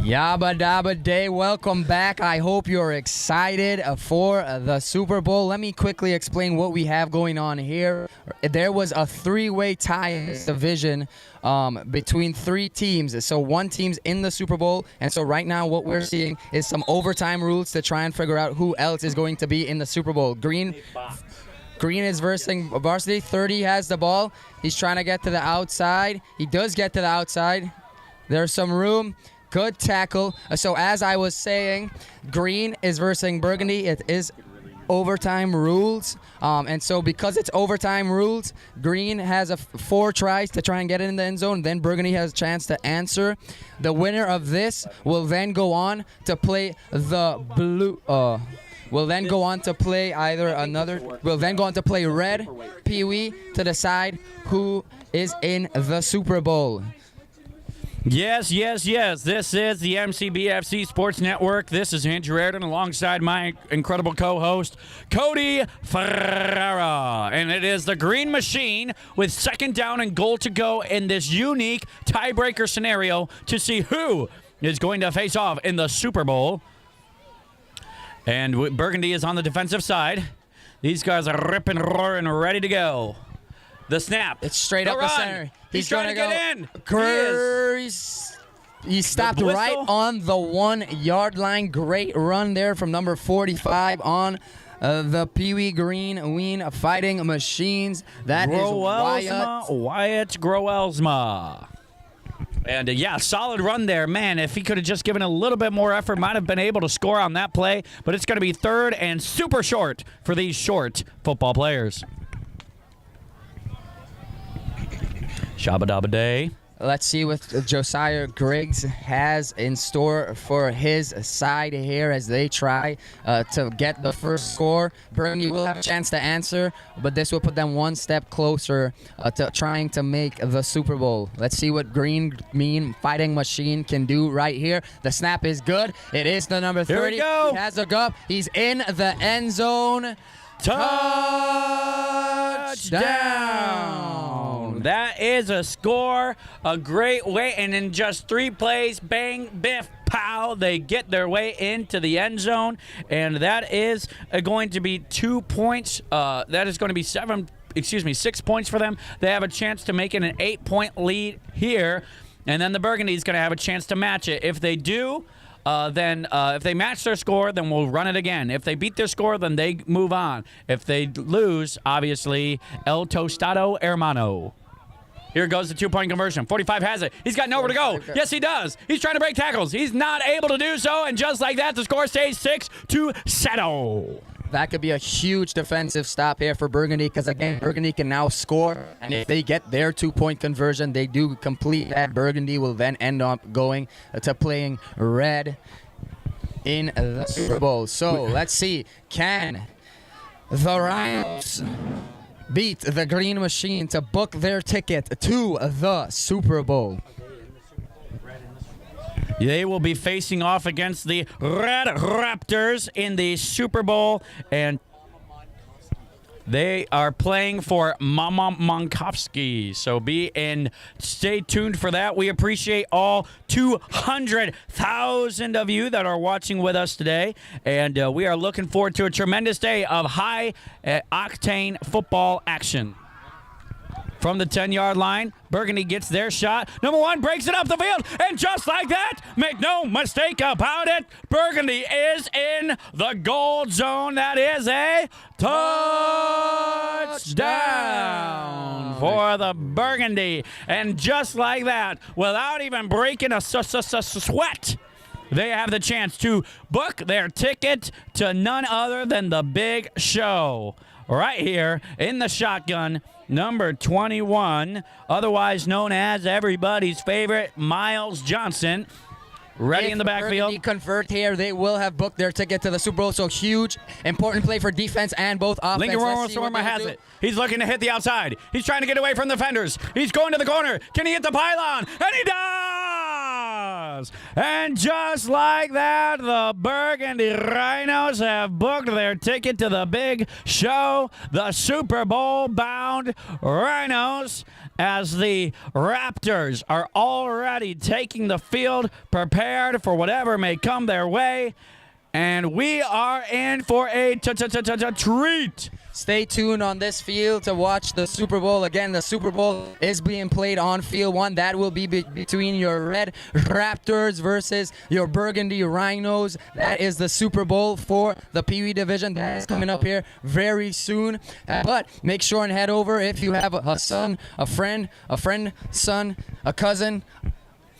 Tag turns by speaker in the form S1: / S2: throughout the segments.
S1: Yabba dabba day, welcome back. I hope you're excited for the Super Bowl. Let me quickly explain what we have going on here. There was a three-way tie in this division between three teams. So one team's in the Super Bowl, and so right now what we're seeing is some overtime rules to try and figure out who else is going to be in the Super Bowl. Green is versing varsity. 30 has the ball. He's trying to get to the outside. He does get to the outside. There's some room. Good tackle. So as I was saying, Green is versing Burgundy. It is overtime rules. And so because it's overtime rules, Green has 4 tries to try and get it in the end zone. Then Burgundy has a chance to answer. The winner of this will then go on to play the blue. Will then go on to play Will then go on to play red, Pee-wee, to decide who is in the Super Bowl.
S2: Yes. This is the MCBFC Sports Network. This is Andrew Ayrton alongside my incredible co-host, Cody Ferreira. And it is the Green Machine with second down and goal to go in this unique tiebreaker scenario to see who is going to face off in the Super Bowl. And Burgundy is on the defensive side. These guys are ripping, roaring, ready to go. The snap.
S1: It's straight up the center.
S2: He's trying to get in.
S1: He stopped right on the 1 yard line. Great run there from number 45 on the Pee-wee Green Ween Fighting Machines. That is
S2: Wyatt Groelsma. And solid run there. Man, if he could have just given a little bit more effort, might have been able to score on that play. But it's going to be third and super short for these short football players. Shabba dabba day.
S1: Let's see what Josiah Griggs has in store for his side here as they try to get the first score. Burgundy will have a chance to answer, but this will put them one step closer to trying to make the Super Bowl. Let's see what Green Fighting Machine can do right here. The snap is good. It is the number 30.
S2: Here we go.
S1: He has a go. He's in the end zone. Touchdown!
S2: That is a score, a great way, and in just 3 plays, bang, biff, pow, they get their way into the end zone, and that is going to be 2 points. That is going to be 6 points for them. They have a chance to make it an 8-point lead here, and then the Burgundy is going to have a chance to match it. If they do, then if they match their score, then we'll run it again. If they beat their score, then they move on. If they lose, obviously, El Tostado Hermano. Here goes the 2-point conversion. 45 has it. He's got nowhere to go. Yes, he does. He's trying to break tackles. He's not able to do so, and just like that, the score stays 6-0.
S1: That could be a huge defensive stop here for Burgundy because, again, Burgundy can now score. And if they get their 2-point conversion, they do complete that. Burgundy will then end up going to playing red in the Super Bowl. So let's see. Can the Rhinos beat the Green Machine to book their ticket to the Super Bowl?
S2: They will be facing off against the Red Raptors in the Super Bowl, and they are playing for Mama Monkowski. So stay tuned for that. We appreciate all 200,000 of you that are watching with us today, and we are looking forward to a tremendous day of high-octane football action. From the 10-yard line, Burgundy gets their shot. Number 1 breaks it up the field, and just like that, make no mistake about it, Burgundy is in the gold zone. That is a touchdown for the Burgundy. And just like that, without even breaking a sweat, they have the chance to book their ticket to none other than the big show. Right here in the shotgun, number 21, otherwise known as everybody's favorite, Miles Johnson. Ready in the backfield.
S1: If convert here, they will have booked their ticket to the Super Bowl. So huge, important play for defense and both offense.
S2: Lincoln Stormer has it. He's looking to hit the outside. He's trying to get away from the defenders. He's going to the corner. Can he hit the pylon? And he does! And just like that, the Burgundy Rhinos have booked their ticket to the big show, the Super Bowl-bound Rhinos. as the Raptors are already taking the field, prepared for whatever may come their way. And we are in for a treat.
S1: Stay tuned on this field to watch the Super Bowl. Again, the Super Bowl is being played on Field 1. That will be between your Red Raptors versus your Burgundy Rhinos. That is the Super Bowl for the Pee Wee division. That is coming up here very soon. But make sure and head over if you have a son, a friend, son, a cousin,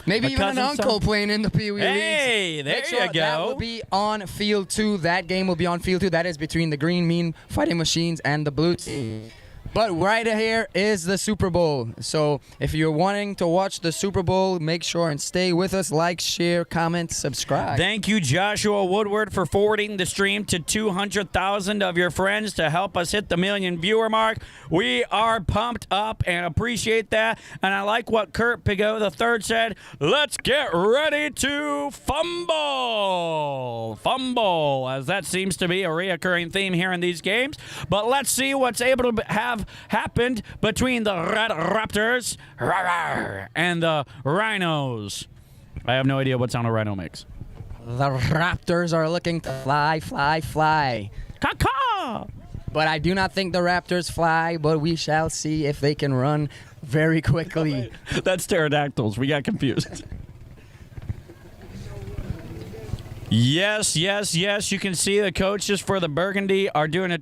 S1: maybe even an uncle playing in the Pee Wee Leagues.
S2: Hey, there you go.
S1: That will be on Field 2. That game will be on Field 2. That is between the Green Mean Fighting Machines and the Blue Team. But right here is the Super Bowl. So if you're wanting to watch the Super Bowl, make sure and stay with us. Like, share, comment, subscribe.
S2: Thank you, Joshua Woodward, for forwarding the stream to 200,000 of your friends to help us hit the 1 million viewer mark. We are pumped up and appreciate that. And I like what Kurt Pigot III said. Let's get ready to fumble. Fumble, as that seems to be a reoccurring theme here in these games. But let's see what's able to have happened between the Red Raptors and the Rhinos. I have no idea what sound a rhino makes.
S1: The Raptors are looking to fly, fly, fly.
S2: Caw-caw!
S1: But I do not think the Raptors fly, but we shall see if they can run very quickly.
S2: That's pterodactyls. We got confused. Yes. You can see the coaches for the Burgundy are doing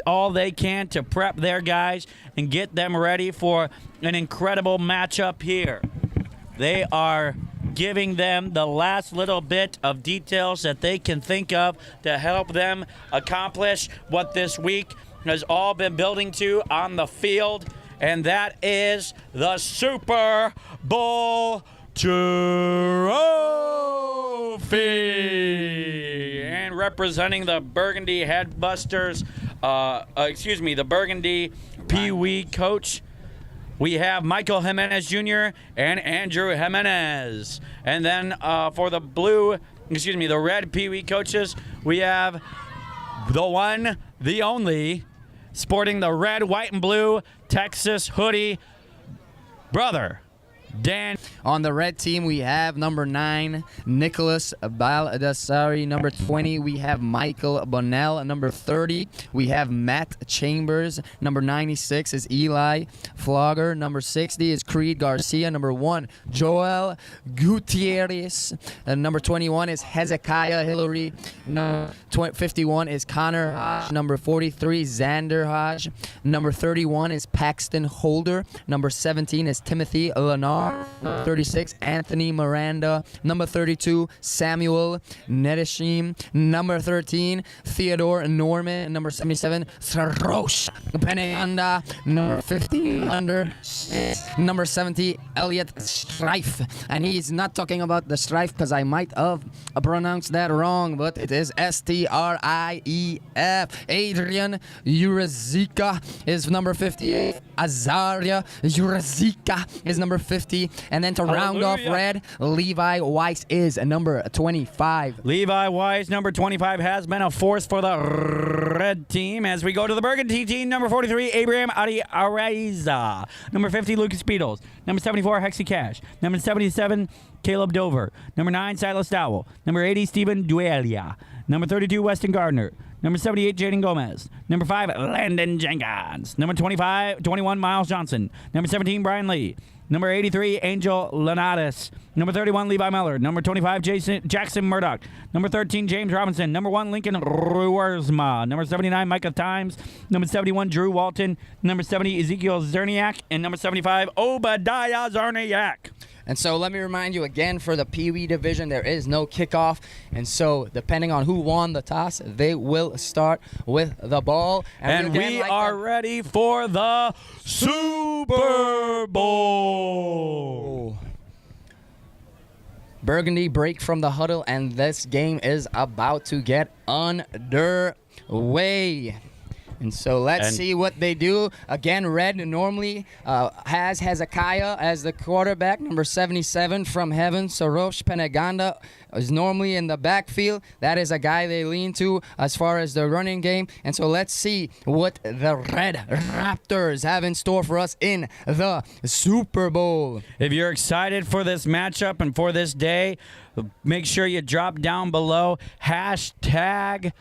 S2: all they can to prep their guys and get them ready for an incredible matchup here. They are giving them the last little bit of details that they can think of to help them accomplish what this week has all been building to on the field, and that is the Super Bowl trophy. And representing the Burgundy Headbusters, the Burgundy Pee Wee coach, we have Michael Jimenez Jr. and Andrew Jimenez. And then for the the Red Pee Wee coaches, we have the one, the only, sporting the red, white, and blue Texas hoodie, brother Dan.
S1: On the red team, we have number 9, Nicholas Baldassari. Number 20, we have Michael Bonnell. Number 30, we have Matt Chambers. Number 96 is Eli Flogger. Number 60 is Creed Garcia. Number 1, Joel Gutierrez. And number 21 is Hezekiah Hillary. Number 51 is Connor Hodge. Number 43, Xander Hodge. Number 31 is Paxton Holder. Number 17 is Timothy Lennar. 36, Anthony Miranda. Number 32, Samuel Nedeshim. Number 13, Theodore Norman. Number 77, Sarosh Penanda. Number 50, number 70, Elliot Strife. And he's not talking about the strife because I might have pronounced that wrong, but it is Strief. Adrian Urazika is number 58. Azaria Urazika is number 50. And then to round off red, Levi Weiss is number 25.
S2: Levi Weiss, number 25, has been a force for the red team. As we go to the Burgundy team, number 43, Abraham Adi Araiza. Number 50, Lucas Beatles. Number 74, Hexy Cash. Number 77, Caleb Dover. Number 9, Silas Dowell. Number 80, Stephen Duelia. Number 32, Weston Gardner. Number 78, Jaden Gomez. Number 5, Landon Jenkins. Number 21, Miles Johnson. Number 17, Brian Lee. Number 83, Angel Lenatus. Number 31, Levi Miller. Number 25, Jackson Murdoch. Number 13, James Robinson. Number 1, Lincoln Ruersma. Number 79, Micah Times. Number 71, Drew Walton. Number 70, Ezekiel Zerniak. And number 75, Obadiah Zerniak.
S1: And so let me remind you again, for the Pee Wee division, there is no kickoff. And so depending on who won the toss, they will start with the ball.
S2: And we are ready for the Super Bowl.
S1: Burgundy break from the huddle, and this game is about to get underway. And so let's
S2: And-
S1: see what they do. Again, Red normally has Hezekiah as the quarterback, number 77 from Heaven. Sarosh Peneganda is normally in the backfield. That is a guy they lean to as far as the running game. And so let's see what the Red Raptors have in store for us in the Super Bowl.
S2: If you're excited for this matchup and for this day, make sure you drop down below hashtag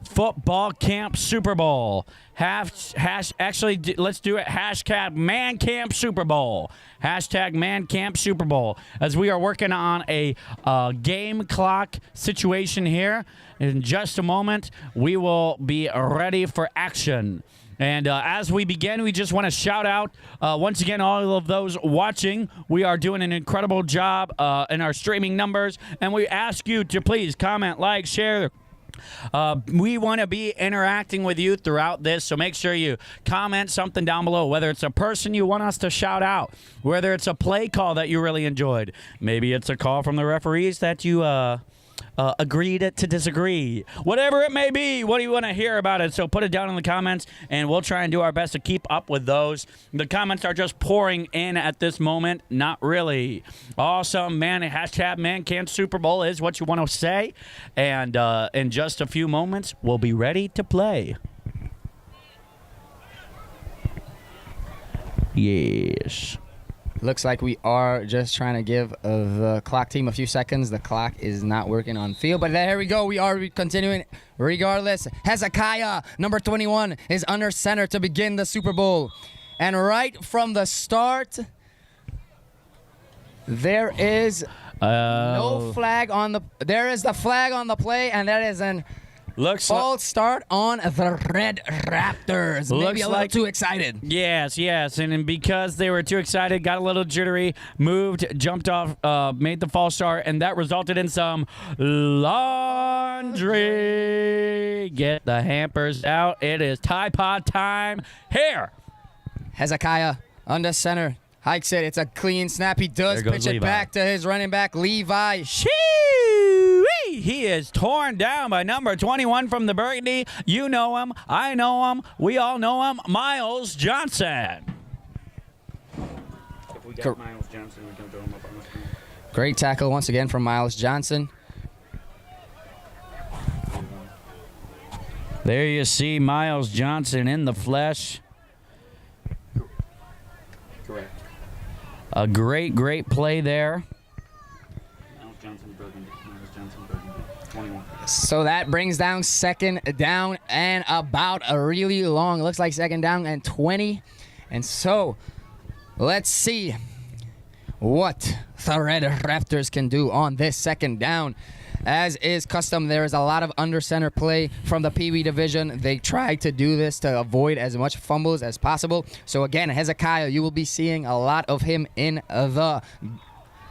S2: Football Camp Super Bowl. Let's do it. Hashtag Man Camp Super Bowl. Hashtag Man Camp Super Bowl. As we are working on a game clock situation here. In just a moment, we will be ready for action. And as we begin, we just want to shout out, once again, all of those watching. We are doing an incredible job in our streaming numbers. And we ask you to please comment, like, share. We want to be interacting with you throughout this, so make sure you comment something down below, whether it's a person you want us to shout out, whether it's a play call that you really enjoyed. Maybe it's a call from the referees that you agreed to disagree. Whatever it may be, what do you want to hear about it? So put it down in the comments, and we'll try and do our best to keep up with those. The comments are just pouring in at this moment. Not really. Awesome, man. Hashtag Man Can't Super Bowl is what you want to say. And in just a few moments, we'll be ready to play. Yes.
S1: Looks like we are just trying to give the clock team a few seconds. The clock is not working on field, but there we go. We are continuing regardless. Hezekiah, number 21, is under center to begin the Super Bowl. And right from the start, there is no flag on the... There is the flag on the play, and that is an... False start on the Red Raptors. Maybe a little too excited.
S2: Yes, and because they were too excited, got a little jittery, moved, jumped off, made the false start, and that resulted in some laundry. Get the hampers out. It is Tide Pod time here.
S1: Hezekiah under center. Hikes it. It's a clean snap. He does pitch it back to his running back, Levi.
S2: He is torn down by number 21 from the Burgundy. You know him. I know him. We all know him. Miles Johnson. If we got Miles Johnson, we can throw him up on the screen.
S1: Great tackle once again from Miles Johnson.
S2: There you see Miles Johnson in the flesh. Correct. A great play there.
S1: So that brings down second down and about a really long, looks like second down and 20. And so let's see what the Red Raptors can do on this second down. As is custom, there is a lot of under center play from the Pee Wee division. They try to do this to avoid as much fumbles as possible. So again, Hezekiah, you will be seeing a lot of him in the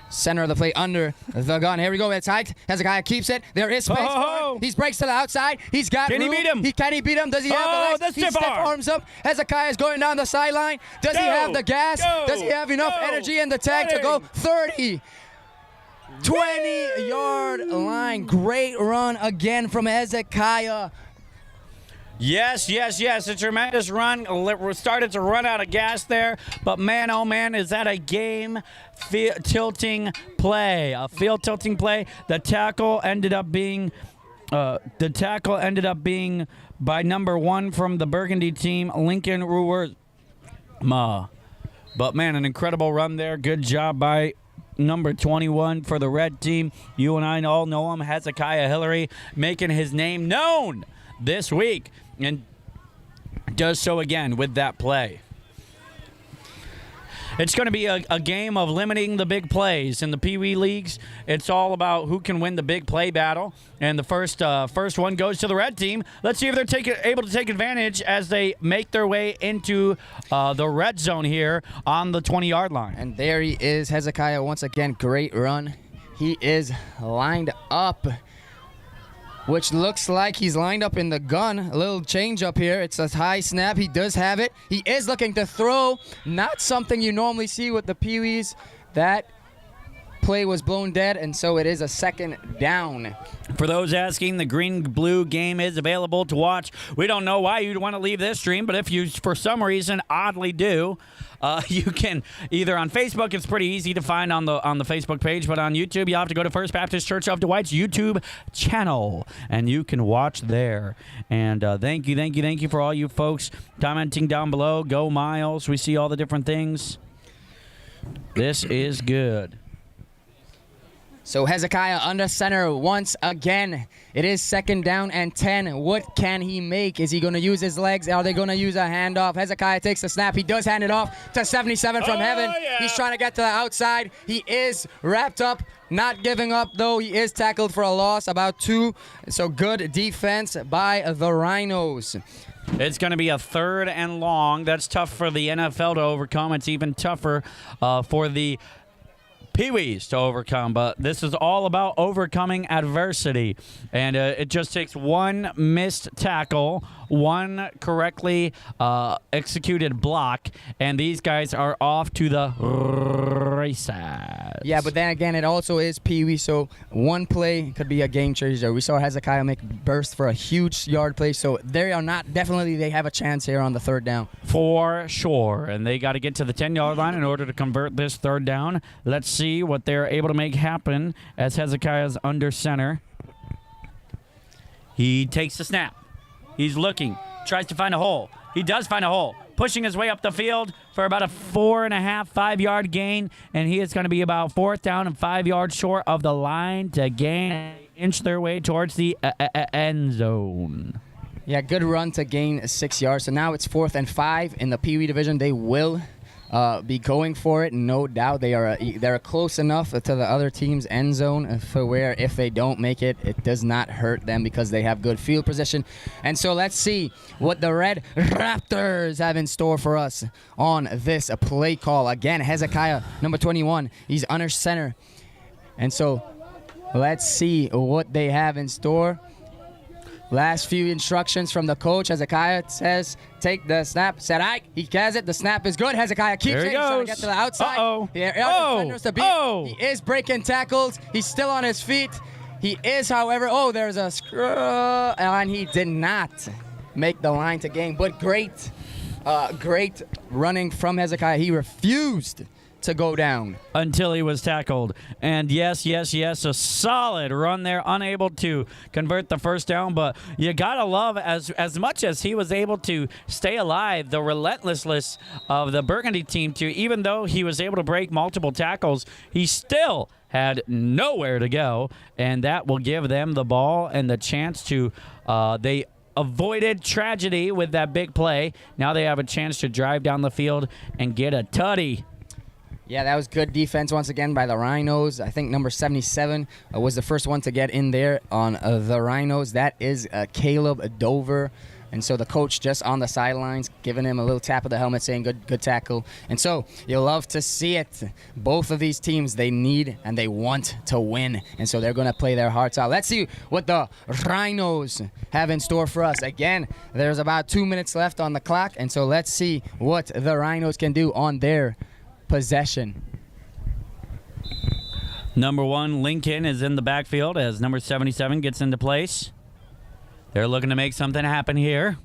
S1: center of the play under the gun. Here we go. It's hiked. Hezekiah keeps it. There is space for him. He breaks to the outside. He's got room.
S2: Can he beat him?
S1: Can he beat him? Does he have the legs? He stiff arms up. Hezekiah is going down the sideline. Does he have the gas? Does he have enough energy in the tank to go 30? 20-yard line. Great run again from Hezekiah.
S2: Yes. A tremendous run. Started to run out of gas there. But man, oh man, is that a game tilting play. A field tilting play. The tackle ended up being by number 1 from the Burgundy team, Lincoln Ruwer. But man, an incredible run there. Good job by number 21 for the red team. You and I all know him, Hezekiah Hillary, making his name known this week, and does so again with that play. It's going to be a game of limiting the big plays. In the Pee Wee leagues, it's all about who can win the big play battle. And the first one goes to the red team. Let's see if they're able to take advantage as they make their way into the red zone here on the 20-yard line.
S1: And there he is, Hezekiah, once again. Great run. He is lined up, which looks like he's lined up in the gun. A little change up here. It's a high snap. He does have it. He is looking to throw. Not something you normally see with the Pee Wees. That play was blown dead, and so it is a second down.
S2: For those asking, the green-blue game is available to watch. We don't know why you'd want to leave this stream, but if you, for some reason, oddly do, you can either on Facebook. It's pretty easy to find on the Facebook page, but on YouTube, you have to go to First Baptist Church of Dwight's YouTube channel, and you can watch there. And thank you for all you folks commenting down below. Go Miles. We see all the different things. This is good.
S1: So Hezekiah under center once again. It is second down and 10. What can he make? Is he going to use his legs? Are they going to use a handoff? Hezekiah takes the snap. He does hand it off to 77 from Heaven.
S2: Yeah.
S1: He's trying to get to the outside. He is wrapped up, not giving up, though. He is tackled for a loss, about 2. So good defense by the Rhinos.
S2: It's going to be a 3rd and long. That's tough for the NFL to overcome. It's even tougher for the Pee-wees to overcome, but this is all about overcoming adversity, and it just takes one missed tackle, one correctly executed block, and these guys are off to the races.
S1: Yeah, but then again, it also is Pee-wee, so one play could be a game changer. We saw Hezekiah make burst for a huge yard play, so they have a chance here on the 3rd down.
S2: For sure, and they got to get to the 10-yard line in order to convert this 3rd down. Let's see what they're able to make happen as Hezekiah's under center. He takes the snap. He's looking, tries to find a hole. He does find a hole, pushing his way up the field for about a 4.5, 5-yard gain, and he is going to be about 4th down and 5 yards short of the line to inch their way towards the end zone.
S1: Yeah, good run to gain 6 yards. So now it's 4th and 5 in the Pee-wee division. They will be going for it, no doubt. They're close enough to the other team's end zone for where if they don't make it, it does not hurt them because they have good field position. And so let's see what the Red Raptors have in store for us on this play call. Again, Hezekiah, number 21, he's under center. And so let's see what they have in store. Last few instructions from the coach. Hezekiah says, take the snap. Said Ike. He has it. The snap is good. Hezekiah keeps it. He's trying to get to the outside. He is breaking tackles. He's still on his feet. He is, however, there's a screw. And he did not make the line to gain. But great running from Hezekiah. He refused to go down
S2: until he was tackled. And yes, a solid run there, unable to convert the 1st down, but you gotta love as much as he was able to stay alive, the relentlessness of the Burgundy team too. Even though he was able to break multiple tackles, he still had nowhere to go, and that will give them the ball and the chance to they avoided tragedy with that big play. Now they have a chance to drive down the field and get a tutty.
S1: Yeah, that was good defense once again by the Rhinos. I think number 77 was the first one to get in there on the Rhinos. That is Caleb Dover. And so the coach just on the sidelines giving him a little tap of the helmet saying good tackle. And so you'll love to see it. Both of these teams, they need and they want to win. And so they're going to play their hearts out. Let's see what the Rhinos have in store for us. Again, there's about 2 minutes left on the clock. And so let's see what the Rhinos can do on their possession.
S2: Number 1, Lincoln, is in the backfield as number 77 gets into place. They're looking to make something happen here.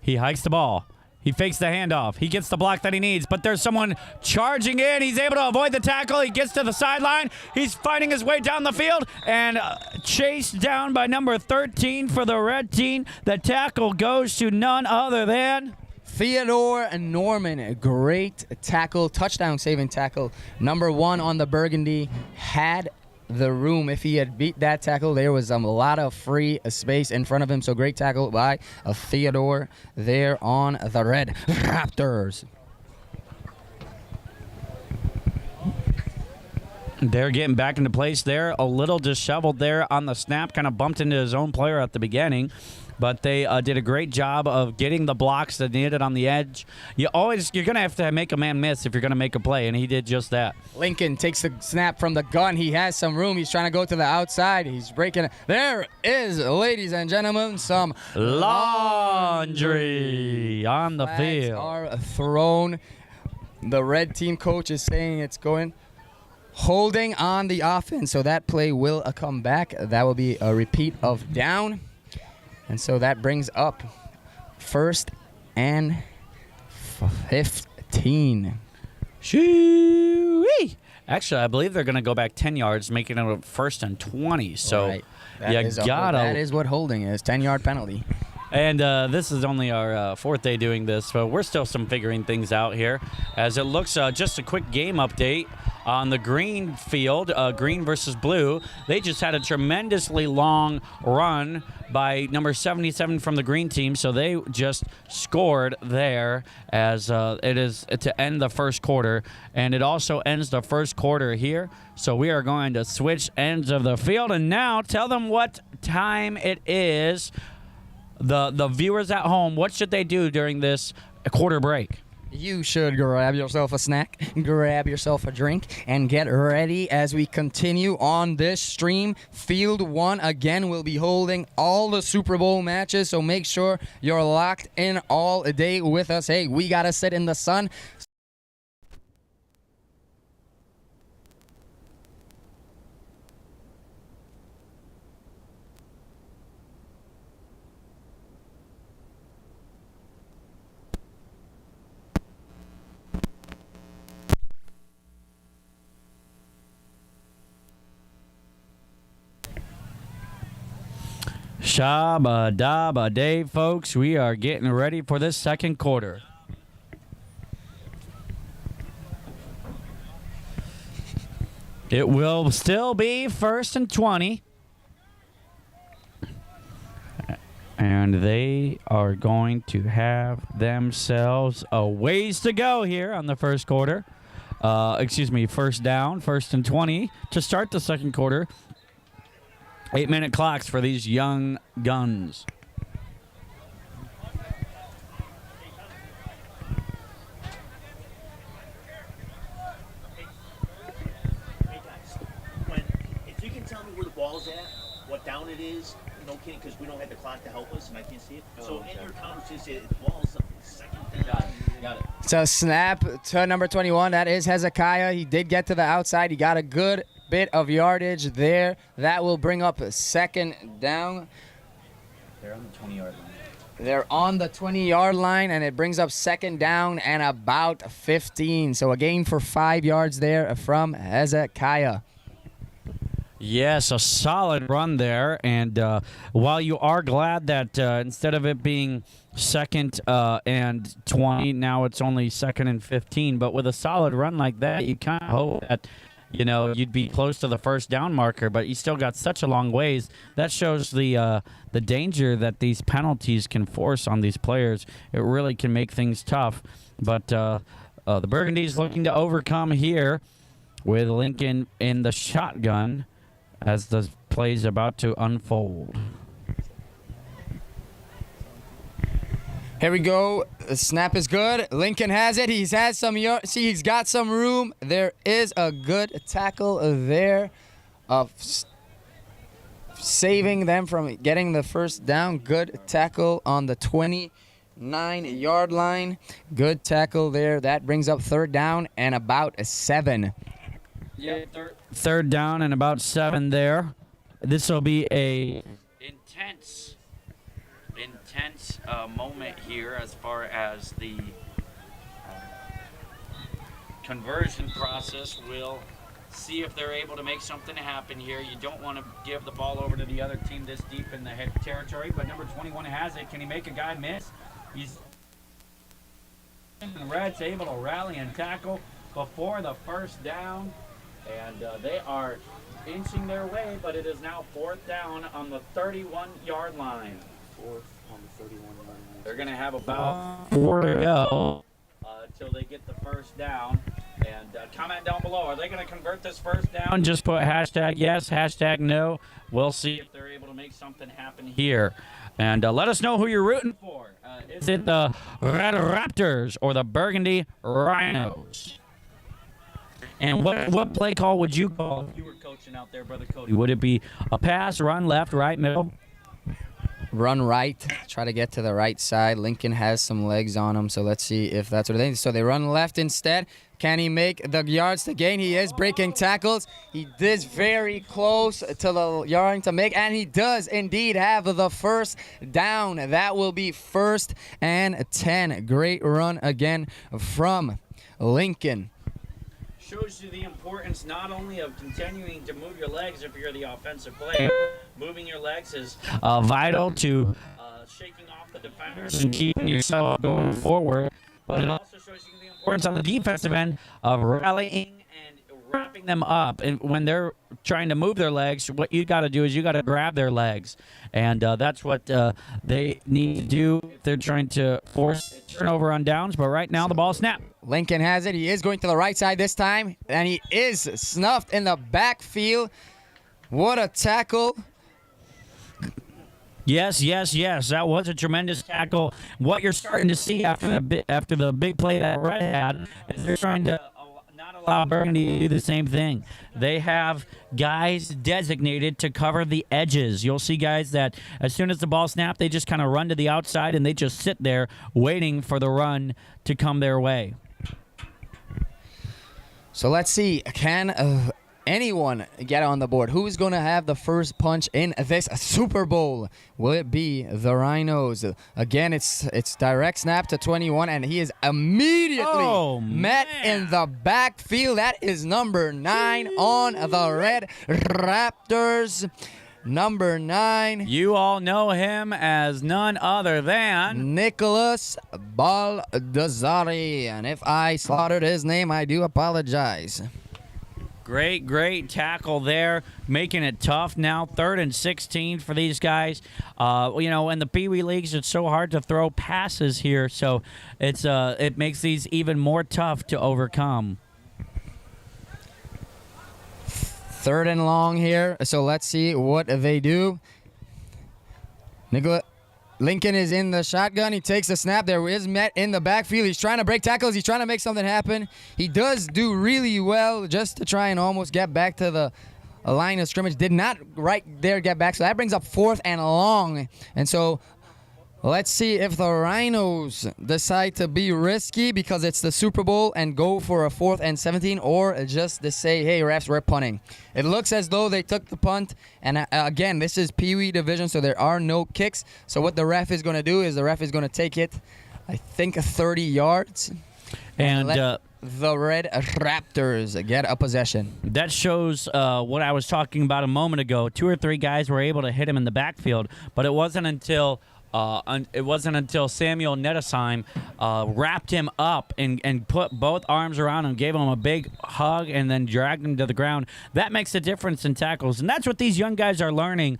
S2: He hikes the ball. He fakes the handoff. He gets the block that he needs, but there's someone charging in. He's able to avoid the tackle. He gets to the sideline. He's fighting his way down the field and chased down by number 13 for the red team. The tackle goes to none other than
S1: Theodore Norman. A great tackle, touchdown saving tackle. Number 1 on the Burgundy had the room. If he had beat that tackle, there was a lot of free space in front of him. So great tackle by Theodore there on the Red Raptors.
S2: They're getting back into place there. A little disheveled there on the snap. Kind of bumped into his own player at the beginning. But they did a great job of getting the blocks that needed on the edge. You're going to have to make a man miss if you're going to make a play, and he did just that.
S1: Lincoln takes the snap from the gun. He has some room. He's trying to go to the outside. He's breaking it. There is, ladies and gentlemen, some
S2: laundry on the field.
S1: Are thrown. The red team coach is saying it's going. holding on the offense. So that play will come back. That will be a repeat of down. And so that brings up 1st and 15.
S2: Shoo-wee. Actually, I believe they're going to go back 10 yards, making it a 1st and 20. So
S1: Right.
S2: that
S1: is what holding is. 10-yard penalty.
S2: And this is only our 4th day doing this, but we're still figuring things out here. As it looks, just a quick game update on the green field, green versus blue. They just had a tremendously long run by number 77 from the green team, so they just scored there as it is to end the first quarter. And it also ends the first quarter here. So we are going to switch ends of the field. And now tell them what time it is. The viewers at home, what should they do during this quarter break?
S1: You should grab yourself a snack, grab yourself a drink, and get ready as we continue on this stream. Field 1 again will be holding all the Super Bowl matches, so make sure you're locked in all day with us. Hey, we gotta sit in the sun.
S2: Shabba dabba day, folks. We are getting ready for this second quarter. It will still be 1st and 20. And they are going to have themselves a ways to go here on the first quarter. First down, 1st and 20 to start the second quarter. 8-minute clocks for these young guns.
S3: Hey guys, if you can tell me where the ball's at, what down it is, no kidding, because we don't have the clock to help us and I can't see it. So in your conversation, the ball's second down.
S2: Got it.
S1: So snap to number 21. That is Hezekiah. He did get to the outside. He got a good bit of yardage there. That will bring up a 2nd down.
S3: They're on the 20-yard line.
S1: They're on the 20-yard line, and it brings up 2nd down and about 15. So a gain for 5 yards there from Hezekiah.
S2: Yes, a solid run there. And while you are glad that instead of it being 2nd and 20, now it's only 2nd and 15. But with a solid run like that, you kind of hope that you'd be close to the 1st down marker, but you still got such a long ways. That shows the danger that these penalties can force on these players. It really can make things tough. But the Burgundy's looking to overcome here with Lincoln in the shotgun as the play's about to unfold.
S1: Here we go. The snap is good. Lincoln has it. He's got some room. There is a good tackle there of saving them from getting the 1st down. Good tackle on the 29-yard line. Good tackle there. That brings up 3rd down and about 7.
S2: Yeah, 3rd down and about 7 there. This will be a intense moment here as far as the conversion process. We'll see if they're able to make something happen here. You don't want to give the ball over to the other team this deep in the head territory, but number 21 has it. Can he make a guy miss? He's the Reds able to rally and tackle before the 1st down, and they are inching their way, but it is now 4th down on the 31-yard line.
S3: 4th on the 31-yard line.
S2: They're going to have about 4 to go until they get the 1st down. And comment down below, are they going to convert this 1st down? Just put hashtag yes, hashtag no. We'll see if they're able to make something happen here. And let us know who you're rooting for. Is it the Red Raptors or the Burgundy Rhinos? And what play call would you call if you were coaching out there, Brother Cody? Would it be a pass, run, left, right, middle?
S1: run right, try to get to the right side. Lincoln has some legs on him, so let's see if that's what they think. So they run left instead. Can he make the yards to gain? He is breaking tackles. He is very close to the yard to make, and he does indeed have the first down. That will be 1st and 10. Great run again from Lincoln.
S2: Shows you the importance not only of continuing to move your legs if you're the offensive player. Moving your legs is vital to shaking off the defenders and keeping yourself going forward. But it also shows you the importance on the defensive end of rallying and wrapping them up. And when they're trying to move their legs, what you got to do is you got to grab their legs. And that's what they need to do if they're trying to force a turnover on downs. But right now, the ball snapped.
S1: Lincoln has it. He is going to the right side this time, and he is snuffed in the backfield. What a tackle.
S2: Yes. That was a tremendous tackle. What you're starting to see after the big play that Red had is they're trying to not allow Burgundy to do the same thing. They have guys designated to cover the edges. You'll see guys that as soon as the ball snaps, they just kind of run to the outside and they just sit there waiting for the run to come their way.
S1: So let's see, can anyone get on the board? Who's going to have the first punch in this Super Bowl? Will it be the Rhinos? Again, it's direct snap to 21, and he is immediately met in the backfield. That is number 9 on the Red Raptors. Number 9.
S2: You all know him as none other than
S1: Nicholas Baldassari. And if I slaughtered his name, I do apologize.
S2: Great tackle there, making it tough now. 3rd and 16 for these guys. In the Pee Wee leagues, it's so hard to throw passes here, so it makes these even more tough to overcome.
S1: 3rd and long here, so let's see what they do. Lincoln is in the shotgun. He takes the snap. There is met in the backfield. He's trying to break tackles. He's trying to make something happen. He does do really well just to try and almost get back to the line of scrimmage. Did not right there get back, so that brings up 4th and long. And so let's see if the Rhinos decide to be risky because it's the Super Bowl and go for a 4th and 17, or just to say, hey, refs, we're punting. It looks as though they took the punt, and again, this is Pee Wee division, so there are no kicks. So what the ref is going to do is the ref is going to take it, I think, 30 yards. And let the Red Raptors get a possession.
S2: That shows what I was talking about a moment ago. 2 or 3 guys were able to hit him in the backfield, but it wasn't until Samuel Nettesheim wrapped him up and put both arms around him, gave him a big hug, and then dragged him to the ground. That makes a difference in tackles, and that's what these young guys are learning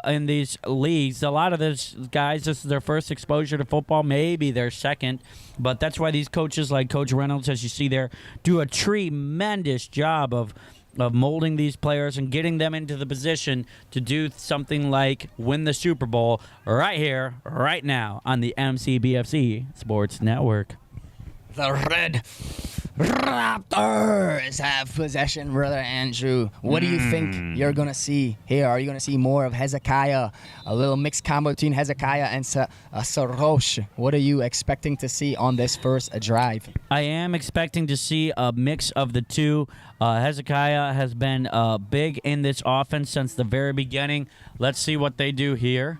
S2: in these leagues. A lot of these guys, this is their first exposure to football, maybe their second, but that's why these coaches like Coach Reynolds, as you see there, do a tremendous job of molding these players and getting them into the position to do something like win the Super Bowl right here, right now on the MCBFC Sports Network.
S1: The Red Raptors have possession, Brother Andrew. What do you think you're going to see here? Are you going to see more of Hezekiah, a little mixed combo between Hezekiah and Sarosh? What are you expecting to see on this first drive?
S2: I am expecting to see a mix of the two. Hezekiah has been big in this offense since the very beginning. Let's see what they do here.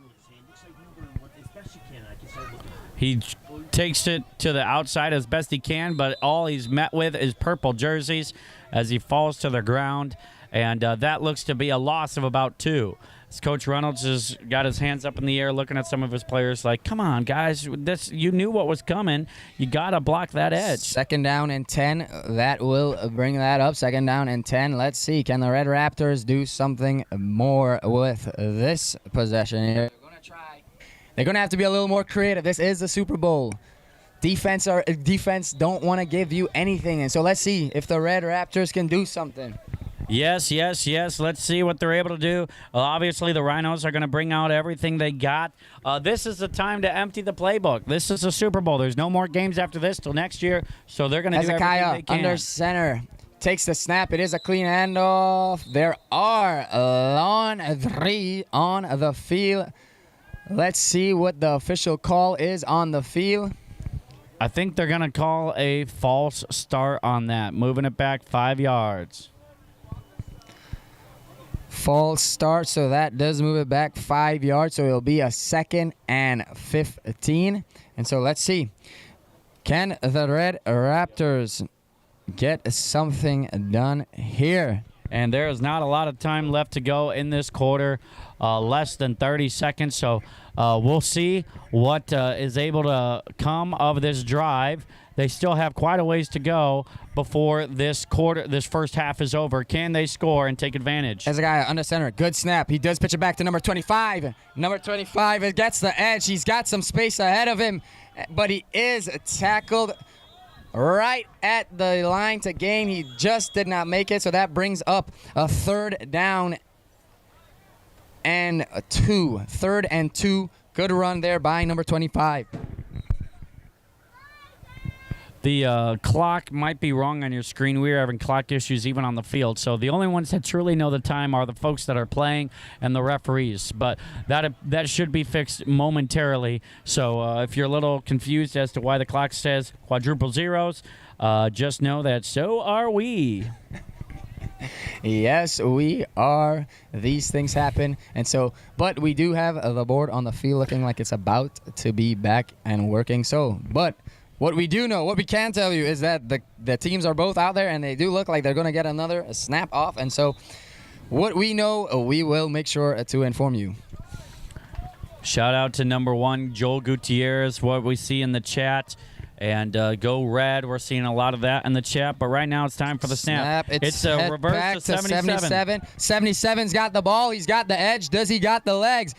S2: He takes it to the outside as best he can, but all he's met with is purple jerseys as he falls to the ground, and that looks to be a loss of about 2. As Coach Reynolds has got his hands up in the air looking at some of his players like, come on, guys, you knew what was coming. You got to block that edge. 2nd
S1: down and 10. That will bring that up. 2nd down and 10. Let's see. Can the Red Raptors do something more with this possession here? They're going to have to be a little more creative. This is the Super Bowl. Defense don't want to give you anything. And so let's see if the Red Raptors can do something.
S2: Yes. Let's see what they're able to do. Obviously, the Rhinos are going to bring out everything they got. This is the time to empty the playbook. This is a Super Bowl. There's no more games after this till next year, so they're going to do everything they can.
S1: Under center. Takes the snap. It is a clean handoff. There are laundry on the field. Let's see what the official call is on the field.
S2: I think they're going to call a false start on that, moving it back 5 yards.
S1: False start, so that does move it back 5 yards, so it'll be a 2nd and 15. And so let's see. Can the Red Raptors get something done here?
S2: And there is not a lot of time left to go in this quarter, less than 30 seconds. So we'll see what is able to come of this drive. They still have quite a ways to go before this first half is over. Can they score and take advantage?
S1: There's a guy under center. Good snap. He does pitch it back to number 25. Number 25, it gets the edge. He's got some space ahead of him, but he is tackled right at the line to gain. He just did not make it, so that brings up a 3rd down and 2. 3rd and 2. Good run there by number 25.
S2: The clock might be wrong on your screen. We are having clock issues even on the field. So the only ones that truly know the time are the folks that are playing and the referees. But that should be fixed momentarily. So if you're a little confused as to why the clock says quadruple zeros, just know that so are we.
S1: Yes, we are. These things happen. And so, but we do have the board on the field looking like it's about to be back and working. So, but what we do know, what we can tell you is that the teams are both out there and they do look like they're going to get another snap off. And so what we know, we will make sure to inform you.
S2: Shout out to number 1, Joel Gutierrez, what we see in the chat. And go Red. We're seeing a lot of that in the chat. But right now it's time for the snap.
S1: It's
S2: a reverse
S1: back
S2: to 77.
S1: 77's got the ball. He's got the edge. Does he got the legs?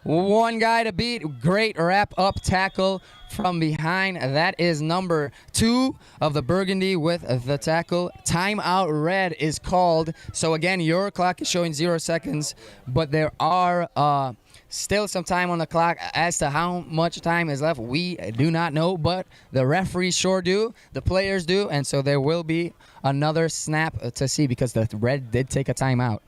S1: One guy to beat. Great wrap-up tackle from behind. That is number 2 of the Burgundy with the tackle. Timeout Red is called. So, again, your clock is showing 0 seconds, but there are still some time on the clock. As to how much time is left, we do not know, but the referees sure do. The players do, and so there will be another snap to see because the Red did take a timeout.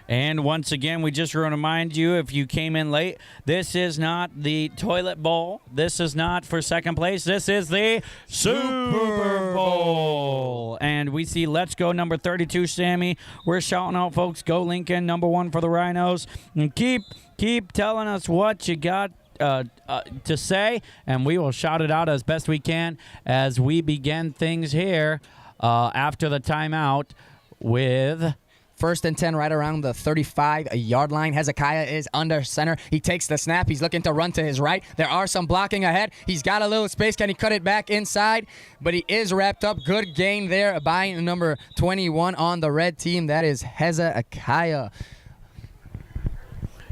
S2: And once again, we just want to remind you, if you came in late, this is not the toilet bowl. This is not for second place. This is the Super Bowl. And we see Let's Go number 32, Sammy. We're shouting out, folks, go Lincoln, number 1 for the Rhinos. And keep telling us what you got to say, and we will shout it out as best we can as we begin things here after the timeout with
S1: 1st and 10 right around the 35-yard line. Hezekiah is under center. He takes the snap. He's looking to run to his right. There are some blocking ahead. He's got a little space. Can he cut it back inside? But he is wrapped up. Good gain there by number 21 on the red team. That is Hezekiah.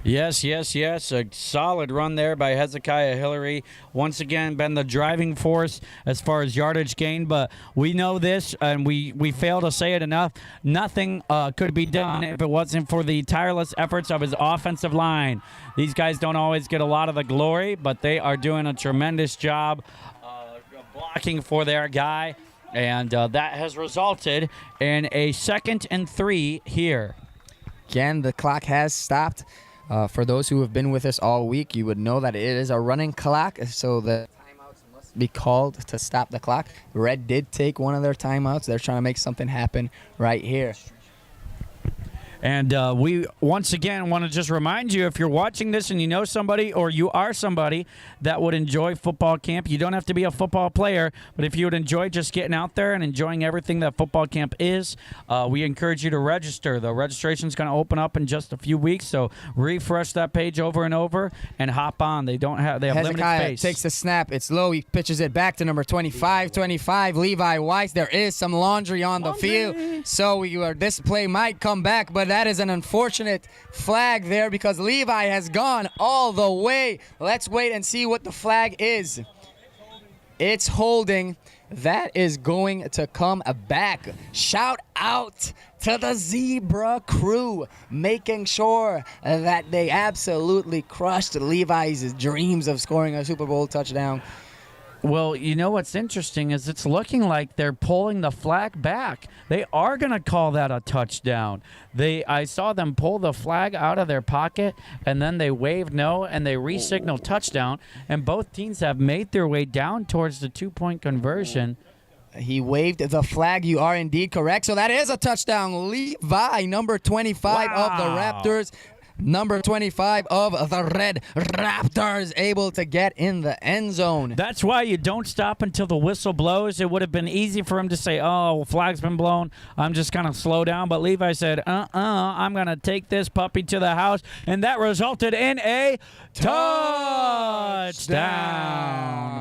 S2: Yes. A solid run there by Hezekiah Hillary. Once again, been the driving force as far as yardage gain. But we know this, and we fail to say it enough. Nothing could be done if it wasn't for the tireless efforts of his offensive line. These guys don't always get a lot of the glory, but they are doing a tremendous job blocking for their guy. And that has resulted in a 2nd and 3 here.
S1: Again, the clock has stopped. For those who have been with us all week, you would know that it is a running clock, so the timeouts must be called to stop the clock. Red did take one of their timeouts. They're trying to make something happen right here.
S2: And we, once again, want to just remind you, if you're watching this and you know somebody or you are somebody that would enjoy football camp, you don't have to be a football player, but if you would enjoy just getting out there and enjoying everything that football camp is, we encourage you to register. The registration is going to open up in just a few weeks, so refresh that page over and over and hop on. They have limited space.
S1: Takes the snap. It's low. He pitches it back to number 25, Levi Weiss. There is some laundry on the field, so this play might come back, but that is an unfortunate flag there because Levi has gone all the way. Let's wait and see what the flag is. It's holding. That is going to come back. Shout out to the Zebra crew, making sure that they absolutely crushed Levi's dreams of scoring a Super Bowl touchdown.
S2: Well, you know what's interesting is it's looking like they're pulling the flag back. They are going to call that a touchdown. I saw them pull the flag out of their pocket, and then they waved no, and they re-signaled touchdown. And both teams have made their way down towards the 2-point conversion.
S1: He waved the flag. You are indeed correct. So that is a touchdown. Levi, number 25 of the Raptors. Number 25 of the Red Raptors, able to get in the end zone.
S2: That's why you don't stop until the whistle blows. It would have been easy for him to say, oh, flag's been blown, I'm just going to slow down. But Levi said, I'm going to take this puppy to the house. And that resulted in a touchdown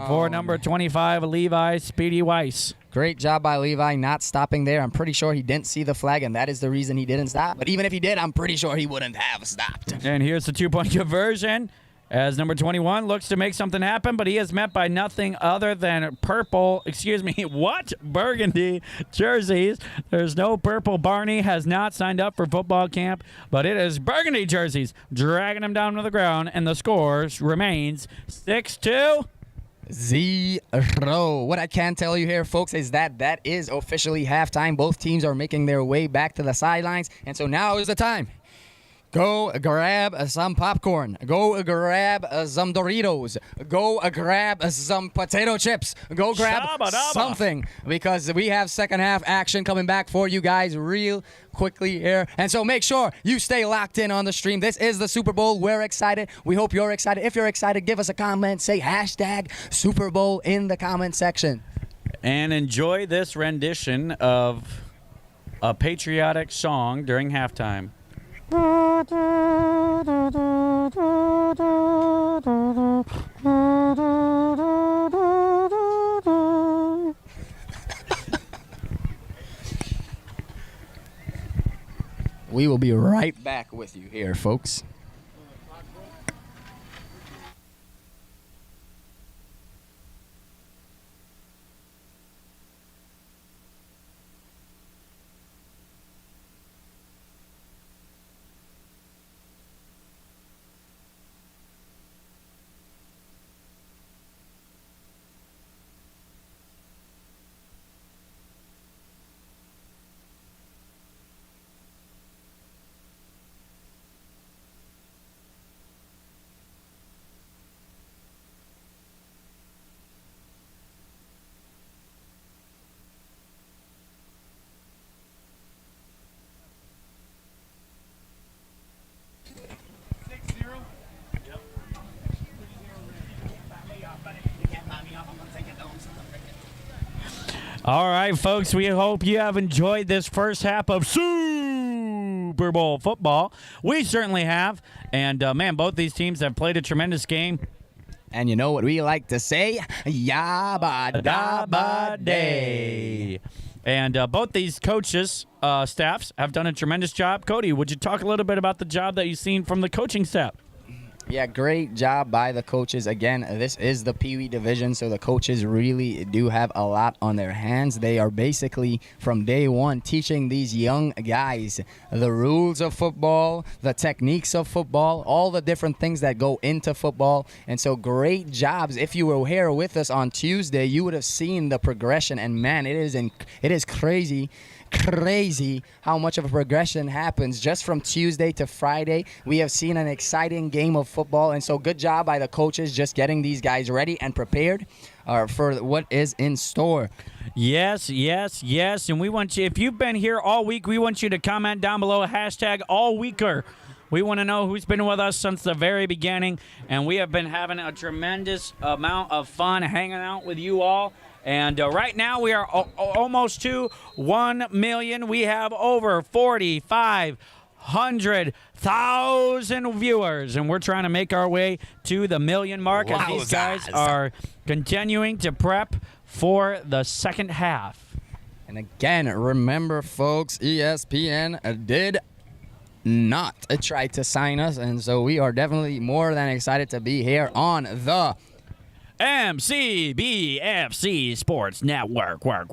S2: for number 25, Levi Speedy Weiss.
S1: Great job by Levi not stopping there. I'm pretty sure he didn't see the flag, and that is the reason he didn't stop. But even if he did, I'm pretty sure he wouldn't have stopped.
S2: And here's the 2-point conversion as number 21 looks to make something happen, but he is met by nothing other than burgundy jerseys. There's no purple. Barney has not signed up for football camp, but it is burgundy jerseys dragging him down to the ground, and the score remains 6-2.
S1: 0. What I can tell you here, folks, is that is officially halftime. Both teams are making their way back to the sidelines, and so now is the time. Go grab some popcorn. Go grab some Doritos. Go grab some potato chips. Go grab something, because we have second half action coming back for you guys real quickly here. And so make sure you stay locked in on the stream. This is the Super Bowl. We're excited. We hope you're excited. If you're excited, give us a comment. Say hashtag Super Bowl in the comment section.
S2: And enjoy this rendition of a patriotic song during halftime.
S1: We will be right back with you here, folks.
S2: All right, folks, we hope you have enjoyed this first half of Super Bowl football. We certainly have. And, man, both these teams have played a tremendous game.
S1: And you know what we like to say? Yabba dabba day.
S2: And both these coaches, staffs, have done a tremendous job. Cody, would you talk a little bit about the job that you've seen from the coaching staff?
S1: Yeah, great job by the coaches. Again, this is the Pee Wee division, so the coaches really do have a lot on their hands. They are basically, from day one, teaching these young guys the rules of football, the techniques of football, all the different things that go into football. And so great jobs. If you were here with us on Tuesday, you would have seen the progression. And, man, it is crazy how much of a progression happens just from Tuesday to Friday. We have seen an exciting game of football, and so good job by the coaches just getting these guys ready and prepared for what is in store.
S2: Yes. And we want you, if you've been here all week, we want you to comment down below, hashtag allweeker. We want to know who's been with us since the very beginning, and we have been having a tremendous amount of fun hanging out with you all. And right now we are almost to 1 million. We have over 4,500,000 viewers, and we're trying to make our way to the million mark as these guys are continuing to prep for the second half.
S1: And again, remember, folks, ESPN did not try to sign us, and so we are definitely more than excited to be here on the
S2: MCBFC Sports Network. Work.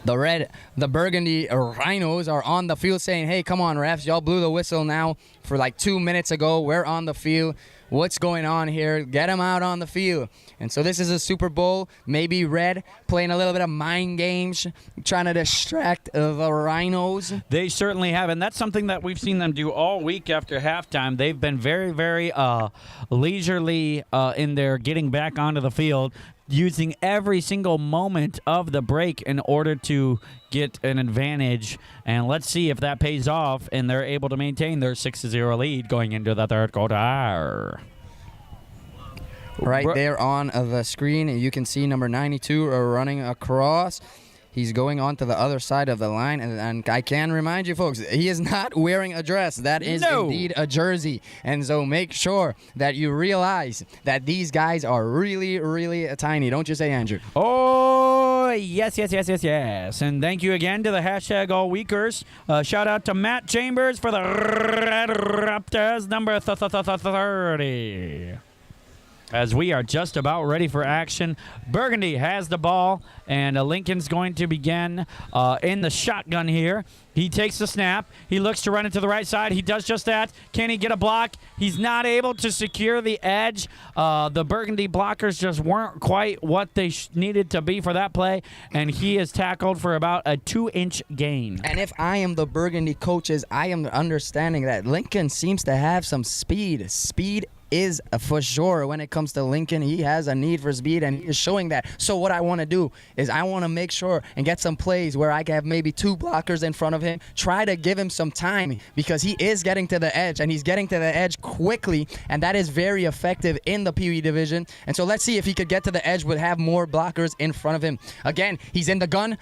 S1: The Burgundy Rhinos are on the field saying, hey, come on, refs, y'all blew the whistle now for like 2 minutes ago. We're on the field. what's going on here. Get him out on the field. And so this is a Super Bowl. Maybe Red playing a little bit of mind games, trying to distract the Rhinos.
S2: They certainly have, and that's something that we've seen them do all week after halftime. They've been very, very leisurely in their getting back onto the field, using every single moment of the break in order to get an advantage. And let's see if that pays off and they're able to maintain their 6-0 lead going into the third quarter.
S1: Right there on the screen, you can see number 92 running across. He's going on to the other side of the line, and I can remind you folks, he is not wearing a dress. That is indeed a jersey. And so make sure that you realize that these guys are really, really tiny. Don't you say, Andrew?
S2: Oh, yes. And thank you again to the hashtag All Weekers. Shout out to Matt Chambers for the Red Raptors, number 30. As we are just about ready for action, Burgundy has the ball, and Lincoln's going to begin in the shotgun here. He takes the snap. He looks to run it to the right side. He does just that. Can he get a block? He's not able to secure the edge. The Burgundy blockers just weren't quite what they needed to be for that play, and he is tackled for about a 2-inch gain.
S1: And if I am the Burgundy coaches, I am understanding that Lincoln seems to have some speed. Speed is for sure when it comes to Lincoln. He has a need for speed, and he is showing that. So what I want to do is I want to make sure and get some plays where I can have maybe 2 blockers in front of him, try to give him some time, because he is getting to the edge, and he's getting to the edge quickly, and that is very effective in the Pee Wee division. And so let's see if he could get to the edge, would have more blockers in front of him. Again, he's in the gun.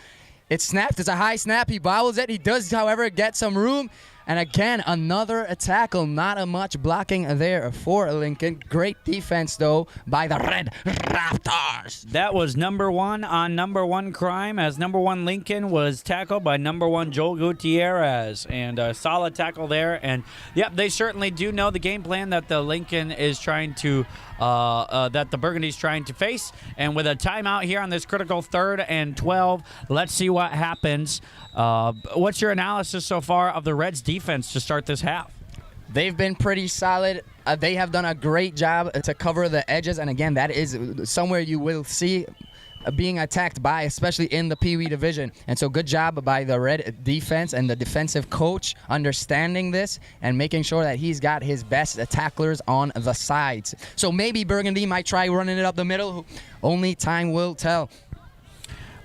S1: It's snapped. It's a high snap. He bobbles it. He does, however, get some room. And again, another tackle. Not a much blocking there for Lincoln. Great defense, though, by the Red Raptors.
S2: That was number 1 on number 1 crime, as number 1 Lincoln was tackled by number 1 Joel Gutierrez. And a solid tackle there. And, yep, they certainly do know the game plan that the Lincoln is trying to that the Burgundy's trying to face. And with a timeout here on this critical 3rd and 12, let's see what happens. What's your analysis so far of the Reds' defense to start this half?
S1: They've been pretty solid. They have done a great job to cover the edges. And again, that is somewhere you will see being attacked by, especially in the Pee Wee division. And so good job by the Red defense and the defensive coach understanding this and making sure that he's got his best tacklers on the sides. So maybe Burgundy might try running it up the middle. Only time will tell.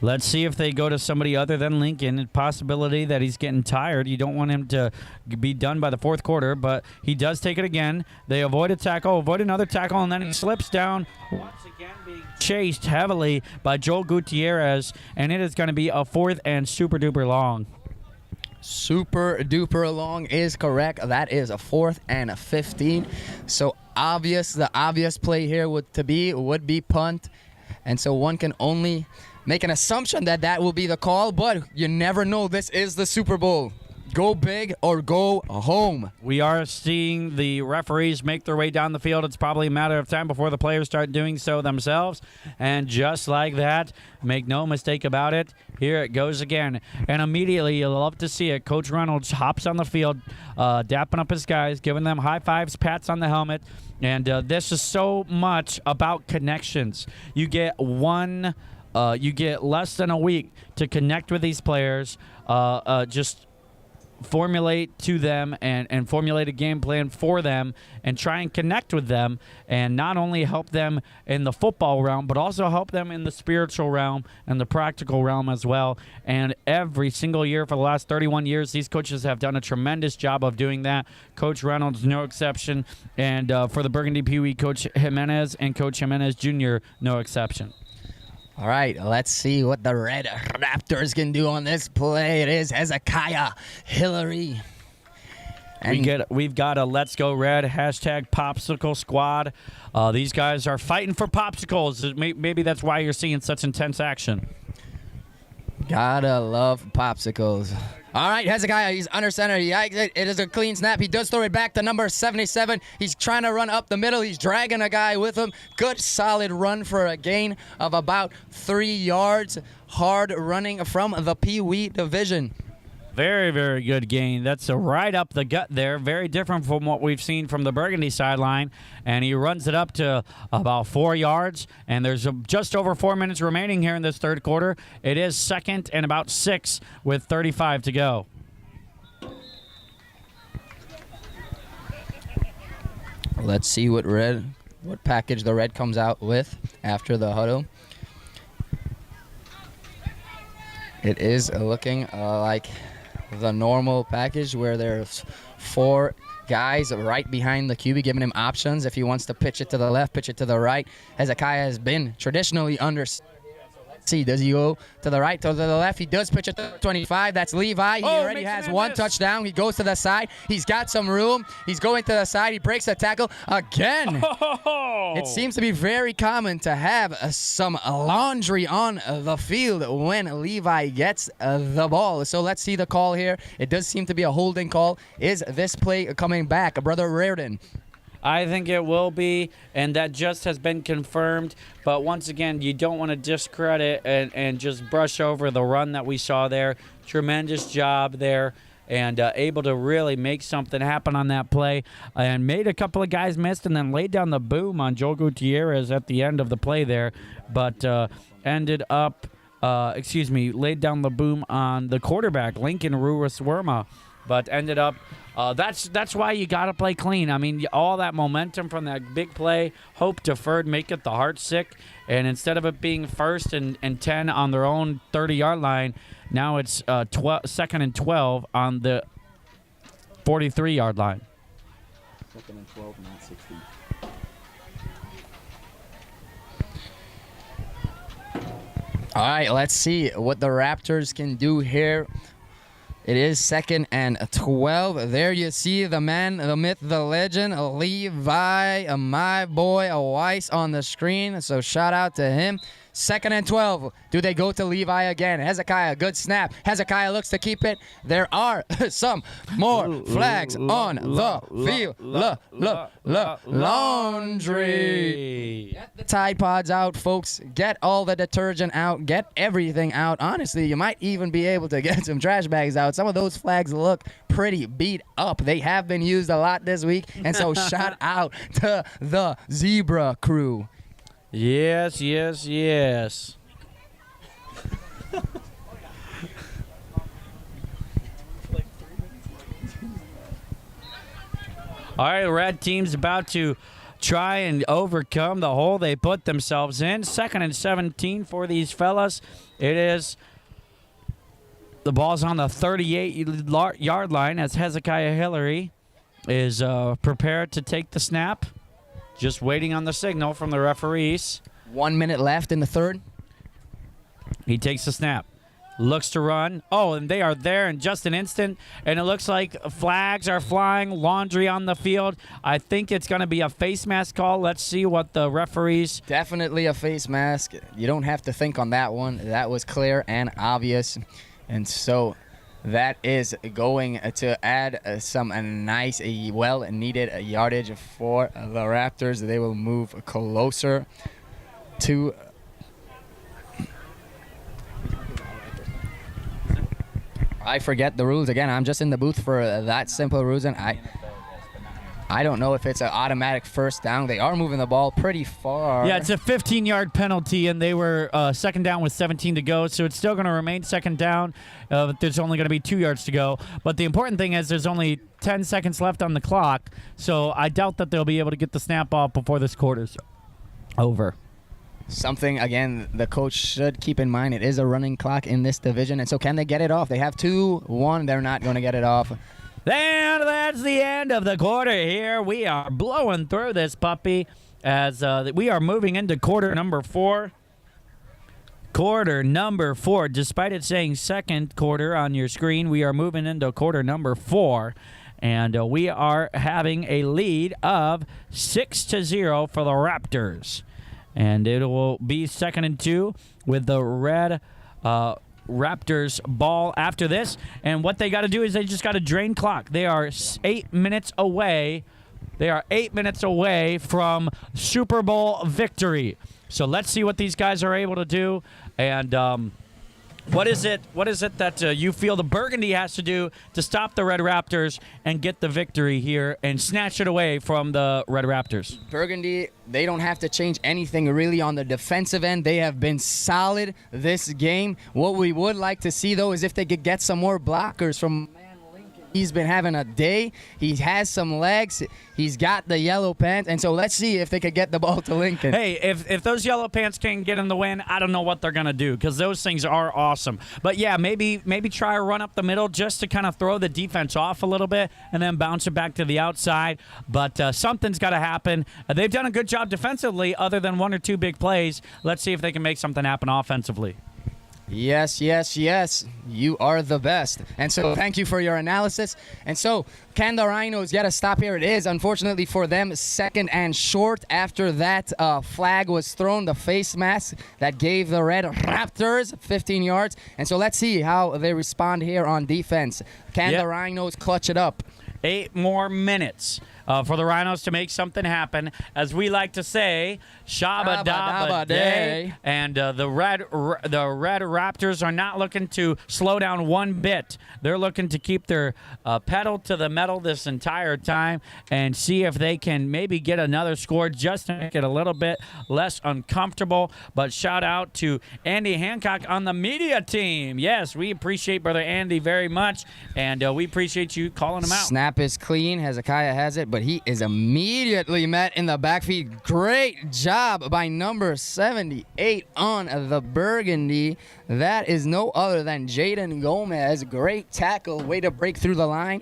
S2: Let's see if they go to somebody other than Lincoln. A possibility that he's getting tired. You don't want him to be done by the 4th quarter, but he does take it again. They avoid a tackle, avoid another tackle, and then he slips down. Once again being chased heavily by Joel Gutierrez, and it is going to be a 4th and super duper long.
S1: Super duper long is correct. That is a 4th and a 15. So the obvious play here would be punt. And so one can only make an assumption that that will be the call, but you never know. This is the Super Bowl. Go big or go home.
S2: We are seeing the referees make their way down the field. It's probably a matter of time before the players start doing so themselves. And just like that, make no mistake about it, here it goes again. And immediately, you'll love to see it. Coach Reynolds hops on the field, dapping up his guys, giving them high fives, pats on the helmet. And this is so much about connections. You get less than a week to connect with these players, just formulate to them and formulate a game plan for them and try and connect with them and not only help them in the football realm, but also help them in the spiritual realm and the practical realm as well. And every single year for the last 31 years, these coaches have done a tremendous job of doing that. Coach Reynolds, no exception. And for the Burgundy Pee Wee, Coach Jimenez and Coach Jimenez Jr., no exception.
S1: All right, let's see what the Red Raptors can do on this play. It is Hezekiah Hillary.
S2: And we've got a Let's Go Red hashtag Popsicle Squad. These guys are fighting for popsicles. Maybe that's why you're seeing such intense action.
S1: Gotta love popsicles. All right, Hezekiah, he's under center. It is a clean snap. He does throw it back to number 77. He's trying to run up the middle. He's dragging a guy with him. Good, solid run for a gain of about 3 yards. Hard running from the Pee Wee division.
S2: Very, very good gain. That's a right up the gut there. Very different from what we've seen from the Burgundy sideline. And he runs it up to about 4 yards. And there's just over 4 minutes remaining here in this third quarter. It is second and about 6 with 35 to go.
S1: Let's see what package the red comes out with after the huddle. It is looking like the normal package where there's 4 guys right behind the QB giving him options if he wants to pitch it to the left, pitch it to the right. Hezekiah has been traditionally under. See, does he go to the right, to the left? He does pitch it to 25. That's Levi. He already has 1 touchdown. He goes to the side. He's got some room. He's going to the side. He breaks the tackle again. It seems to be very common to have some laundry on the field when Levi gets the ball. So let's see the call here. It does seem to be a holding call. Is this play coming back, Brother Reardon?
S2: I think it will be, and that just has been confirmed. But once again, you don't want to discredit and just brush over the run that we saw there. Tremendous job there, and able to really make something happen on that play. And made a couple of guys miss, and then laid down the boom on Joel Gutierrez at the end of the play there. But ended up, laid down the boom on the quarterback, Lincoln Ruiz-Werma. But ended up, that's why you got to play clean. I mean, all that momentum from that big play, hope deferred, make it the heart sick. And instead of it being 1st and 10 on their own 30-yard line, now it's 2nd and 12 on the 43-yard line.
S1: 2nd and 12, not 16. All right, let's see what the Raptors can do here. It is 2nd and 12. There you see the man, the myth, the legend, Levi, my boy, Weiss on the screen. So shout out to him. 2nd and 12. Do they go to Levi again? Hezekiah, good snap. Hezekiah looks to keep it. There are some more flags on the field. Laundry. Get the Tide Pods out, folks. Get all the detergent out. Get everything out. Honestly, you might even be able to get some trash bags out. Some of those flags look pretty beat up. They have been used a lot this week. And so shout out to the Zebra crew.
S2: Yes, yes, yes. All right, the red team's about to try and overcome the hole they put themselves in. 2nd and 17 for these fellas. It is the ball's on the 38-yard line as Hezekiah Hillary is prepared to take the snap. Just waiting on the signal from the referees.
S1: 1 minute left in the third.
S2: He takes the snap. Looks to run. Oh, and they are there in just an instant. And it looks like flags are flying. Laundry on the field. I think it's going to be a face mask call. Let's see what the referees.
S1: Definitely a face mask. You don't have to think on that one. That was clear and obvious. And so that is going to add some nice, well-needed yardage for the Raptors. They will move closer to. I forget the rules again. I'm just in the booth for that simple reason. I don't know if it's an automatic first down. They are moving the ball pretty far.
S2: Yeah, it's a 15-yard penalty, and they were 2nd down with 17 to go, so it's still going to remain 2nd down. There's only going to be 2 yards to go. But the important thing is there's only 10 seconds left on the clock, so I doubt that they'll be able to get the snap off before this quarter's over.
S1: Something, again, the coach should keep in mind. It is a running clock in this division, and so can they get it off? They have 2-1. They're not going to get it off.
S2: And that's the end of the quarter here. We are blowing through this puppy as we are moving into quarter number 4. Quarter number 4. Despite it saying second quarter on your screen, we are moving into quarter number 4. And we are having a lead of 6-0 for the Raptors. And it will be 2nd and 2 with the red Raptors ball after this. And what they got to do is they just got to drain clock. They are 8 minutes away. They are 8 minutes away from Super Bowl victory. So let's see what these guys are able to do. And What is it that you feel the Burgundy has to do to stop the Red Raptors and get the victory here and snatch it away from the Red Raptors?
S1: Burgundy, they don't have to change anything really on the defensive end. They have been solid this game. What we would like to see, though, is if they could get some more blockers from Lincoln. He's been having a day. He has some legs. He's got the yellow pants. And so let's see if they could get the ball to Lincoln.
S2: Hey, if those yellow pants can get in the win, I don't know what they're going to do because those things are awesome. But, yeah, maybe try a run up the middle just to kind of throw the defense off a little bit and then bounce it back to the outside. But something's got to happen. They've done a good job defensively other than one or two big plays. Let's see if they can make something happen offensively.
S1: Yes, yes, yes. You are the best. And so thank you for your analysis. And so can the Rhinos get a stop here? It is, unfortunately for them, second and short. After that flag was thrown, the face mask that gave the Red Raptors 15 yards. And so let's see how they respond here on defense. Can the Rhinos clutch it up?
S2: 8 more minutes for the Rhinos to make something happen. As we like to say, Shabba Dabba Day. And the Red Raptors are not looking to slow down one bit. They're looking to keep their pedal to the metal this entire time and see if they can maybe get another score just to make it a little bit less uncomfortable. But shout out to Andy Hancock on the media team. Yes, we appreciate Brother Andy very much, and we appreciate you calling him out.
S1: Snap is clean. Hezekiah has it, but he is immediately met in the backfield. Great job by number 78 on the Burgundy. That is no other than Jaden Gomez. Great tackle. Way to break through the line.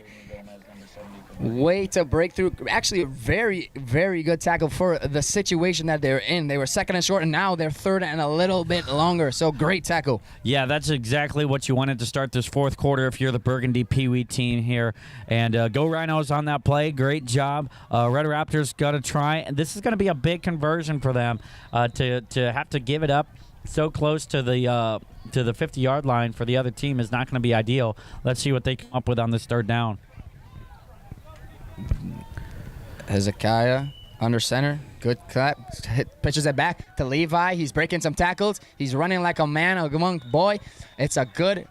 S1: Way to break through. Actually, a very, very good tackle for the situation that they're in. They were second and short, and now they're third and a little bit longer. So great tackle.
S2: Yeah, that's exactly what you wanted to start this fourth quarter if you're the Burgundy Pee Wee team here. And go Rhinos on that play. Great job. Red Raptors got to try. And this is going to be a big conversion for them to have to give it up so close to the 50-yard line for the other team is not going to be ideal. Let's see what they come up with on this third down.
S1: Hezekiah under center. Good clap. Pitches it back to Levi. He's breaking some tackles. He's running like a man among boy. It's a good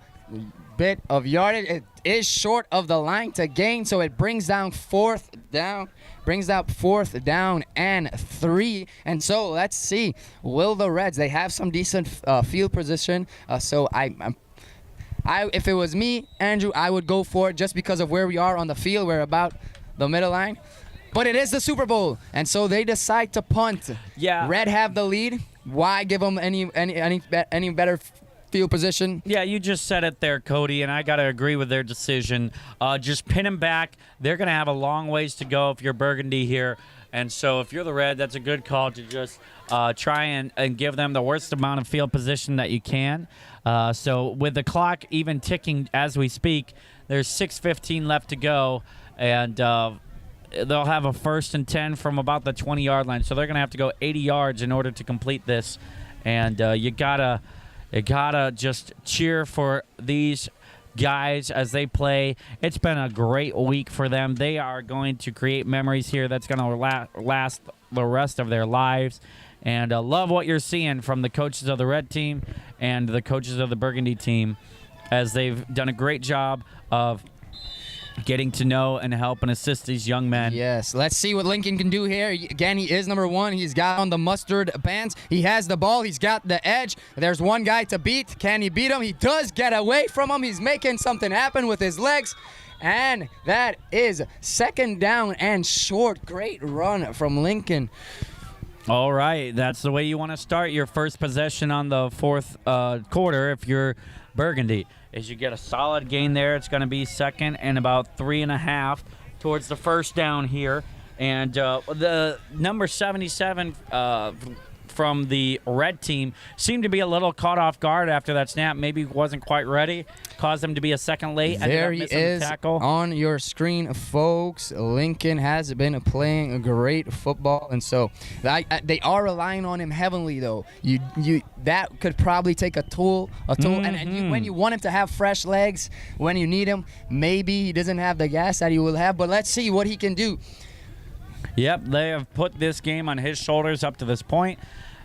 S1: bit of yardage. It is short of the line to gain, so it brings down fourth down. Brings out fourth down and 3. And so let's see. Will the Reds? They have some decent field position. So if it was me, Andrew, I would go for it just because of where we are on the field. We're about the middle line. But it is the Super Bowl, and so they decide to punt.
S2: Yeah.
S1: Red have the lead. Why give them any better field position?
S2: Yeah, you just said it there, Cody, and I got to agree with their decision. Just pin them back. They're going to have a long ways to go if you're Burgundy here. And so if you're the Red, that's a good call to just try and give them the worst amount of field position that you can. So with the clock even ticking as we speak, there's 6:15 left to go, and they'll have a 1st and 10 from about the 20-yard line. So they're going to have to go 80 yards in order to complete this. And you gotta just cheer for these guys as they play. It's been a great week for them. They are going to create memories here that's going to last the rest of their lives. And love what you're seeing from the coaches of the Red team and the coaches of the Burgundy team as they've done a great job of getting to know and help and assist these young men.
S1: Yes, let's see what Lincoln can do here. Again, he is number 1. He's got on the mustard pants. He has the ball. He's got the edge. There's one guy to beat. Can he beat him? He does get away from him. He's making something happen with his legs. And that is second down and short. Great run from Lincoln.
S2: All right, that's the way you want to start your first possession on the fourth quarter if you're Burgundy. Is you get a solid gain there. It's going to be second and about 3.5 towards the first down here. And the number 77 from the Red team seemed to be a little caught off guard after that snap. Maybe wasn't quite ready. Caused them to be a second late.
S1: There he is on your screen, folks. Lincoln has been playing a great football, and so they are relying on him heavily, though. That could probably take a toll. And when you want him to have fresh legs, when you need him, maybe he doesn't have the gas that he will have. But let's see what he can do.
S2: Yep, they have put this game on his shoulders up to this point.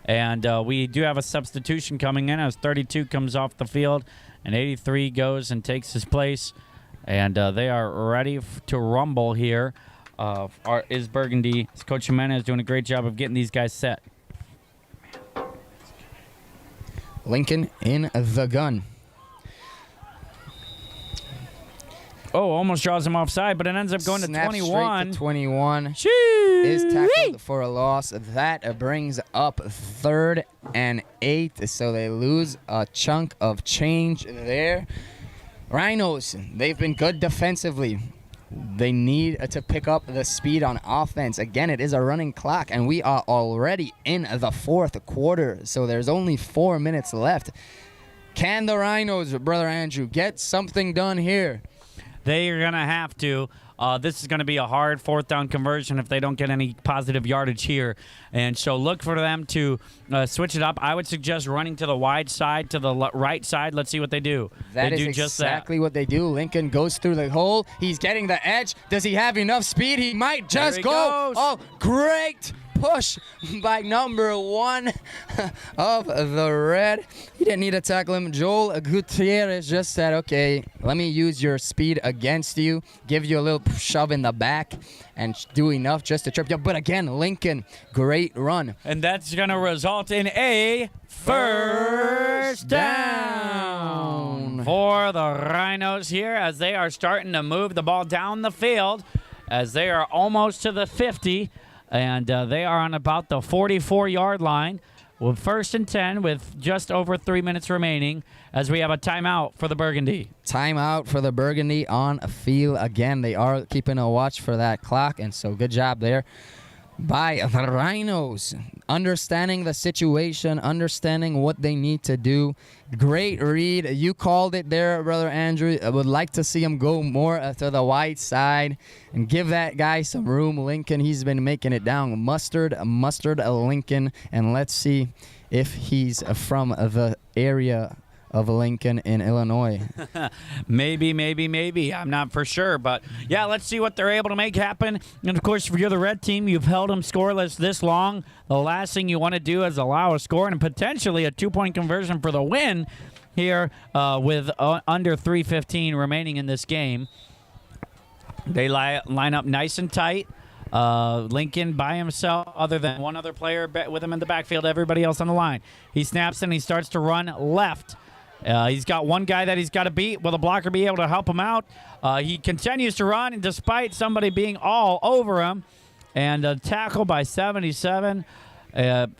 S2: And we do have a substitution coming in as 32 comes off the field and 83 goes and takes his place. And they are ready to rumble here. Is Burgundy. Coach Jimenez doing a great job of getting these guys set.
S1: Lincoln in the gun.
S2: Oh, almost draws him offside, but it ends up going
S1: Snap
S2: to
S1: straight
S2: 21.
S1: to 21.
S2: Jeez.
S1: Is tackled for a loss. That brings up 3rd and 8. So they lose a chunk of change there. Rhinos, they've been good defensively. They need to pick up the speed on offense. Again, it is a running clock, and we are already in the 4th quarter. So there's only 4 minutes left. Can the Rhinos, Brother Andrew, get something done here?
S2: They are going to have to. This is going to be a hard 4th down conversion if they don't get any positive yardage here. And so look for them to switch it up. I would suggest running to the wide side, to the right side. Let's see what they do.
S1: That
S2: they
S1: is
S2: do just
S1: exactly what they do. Lincoln goes through the hole. He's getting the edge. Does he have enough speed? He might just
S2: There he
S1: go.
S2: goes.
S1: Oh, great push by number 1 of the red. He didn't need to tackle him. Joel Gutierrez just said, okay, let me use your speed against you, give you a little shove in the back, and do enough just to trip you. But again, Lincoln, great run.
S2: And that's going to result in a first down for the Rhinos here as they are starting to move the ball down the field as they are almost to the 50. And they are on about the 44-yard line with 1st and 10 with just over 3 minutes remaining as we have a timeout for the Burgundy.
S1: Timeout for the Burgundy on a field. Again, they are keeping a watch for that clock, and so good job there by the Rhinos. Understanding the situation, understanding what they need to do. Great read. You called it there, Brother Andrew. I would like to see him go more to the wide side and give that guy some room. Lincoln, he's been making it down. Mustard Lincoln. And let's see if he's from the area of Lincoln in Illinois.
S2: Maybe. I'm not for sure. But, yeah, let's see what they're able to make happen. And, of course, if you're the red team, you've held them scoreless this long. The last thing you want to do is allow a score and potentially a 2-point conversion for the win here with under 3:15 remaining in this game. They line up nice and tight. Lincoln by himself, other than one other player with him in the backfield, everybody else on the line. He snaps and he starts to run left. He's got one guy that he's got to beat. Will the blocker be able to help him out? He continues to run, and despite somebody being all over him, and a tackle by 77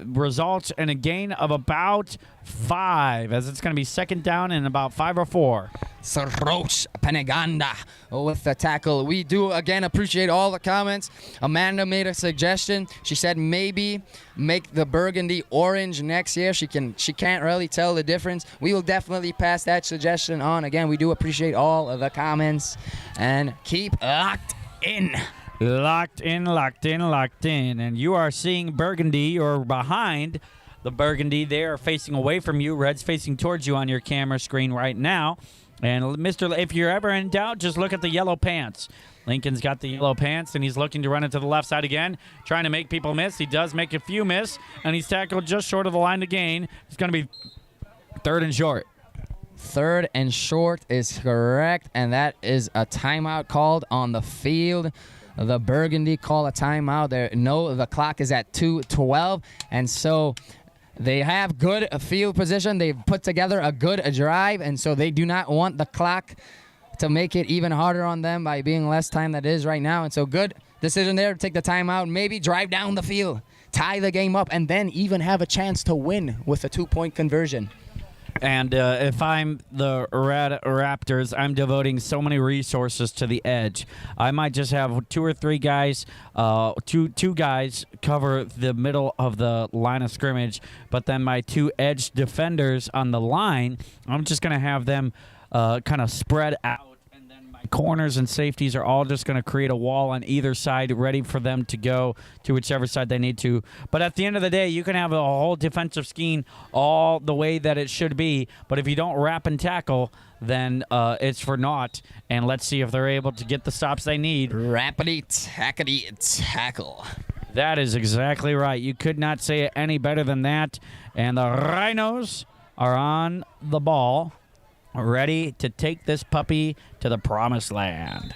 S2: results in a gain of about 5, as it's going to be 2nd down and about 5 or 4.
S1: Saroch Peneganda with the tackle. We do, again, appreciate all the comments. Amanda made a suggestion. She said maybe make the burgundy orange next year. She can't really tell the difference. We will definitely pass that suggestion on. Again, we do appreciate all of the comments. And keep locked in.
S2: Locked in. And you are seeing Burgundy, or behind the Burgundy. They are facing away from you. Red's facing towards you on your camera screen right now. And, if you're ever in doubt, just look at the yellow pants. Lincoln's got the yellow pants, and he's looking to run it to the left side again, trying to make people miss. He does make a few miss, and he's tackled just short of the line to gain. It's going to be 3rd and short.
S1: 3rd and short is correct, and that is a timeout called on the field. The Burgundy call a timeout. The clock is at 2:12, and so they have good field position. They've put together a good drive, and so they do not want the clock to make it even harder on them by being less time than it is right now. And so good decision there to take the timeout, maybe drive down the field, tie the game up, and then even have a chance to win with a 2-point conversion.
S2: And if I'm the Raptors, I'm devoting so many resources to the edge. I might just have 2 or 3 guys, two guys cover the middle of the line of scrimmage, but then my 2 edge defenders on the line, I'm just going to have them kind of spread out. Corners and safeties are all just going to create a wall on either side, ready for them to go to whichever side they need to. But at the end of the day, you can have a whole defensive scheme all the way that it should be, but if you don't wrap and tackle, then it's for naught. And let's see if they're able to get the stops they need.
S1: Rappity, tackety, tackle.
S2: That is exactly right. You could not say it any better than that. And the Rhinos are on the ball, ready to take this puppy to the promised land.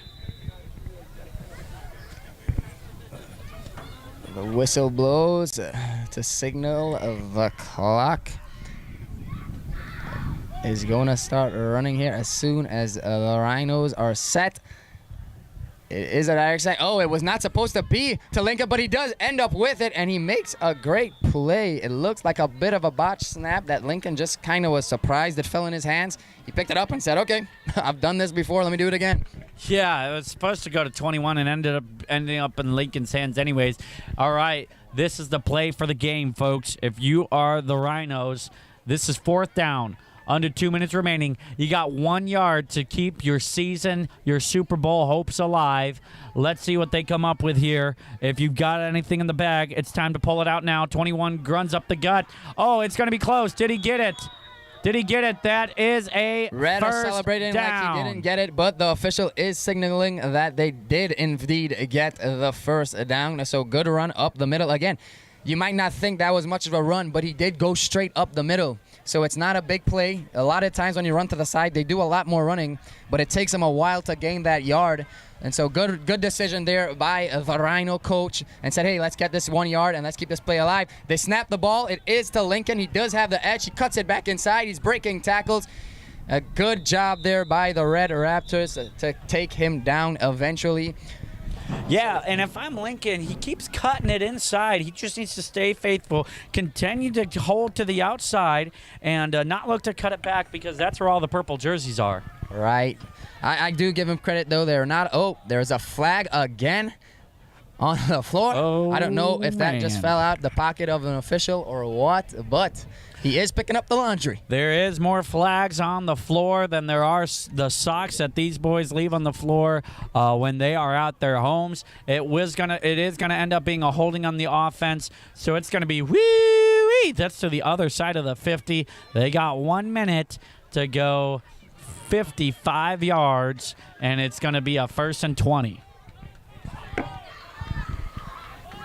S1: The whistle blows to signal the clock is going to start running here as soon as the Rhinos are set. It is a direct side. Oh, it was not supposed to be to Lincoln, but he does end up with it, and he makes a great play. It looks like a bit of a botch snap that Lincoln just kind of was surprised it fell in his hands. He picked it up and said, okay, I've done this before. Let me do it again.
S2: Yeah, it was supposed to go to 21 and ending up in Lincoln's hands anyways. All right, this is the play for the game, folks. If you are the Rhinos, this is 4th down. Under 2 minutes remaining. You got 1 yard to keep your season, your Super Bowl hopes alive. Let's see what they come up with here. If you've got anything in the bag, it's time to pull it out now. 21 runs up the gut. Oh, it's going to be close. Did he get it? Did he get it? That is a
S1: Red
S2: first
S1: celebrating
S2: down.
S1: like he didn't get it, but the official is signaling that they did indeed get the first down. So good run up the middle. Again, you might not think that was much of a run, but he did go straight up the middle. So it's not a big play. A lot of times when you run to the side, they do a lot more running, but it takes them a while to gain that yard. And so good decision there by the Rhino coach and said, hey, let's get this 1 yard and let's keep this play alive. They snap the ball. It is to Lincoln. He does have the edge. He cuts it back inside. He's breaking tackles. A good job there by the Red Raptors to take him down eventually.
S2: Yeah, and if I'm Lincoln, he keeps cutting it inside. He just needs to stay faithful, continue to hold to the outside, and not look to cut it back because that's where all the purple jerseys are.
S1: Right. I do give him credit, though. They're not. Oh, there's a flag again on the floor.
S2: Oh,
S1: I don't know if that just
S2: man.
S1: fell out the pocket of an official or what, but he is picking up the laundry.
S2: There is more flags on the floor than there are the socks that these boys leave on the floor when they are at their homes. It is gonna end up being a holding on the offense, so it's gonna be wee. That's to the other side of the 50. They got 1 minute to go, 55 yards, and it's gonna be a 1st and 20.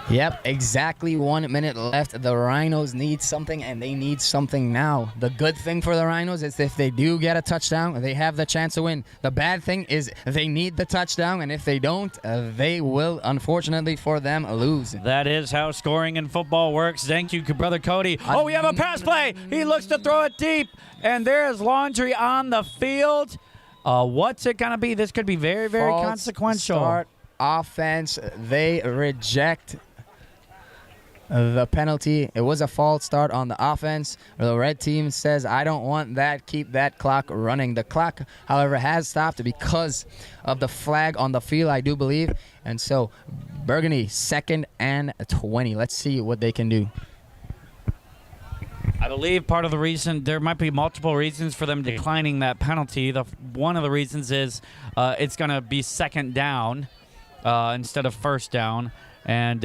S1: Yep, exactly 1 minute left. The Rhinos need something, and they need something now. The good thing for the Rhinos is if they do get a touchdown, they have the chance to win. The bad thing is they need the touchdown, and if they don't, they will, unfortunately for them, lose.
S2: That is how scoring in football works. Thank you, brother Cody. Oh, we have a pass play. He looks to throw it deep, and there is laundry on the field. What's it going to be? This could be very, very
S1: False
S2: consequential.
S1: Start offense. They reject the penalty. It was a false start on the offense. The red team says, I don't want that. Keep that clock running. The clock, however, has stopped because of the flag on the field, I do believe. And so, Burgundy, 2nd and 20. Let's see what they can do.
S2: I believe part of the reason, there might be multiple reasons for them declining that penalty. One of the reasons is it's going to be 2nd down instead of 1st down. And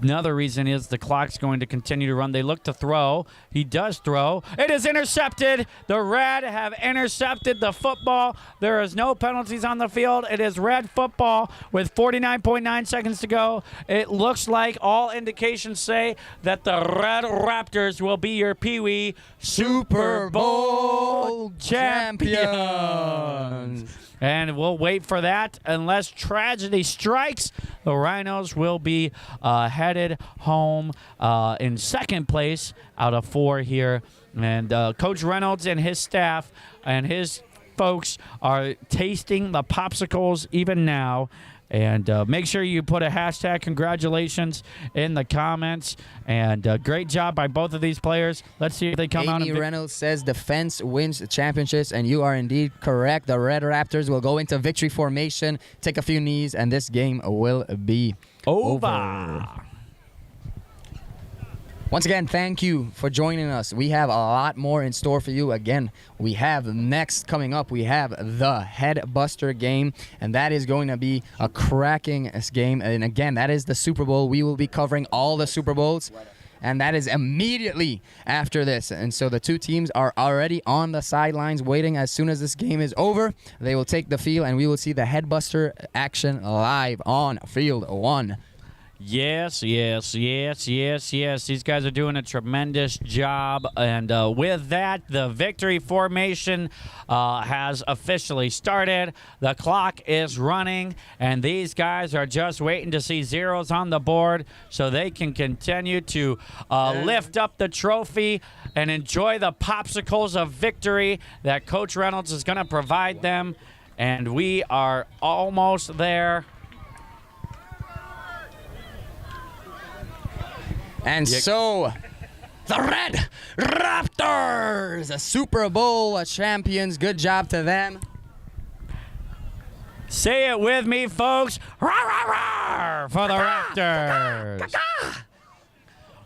S2: another reason is the clock's going to continue to run. They look to throw. He does throw. It is intercepted. The Red have intercepted the football. There is no penalties on the field. It is Red football with 49.9 seconds to go. It looks like all indications say that the Red Raptors will be your Pee Wee Super Bowl champions. And we'll wait for that. Unless tragedy strikes, the Rhinos will be headed home in 2nd place out of 4 here. And Coach Reynolds and his staff and his folks are tasting the popsicles even now. And make sure you put a hashtag congratulations in the comments. And great job by both of these players. Let's see if they come out.
S1: Amy Reynolds says defense wins championships, and you are indeed correct. The Red Raptors will go into victory formation, take a few knees, and this game will be over. Once again, thank you for joining us. We have a lot more in store for you. Again, we have next coming up, we have the Headbuster game, and that is going to be a cracking game. And again, that is the Super Bowl. We will be covering all the Super Bowls, and that is immediately after this. And so the two teams are already on the sidelines waiting. As soon as this game is over, they will take the field, and we will see the Headbuster action live on Field 1.
S2: Yes. These guys are doing a tremendous job. And with that, the victory formation has officially started. The clock is running, and these guys are just waiting to see zeros on the board so they can continue to lift up the trophy and enjoy the popsicles of victory that Coach Reynolds is going to provide them. And we are almost there.
S1: And so, the Red Raptors, Super Bowl champions. Good job to them.
S2: Say it with me, folks. Rah, rah, rah, for the Raptors.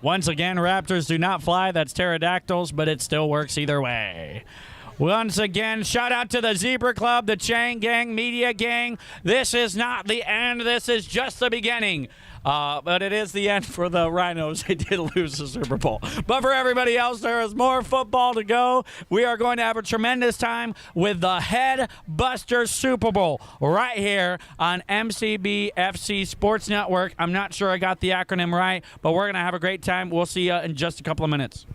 S2: Once again, Raptors do not fly. That's pterodactyls, but it still works either way. Once again, shout out to the Zebra Club, the Chang Gang, Media Gang. This is not the end. This is just the beginning. But it is the end for the Rhinos. They did lose the Super Bowl. But for everybody else, there is more football to go. We are going to have a tremendous time with the Head Buster Super Bowl right here on MCB FC Sports Network. I'm not sure I got the acronym right, but we're going to have a great time. We'll see you in just a couple of minutes.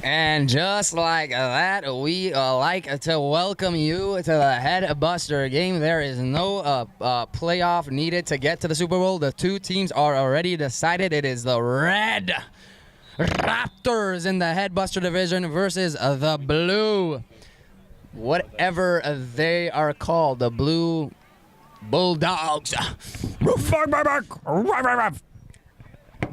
S1: And just like that, we like to welcome you to the Head Buster game. There is no playoff needed to get to the Super Bowl. The two teams are already decided. It is the Red Raptors in the Head Buster division versus the Blue, whatever they are called, the Blue Bulldogs.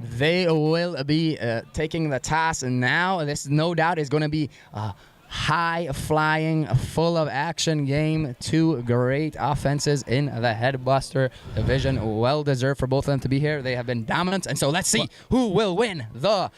S1: They will be taking the toss now. This, no doubt, is going to be a high-flying, full of action game. Two great offenses in the Headbuster division. Well-deserved for both of them to be here. They have been dominant. And so let's see who will win the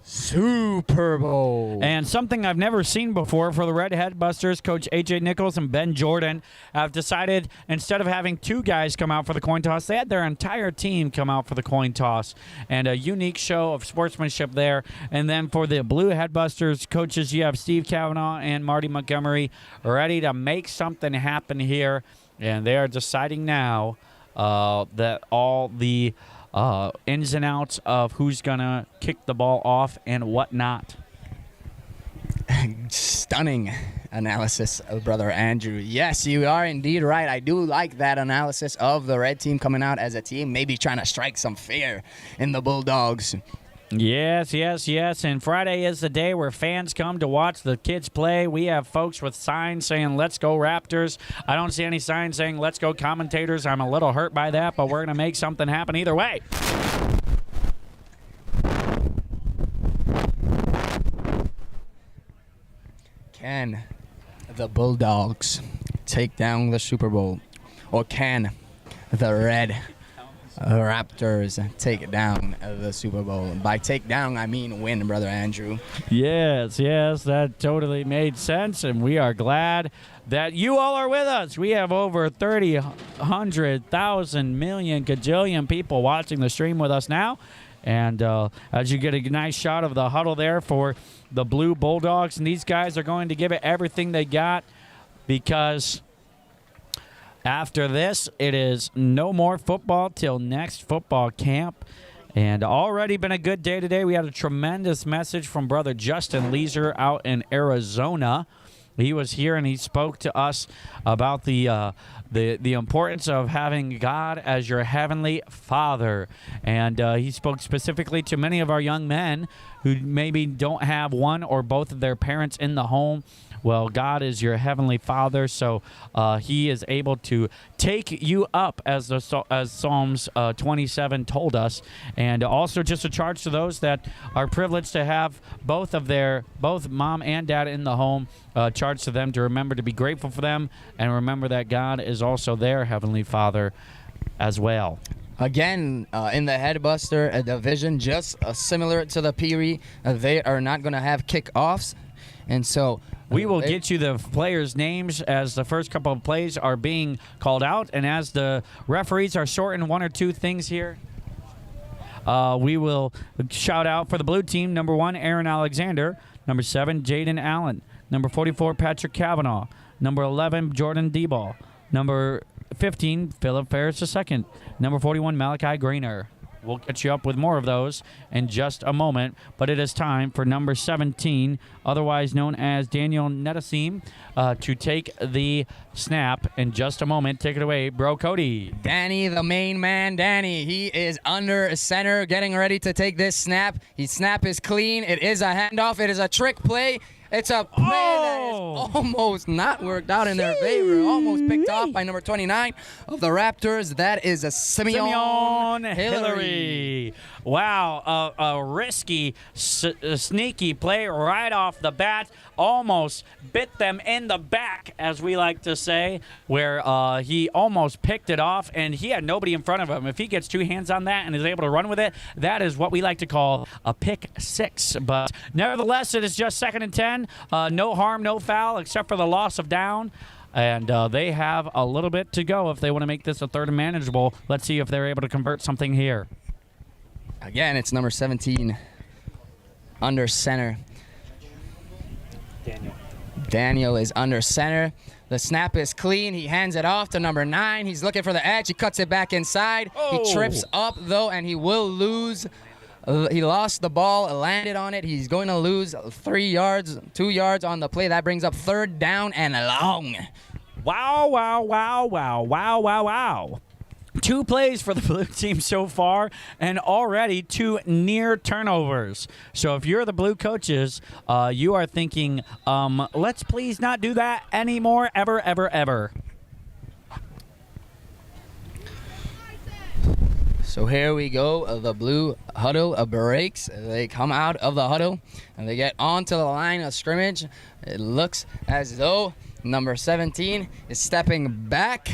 S1: Super Bowl.
S2: And something I've never seen before for the Red Headbusters, Coach A.J. Nichols and Ben Jordan have decided, instead of having two guys come out for the coin toss, they had their entire team come out for the coin toss. And a unique show of sportsmanship there. And then for the Blue Headbusters coaches, you have Steve Kavanaugh and Marty Montgomery ready to make something happen here. And they are deciding now that all the ins and outs of who's going to kick the ball off and whatnot.
S1: Stunning analysis of Brother Andrew. Yes, you are indeed right. I do like that analysis of the red team coming out as a team, maybe trying to strike some fear in the Bulldogs.
S2: Yes. And Friday is the day where fans come to watch the kids play. We have folks with signs saying, "Let's go Raptors." I don't see any signs saying, "Let's go Commentators." I'm a little hurt by that, but we're going to make something happen either way.
S1: Can the Bulldogs take down the Super Bowl? Or can the Red Raptors take down the Super Bowl? By take down, I mean win, Brother Andrew.
S2: Yes, that totally made sense, and we are glad that you all are with us. We have over 100,000 million, gajillion people watching the stream with us now, And as you get a nice shot of the huddle there for the Blue Bulldogs, and these guys are going to give it everything they got, because after this, it is no more football till next football camp. And already been a good day today. We had a tremendous message from Brother Justin Leeser out in Arizona. He was here and he spoke to us about the importance of having God as your heavenly Father. And he spoke specifically to many of our young men who maybe don't have one or both of their parents in the home. Well, God is your heavenly Father, so He is able to take you up, as Psalms 27 told us, and also just a charge to those that are privileged to have both mom and dad in the home. Charge to them to remember to be grateful for them, and remember that God is also their heavenly Father as well.
S1: Again, in the Headbuster division, just similar to the Peary, they are not going to have kickoffs, and so
S2: we will get you the players' names as the first couple of plays are being called out, and as the referees are shorting one or two things here, we will shout out for the blue team: number 1, Aaron Alexander; number 7, Jaden Allen; number 44, Patrick Kavanaugh; number 11, Jordan Deball; number 15, Philip Ferris II; number 41, Malachi Grainer. We'll get you up with more of those in just a moment, but it is time for number 17, otherwise known as Daniel Netasim, to take the snap in just a moment. Take it away, Bro Cody.
S1: Danny, the main man, Danny. He is under center, getting ready to take this snap. His snap is clean. It is a handoff. It is a trick play. It's a play that is almost not worked out in their favor. Almost picked off by number 29 of the Raptors. That is a Simeon Hillary.
S2: Wow, a risky, sneaky play right off the bat. Almost bit them in the back, as we like to say, where he almost picked it off, and he had nobody in front of him. If he gets 2 hands on that and is able to run with it, that is what we like to call a pick 6. But nevertheless, it is just 2nd and 10. No harm, no foul, except for the loss of down. And they have a little bit to go if they want to make this a 3rd and manageable. Let's see if they're able to convert something here.
S1: Again, it's number 17 under center. Daniel is under center. The snap is clean. He hands it off to number 9. He's looking for the edge. He cuts it back inside.
S2: Oh.
S1: He trips up, though, and he will lose. He lost the ball, landed on it. He's going to lose 3 yards, 2 yards on the play. That brings up 3rd down and long.
S2: Wow, wow, wow, wow, wow, wow, wow. 2 plays for the blue team so far, and already 2 near turnovers. So if you're the blue coaches, you are thinking, let's please not do that anymore, ever, ever, ever.
S1: So here we go. The blue huddle breaks. They come out of the huddle, and they get onto the line of scrimmage. It looks as though number 17 is stepping back.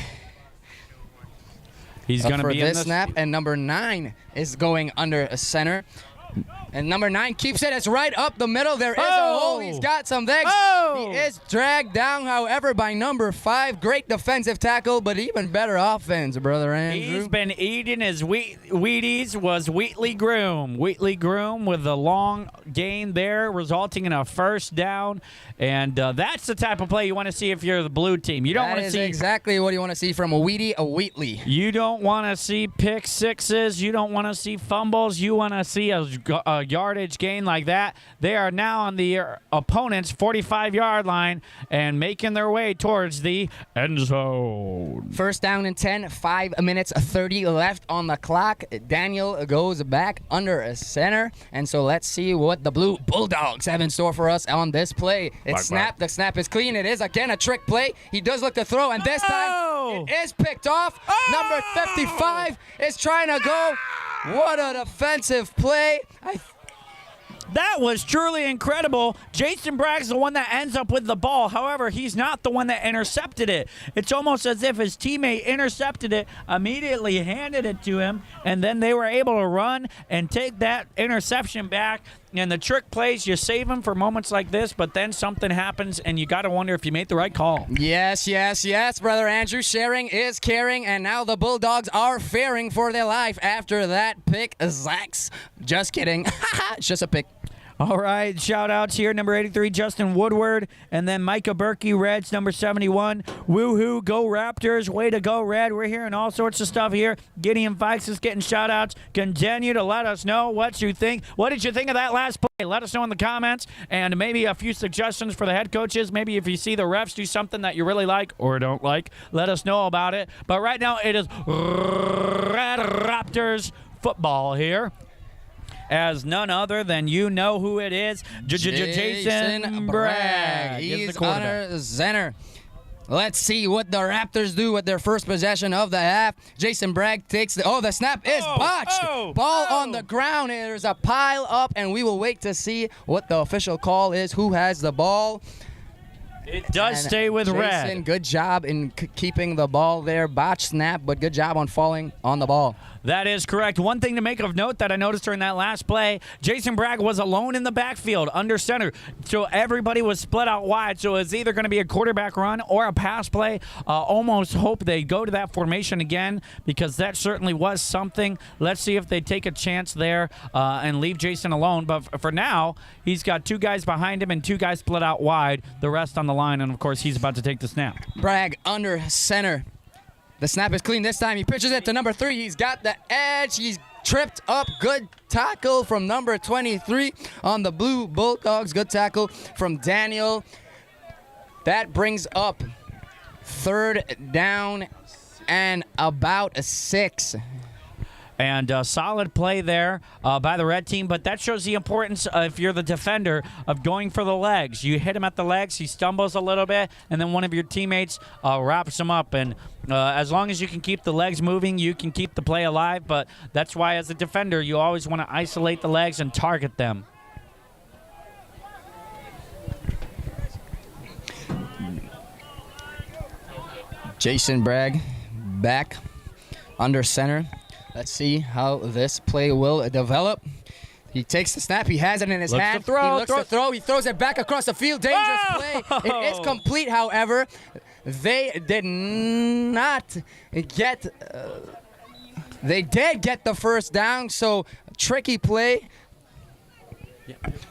S2: He's going to be in
S1: this snap, and number 9 is going under center. And number 9 keeps it. It's right up the middle. There is a hole. He's got some legs. He is dragged down, however, by number 5. Great defensive tackle, but even better offense, Brother Andrew.
S2: He's been eating his Wheaties, was Wheatley Groom. Wheatley Groom with the long gain there, resulting in a 1st down. And that's the type of play you want to see if you're the blue team. You don't want to see
S1: exactly what you want to see from a Wheatley.
S2: You don't want to see pick 6s. You don't want to see fumbles. You want to see a yardage gain like that. They are now on the opponent's 45-yard line and making their way towards the end zone.
S1: 1st down and 10, 5 minutes 30 left on the clock. Daniel goes back under center, and so let's see what the Blue Bulldogs have in store for us on this play. It's snap. The snap is clean. It is again a trick play. He does look to throw, and this time it is picked off. Number 55 is trying to go. What a defensive play.
S2: That was truly incredible. Jason Bragg's the one that ends up with the ball. However, he's not the one that intercepted it. It's almost as if his teammate intercepted it, immediately handed it to him, and then they were able to run and take that interception back. And the trick plays, you save them for moments like this, but then something happens, and you got to wonder if you made the right call.
S1: Yes, yes, yes, Brother Andrew. Sharing is caring, and now the Bulldogs are fearing for their life after that pick. Zax. Just kidding. It's just a pick.
S2: All right, shout-outs here. Number 83, Justin Woodward. And then Micah Berkey, Reds, number 71. Woohoo, go Raptors. Way to go, Red. We're hearing all sorts of stuff here. Gideon Fikes is getting shout-outs. Continue to let us know what you think. What did you think of that last play? Let us know in the comments. And maybe a few suggestions for the head coaches. Maybe if you see the refs do something that you really like or don't like, let us know about it. But right now, it is Red Raptors football here. As none other than you know who it is, Jason Bragg.
S1: He's under center. Let's see what the Raptors do with their first possession of the half. Jason Bragg takes the snap is botched. Ball on the ground. There's a pile up, and we will wait to see what the official call is. Who has the ball?
S2: It does stay with
S1: Jason,
S2: Red.
S1: Good job in keeping the ball there. Botched snap, but good job on falling on the ball.
S2: That is correct. One thing to make of note that I noticed during that last play, Jason Bragg was alone in the backfield under center. So everybody was split out wide. So it's either going to be a quarterback run or a pass play. Almost hope they go to that formation again because that certainly was something. Let's see if they take a chance there and leave Jason alone. But for now, he's got two guys behind him and two guys split out wide, the rest on the line. And, of course, he's about to take the snap.
S1: Bragg under center. The snap is clean this time. He pitches it to number 3. He's got the edge. He's tripped up. Good tackle from number 23 on the Blue Bulldogs. Good tackle from Daniel. That brings up 3rd down and about 6.
S2: And solid play there by the red team, but that shows the importance, if you're the defender, of going for the legs. You hit him at the legs, he stumbles a little bit, and then one of your teammates wraps him up. And as long as you can keep the legs moving, you can keep the play alive, but that's why as a defender, you always want to isolate the legs and target them.
S1: Jason Bragg back under center. Let's see how this play will develop. He takes the snap. He has it in his hand. He looks to throw. He throws it back across the field. Dangerous play. It is complete, however. They did not get... they did get the first down, so tricky play.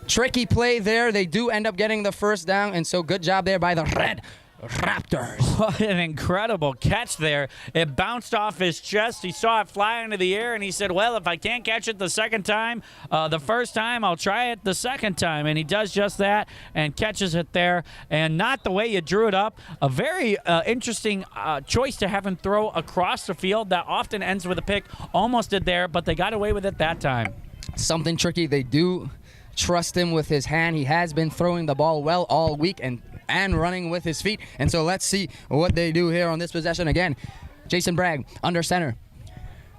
S1: Tricky play there. They do end up getting the first down, and so good job there by the Red Raptors.
S2: What an incredible catch there. It bounced off his chest. He saw it fly into the air, and he said, well, if I can't catch it the second time, the first time, I'll try it the second time. And he does just that and catches it there. And not the way you drew it up. A very interesting choice to have him throw across the field. That often ends with a pick. Almost did there, but they got away with it that time.
S1: Something tricky. They do trust him with his hand. He has been throwing the ball well all week and running with his feet. And so let's see what they do here on this possession again. Jason Bragg under center.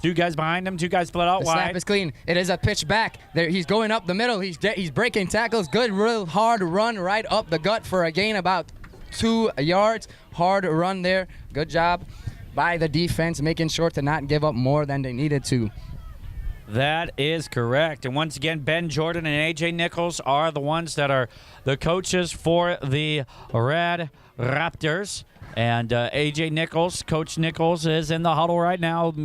S2: Two guys behind him, two guys split out wide.
S1: The snap is clean. It is a pitch back. There, he's going up the middle. He's breaking tackles. Good, real hard run right up the gut for a gain about 2 yards. Hard run there. Good job by the defense, making sure to not give up more than they needed to.
S2: That is correct. And once again, Ben Jordan and A.J. Nichols are the ones that are the coaches for the Red Raptors. And A.J. Nichols, Coach Nichols, is in the huddle right now,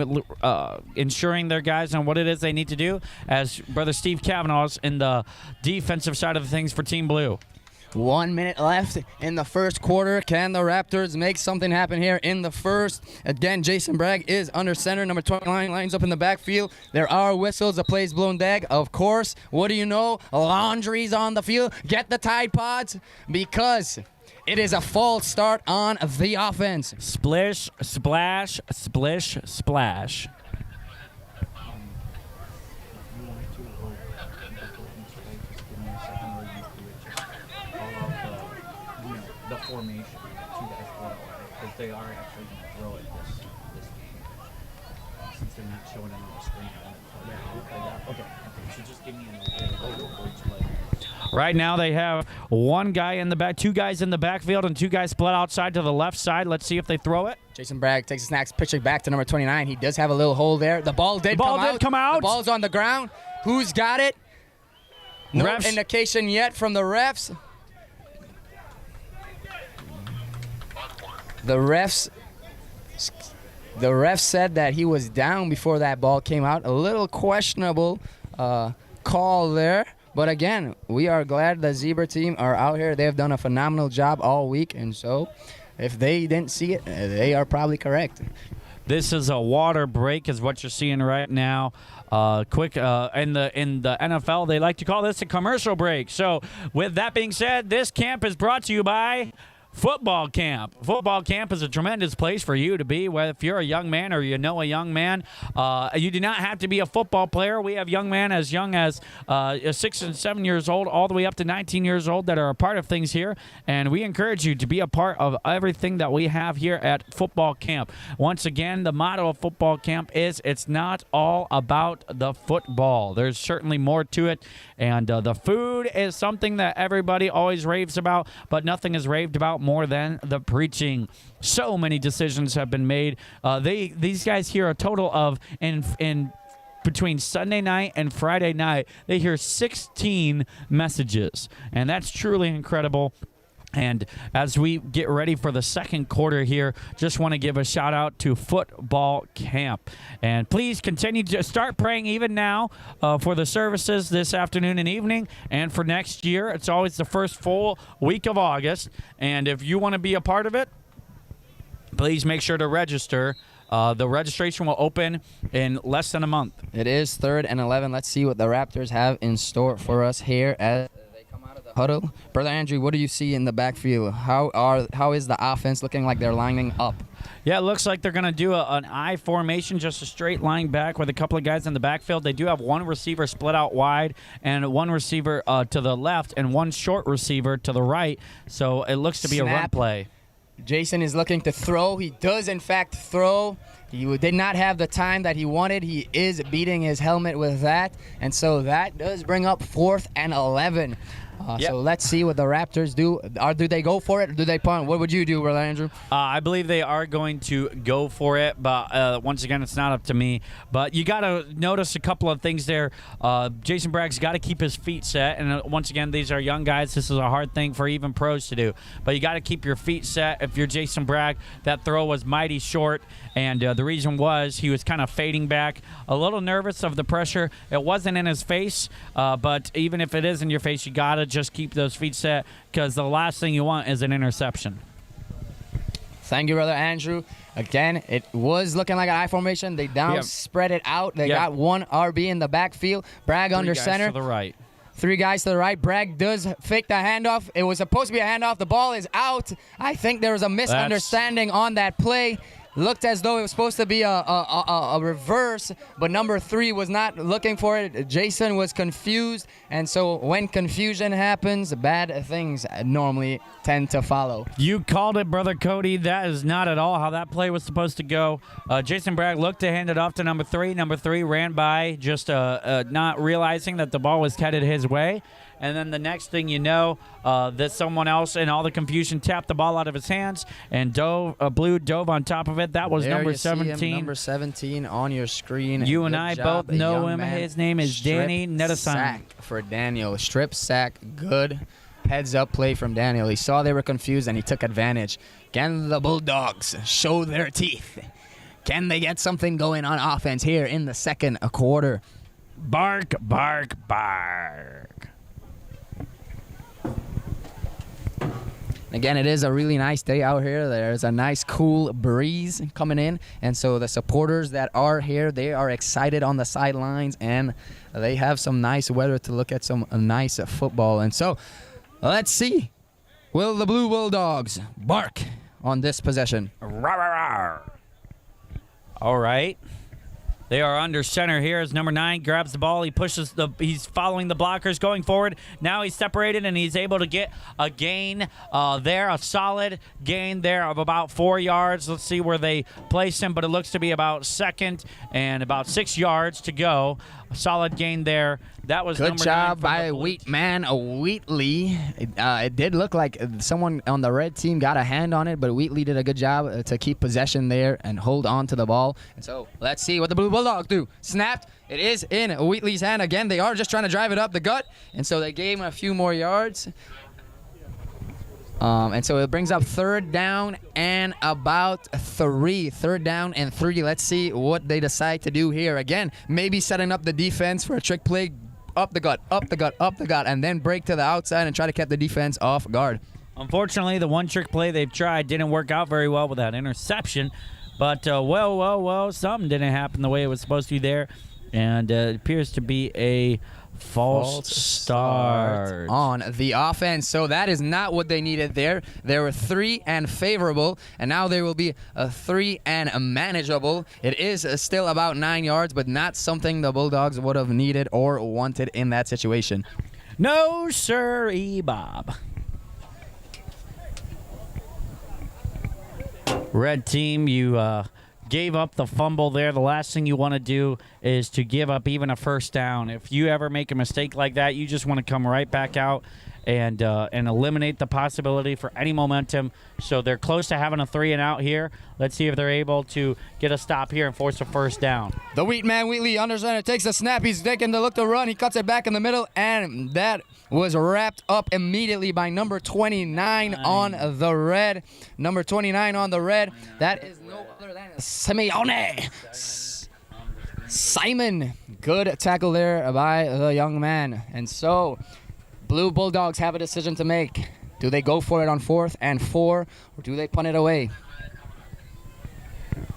S2: ensuring their guys on what it is they need to do, as Brother Steve Kavanaugh's in the defensive side of things for Team Blue.
S1: 1 minute left in the first quarter. Can the Raptors make something happen here in the first? Again, Jason Bragg is under center. Number 29 lines up in the backfield. There are whistles. The play's blown dead. Of course, what do you know? Laundry's on the field. Get the Tide Pods because it is a false start on the offense.
S2: Splish, splash, splish, splash.
S4: The formation, 2 guys split out because they are actually going to throw it this since they're not showing it on the screen. Okay. So just give me
S2: Right now they have one guy in the back, 2 guys in the backfield, and 2 guys split outside to the left side. Let's see if they throw it.
S1: Jason Bragg takes a snap, pitching back to number 29. He does have a little hole there. The ball did come out.
S2: come out.
S1: The ball's on the ground. Who's got it? No
S2: Refs-
S1: indication yet from the refs. The refs said that he was down before that ball came out. A little questionable call there. But again, we are glad the Zebra team are out here. They have done a phenomenal job all week. And so if they didn't see it, they are probably correct.
S2: This is a water break, is what you're seeing right now. Quick in the NFL, they like to call this a commercial break. So, with that being said, this camp is brought to you by Football Camp. Football Camp is a tremendous place for you to be. Whether if you're a young man or you know a young man, you do not have to be a football player. We have young men as young as 6 and 7 years old, all the way up to 19 years old that are a part of things here. And we encourage you to be a part of everything that we have here at Football Camp. Once again, the motto of Football Camp is it's not all about the football. There's certainly more to it. And the food is something that everybody always raves about, but nothing is raved about more than the preaching. So many decisions have been made. These guys hear a total of in between Sunday night and Friday night, they hear 16 messages, and that's truly incredible. And as we get ready for the second quarter here, just want to give a shout out to Football Camp. And please continue to start praying even now for the services this afternoon and evening and for next year. It's always the first full week of August. And if you want to be a part of it, please make sure to register. The registration will open in less than a month.
S1: It is 3rd and 11. Let's see what the Raptors have in store for us here as they come out of the huddle. Brother Andrew, what do you see in the backfield? How is the offense looking like they're lining up?
S2: Yeah, it looks like they're going to do an I formation, just a straight line back with a couple of guys in the backfield. They do have one receiver split out wide and one receiver to the left and one short receiver to the right. So it looks to be a run play.
S1: Jason is looking to throw. He does, in fact, throw. He did not have the time that he wanted. He is beating his helmet with that. And so that does bring up 4th and 11.
S2: Yep.
S1: So let's see what the Raptors do. Do they go for it or do they punt? What would you do, Brother Andrew?
S2: I believe they are going to go for it, but once again, it's not up to me. But you got to notice a couple of things there. Jason Bragg's got to keep his feet set, and once again, these are young guys. This is a hard thing for even pros to do. But you got to keep your feet set. If you're Jason Bragg, that throw was mighty short, and the reason was he was kind of fading back, a little nervous of the pressure. It wasn't in his face, but even if it is in your face, you got to just keep those feet set because the last thing you want is an interception.
S1: Thank you, Brother Andrew. Again, it was looking like an I formation. They spread it out. They got one RB in the backfield. Bragg under center.
S2: 3 guys to the right.
S1: 3 guys to the right. Bragg does fake the handoff. It was supposed to be a handoff. The ball is out. I think there was a misunderstanding on that play. Looked as though it was supposed to be a reverse, but number 3 was not looking for it. Jason was confused, and so when confusion happens, bad things normally tend to follow.
S2: You called it, Brother Cody. That is not at all how that play was supposed to go. Jason Bragg looked to hand it off to number 3. Number 3 ran by, just not realizing that the ball was headed his way. And then the next thing you know, that someone else in all the confusion tapped the ball out of his hands and Blue dove on top of it. That was
S1: There
S2: number
S1: you see him,
S2: 17.
S1: number 17 on your screen.
S2: You and
S1: Good
S2: I
S1: job,
S2: both know
S1: young
S2: him.
S1: man.
S2: His name is Danny
S1: Strip
S2: Nedesan.
S1: sack for Daniel. Strip sack, good heads-up play from Daniel. He saw they were confused, and he took advantage. Can the Bulldogs show their teeth? Can they get something going on offense here in the second quarter?
S2: Bark, bark, bark.
S1: Again, it is a really nice day out here. There's a nice cool breeze coming in. And so the supporters that are here, they are excited on the sidelines. And they have some nice weather to look at some nice football. And so let's see. Will the Blue Bulldogs bark on this possession?
S2: Rawr, rawr, rawr. All right. They are under center here as number 9 grabs the ball. He's following the blockers going forward. Now he's separated and he's able to get a gain there, a solid gain there of about 4 yards. Let's see where they place him, but it looks to be about second and about 6 yards to go. A solid gain there. That was
S1: Good
S2: number
S1: job
S2: 9
S1: by Wheatley. It did look like someone on the red team got a hand on it, but Wheatley did a good job to keep possession there and hold on to the ball. And so let's see what the Blue Bulldogs Bulldog do? Snapped. It is in Wheatley's hand again. They are just trying to drive it up the gut, and so they gave him a few more yards. And so it brings up 3rd down and about 3. 3rd down and 3. Let's see what they decide to do here. Again, maybe setting up the defense for a trick play. Up the gut, up the gut, up the gut, and then break to the outside and try to keep the defense off guard.
S2: Unfortunately, the one trick play they've tried didn't work out very well with that interception. But, well, something didn't happen the way it was supposed to be there. And it appears to be a false start
S1: on the offense. So that is not what they needed there. They were 3 and favorable, and now there will be a 3 and manageable. It is still about 9 yards, but not something the Bulldogs would have needed or wanted in that situation.
S2: No, sir, Bob. Red team, you gave up the fumble there. The last thing you want to do is to give up even a first down. If you ever make a mistake like that, you just want to come right back out and eliminate the possibility for any momentum. So they're close to having a 3 and out here. Let's see if they're able to get a stop here and force a first down.
S1: The Wheatley under center takes the snap. He's taking the look to run. He cuts it back in the middle, and that was wrapped up immediately by number 29 on the red. Number 29 on the red. That is no other than Simeone. Simon. Good tackle there by the young man. And so Blue Bulldogs have a decision to make. Do they go for it on 4th and 4, or do they punt it away?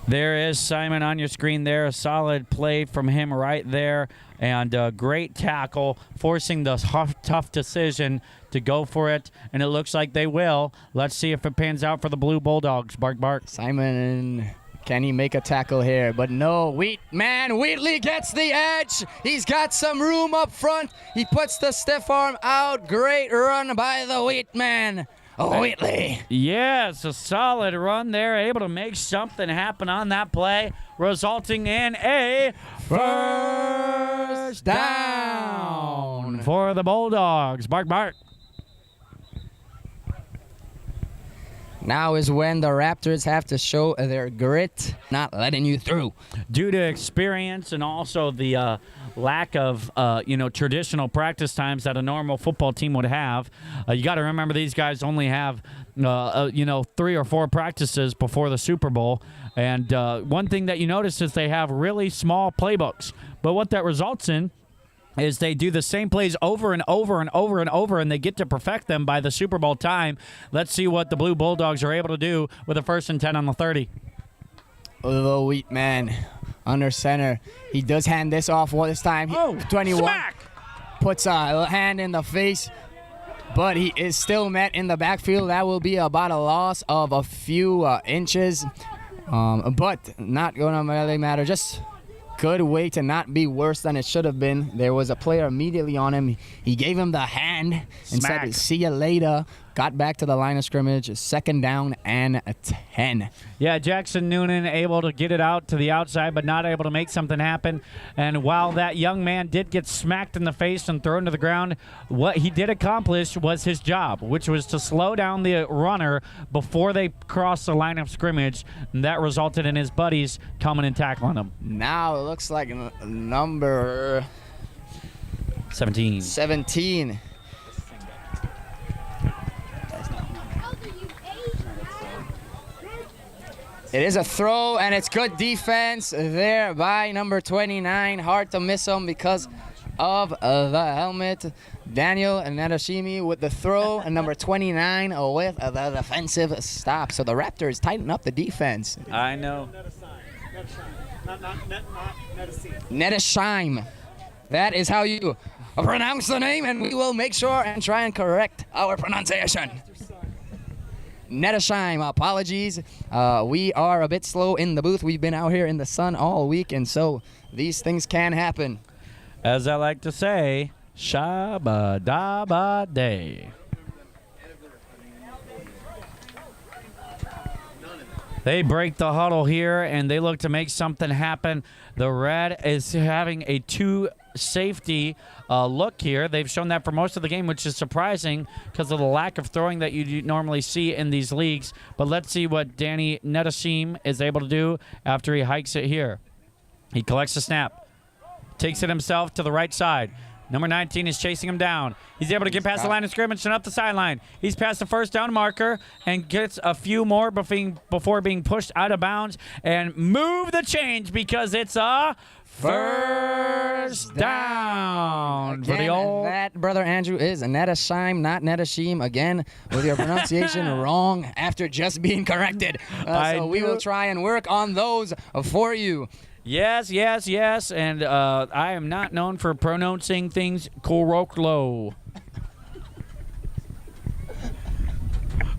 S2: There is Simon on your screen there. A solid play from him right there. And a great tackle, forcing the tough decision to go for it. And it looks like they will. Let's see if it pans out for the Blue Bulldogs. Bark, bark.
S1: Simon, can he make a tackle here? But no, Wheatley gets the edge. He's got some room up front. He puts the stiff arm out. Great run by the Wheatman. Wheatley.
S2: Yes, a solid run there, able to make something happen on that play, resulting in a first down for the Bulldogs. Bark, bark.
S1: Now is when the Raptors have to show their grit, not letting you through.
S2: Due to experience and also the lack of traditional practice times that a normal football team would have, you got to remember these guys only have 3 or 4 practices before the Super Bowl. And one thing that you notice is they have really small playbooks. But what that results in is they do the same plays over and over and over and over, and they get to perfect them by the Super Bowl time. Let's see what the Blue Bulldogs are able to do with a 1st and 10 on the 30.
S1: The Wheatman under center. He does hand this off this time. 21
S2: smack!
S1: Puts a hand in the face, but he is still met in the backfield. That will be about a loss of a few inches, but not going to really matter. Just good way to not be worse than it should have been. There was a player immediately on him. He gave him the hand and said, "See you later." Got back to the line of scrimmage. 2nd down and 10.
S2: Yeah, Jackson Noonan able to get it out to the outside, but not able to make something happen. And while that young man did get smacked in the face and thrown to the ground, what he did accomplish was his job, which was to slow down the runner before they crossed the line of scrimmage. And that resulted in his buddies coming and tackling him.
S1: Now it looks like number 17. It is a throw, and it's good defense there by number 29. Hard to miss him because of the helmet. Daniel Nadashimi with the throw, and number 29 with the defensive stop. So the Raptors tighten up the defense.
S2: I know.
S1: Nedesheim. That is how you pronounce the name, and we will make sure and try and correct our pronunciation. Nedesheim, apologies. We are a bit slow in the booth. We've been out here in the sun all week, and so these things can happen.
S2: As I like to say, Shabba Dabba Day. They break the huddle here, and they look to make something happen. The Red is having a 2-safety look here. They've shown that for most of the game, which is surprising because of the lack of throwing that you normally see in these leagues. But let's see what Danny Nedashim is able to do after he hikes it here. He collects the snap. Takes it himself to the right side. Number 19 is chasing him down. He's able to get past the line of scrimmage and up the sideline. He's past the first down marker and gets a few more before being pushed out of bounds and move the change because it's a first down for the
S1: Again,
S2: old.
S1: that, Brother Andrew, is Netashime, not Netashim. Again, with your pronunciation wrong after just being corrected. So we will try and work on those for you.
S2: Yes, yes, yes, and I am not known for pronouncing things correctly.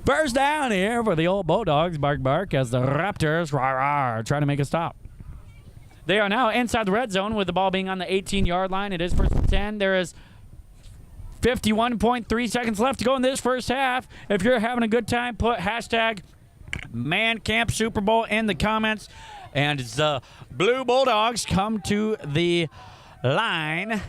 S2: First down here for the old Bulldogs, bark, bark, as the Raptors try to make a stop. They are now inside the red zone with the ball being on the 18-yard line. It is first and 10. There is 51.3 seconds left to go in this first half. If you're having a good time, put hashtag #ManCampSuperBowl in the comments. And the Blue Bulldogs come to the line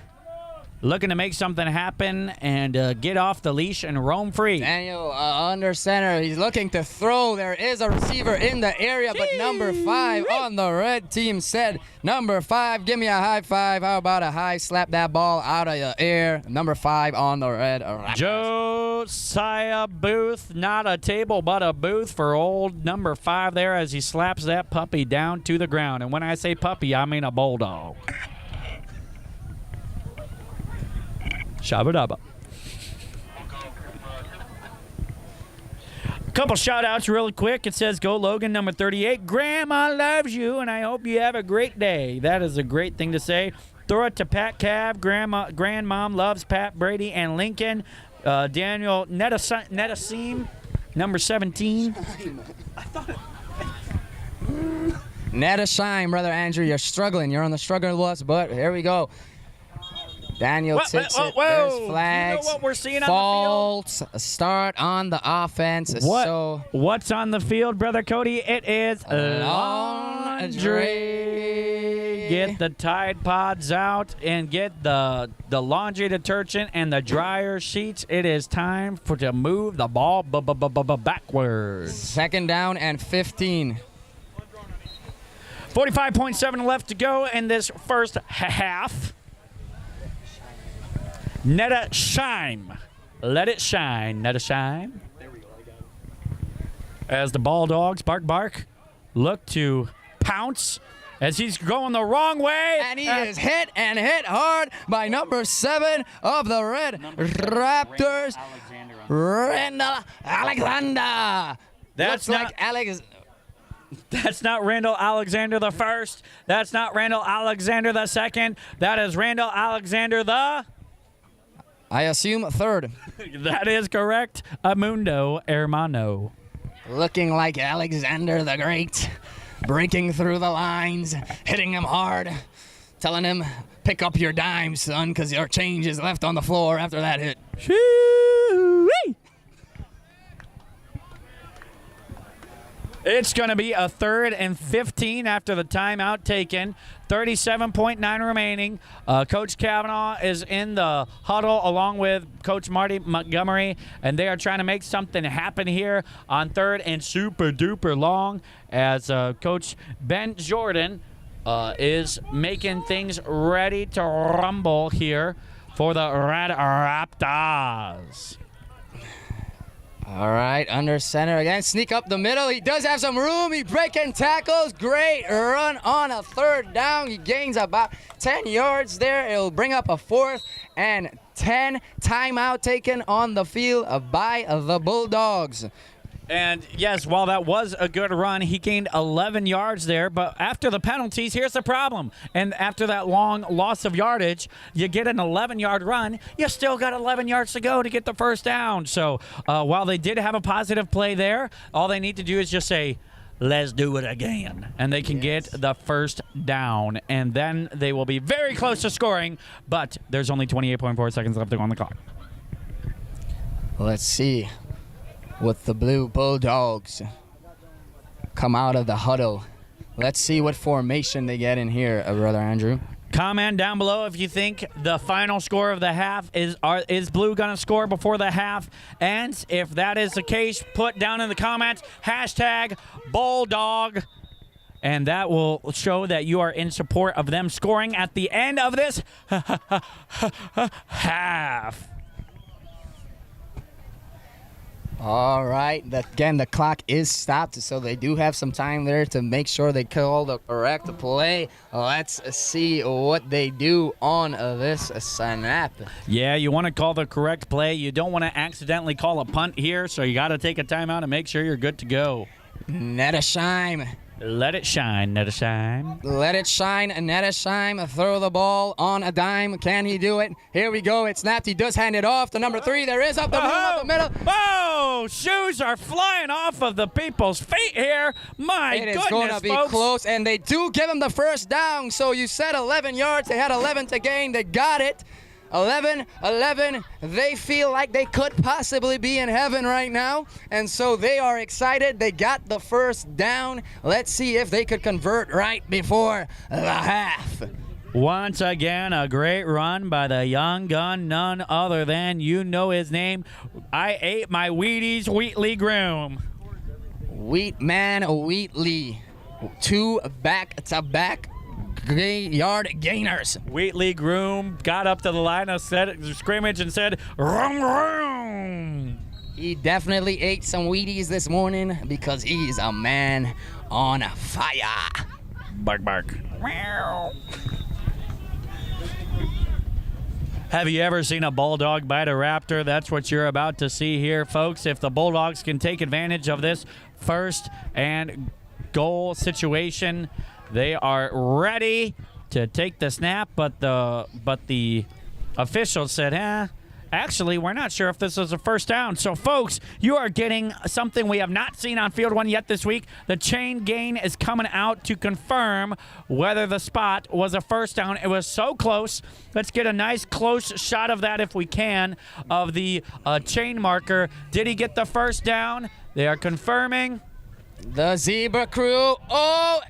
S2: looking to make something happen and get off the leash and roam free.
S1: Daniel under center. He's looking to throw. There is a receiver in the area, but number 5 on the red team said, number 5, give me a high five. How about a high slap that ball out of the air? Number 5 on the red.
S2: Josiah Booth, not a table but a booth for old number 5 there as he slaps that puppy down to the ground. And when I say puppy, I mean a bulldog. Shabba dabba. A couple shout outs really quick. It says, go Logan, number 38. Grandma loves you, and I hope you have a great day. That is a great thing to say. Throw it to Pat Cav. Grandmom loves Pat Brady and Lincoln. Daniel Netasim, number 17.
S1: Netashime, Brother Andrew. You're struggling. You're on the struggle bus, but here we go. Daniel takes it. There's flags.
S2: You know what we're seeing
S1: Faults. Start on the offense.
S2: What's on the field, Brother Cody? It is
S1: laundry.
S2: Get the Tide Pods out and get the laundry detergent and the dryer sheets. It is time to move the ball backwards.
S1: Second down and 15.
S2: 45.7 left to go in this first half. Netta Shime. Let it shine, Netta Shime. There we go. As the Bulldogs, bark, look to pounce as he's going the wrong way.
S1: And he is hit hard by number 7 of the Red Raptors, Randall Alexander.
S2: That's
S1: Looks
S2: not
S1: like Alex.
S2: That's not Randall Alexander the first. That's not Randall Alexander the second. That is Randall Alexander the...
S1: I assume 3rd.
S2: That is correct. Amundo Hermano.
S1: Looking like Alexander the Great. Breaking through the lines. Hitting him hard. Telling him, pick up your dime, son, because your change is left on the floor after that hit.
S2: Shoo-wee. It's going to be a 3rd and 15 after the timeout taken. 37.9 remaining. Coach Kavanaugh is in the huddle along with Coach Marty Montgomery, and they are trying to make something happen here on 3rd and super duper long as Coach Ben Jordan is making things ready to rumble here for the Red Raptors.
S1: All right, under center again. Sneak up the middle. He does have some room. He breaking tackles. Great run on a 3rd down. He gains about 10 yards there. It'll bring up a 4th and 10. Timeout taken on the field by the Bulldogs.
S2: And yes, while that was a good run, he gained 11 yards there. But after the penalties, here's the problem. And after that long loss of yardage, you get an 11-yard run. You still got 11 yards to go to get the first down. So while they did have a positive play there, all they need to do is just say, let's do it again. And they can get the first down. And then they will be very close to scoring. But there's only 28.4 seconds left to go on the clock.
S1: Let's see what the Blue Bulldogs come out of the huddle. Let's see what formation they get in here, Brother Andrew.
S2: Comment down below if you think the final score of the half is Blue going to score before the half ends. If that is the case, put down in the comments, hashtag Bulldog and that will show that you are in support of them scoring at the end of this half.
S1: All right. Again, the clock is stopped, so they do have some time there to make sure they call the correct play. Let's see what they do on this snap.
S2: Yeah, you want to call the correct play. You don't want to accidentally call a punt here, so you got to take a timeout and make sure you're good to go.
S1: Nedesheim.
S2: Let it shine, Nedesheim.
S1: Let it shine. Nedesheim throw the ball on a dime. Can he do it? Here we go. It's snapped. He does hand it off to number 3. There is up the middle, up the middle.
S2: Oh, shoes are flying off of the people's feet here. My
S1: It
S2: goodness,
S1: is going to be
S2: folks.
S1: close, and they do give him the first down. So you said 11 yards. They had 11 to gain. They got it. 11. They feel like they could possibly be in heaven right now, and so they are excited. They got the first down. Let's see if they could convert right before the half.
S2: Once again, a great run by the young gun, none other than, you know his name. I ate my Wheaties, Wheatley Groom.
S1: Wheatman Wheatley. 2 back-to-back yard gainers.
S2: Wheatley Groom got up to the line of scrimmage and said, "Rum, rum."
S1: He definitely ate some Wheaties this morning because he's a man on fire.
S2: Bark, bark. Meow. Have you ever seen a bulldog bite a raptor? That's what you're about to see here, folks. If the Bulldogs can take advantage of this first and goal situation, they are ready to take the snap, but the officials said, actually, we're not sure if this is a first down. So, folks, you are getting something we have not seen on Field 1 yet this week. The chain gain is coming out to confirm whether the spot was a first down. It was so close. Let's get a nice close shot of that if we can, of the chain marker. Did he get the first down? They are confirming.
S1: The Zebra Crew. Oh!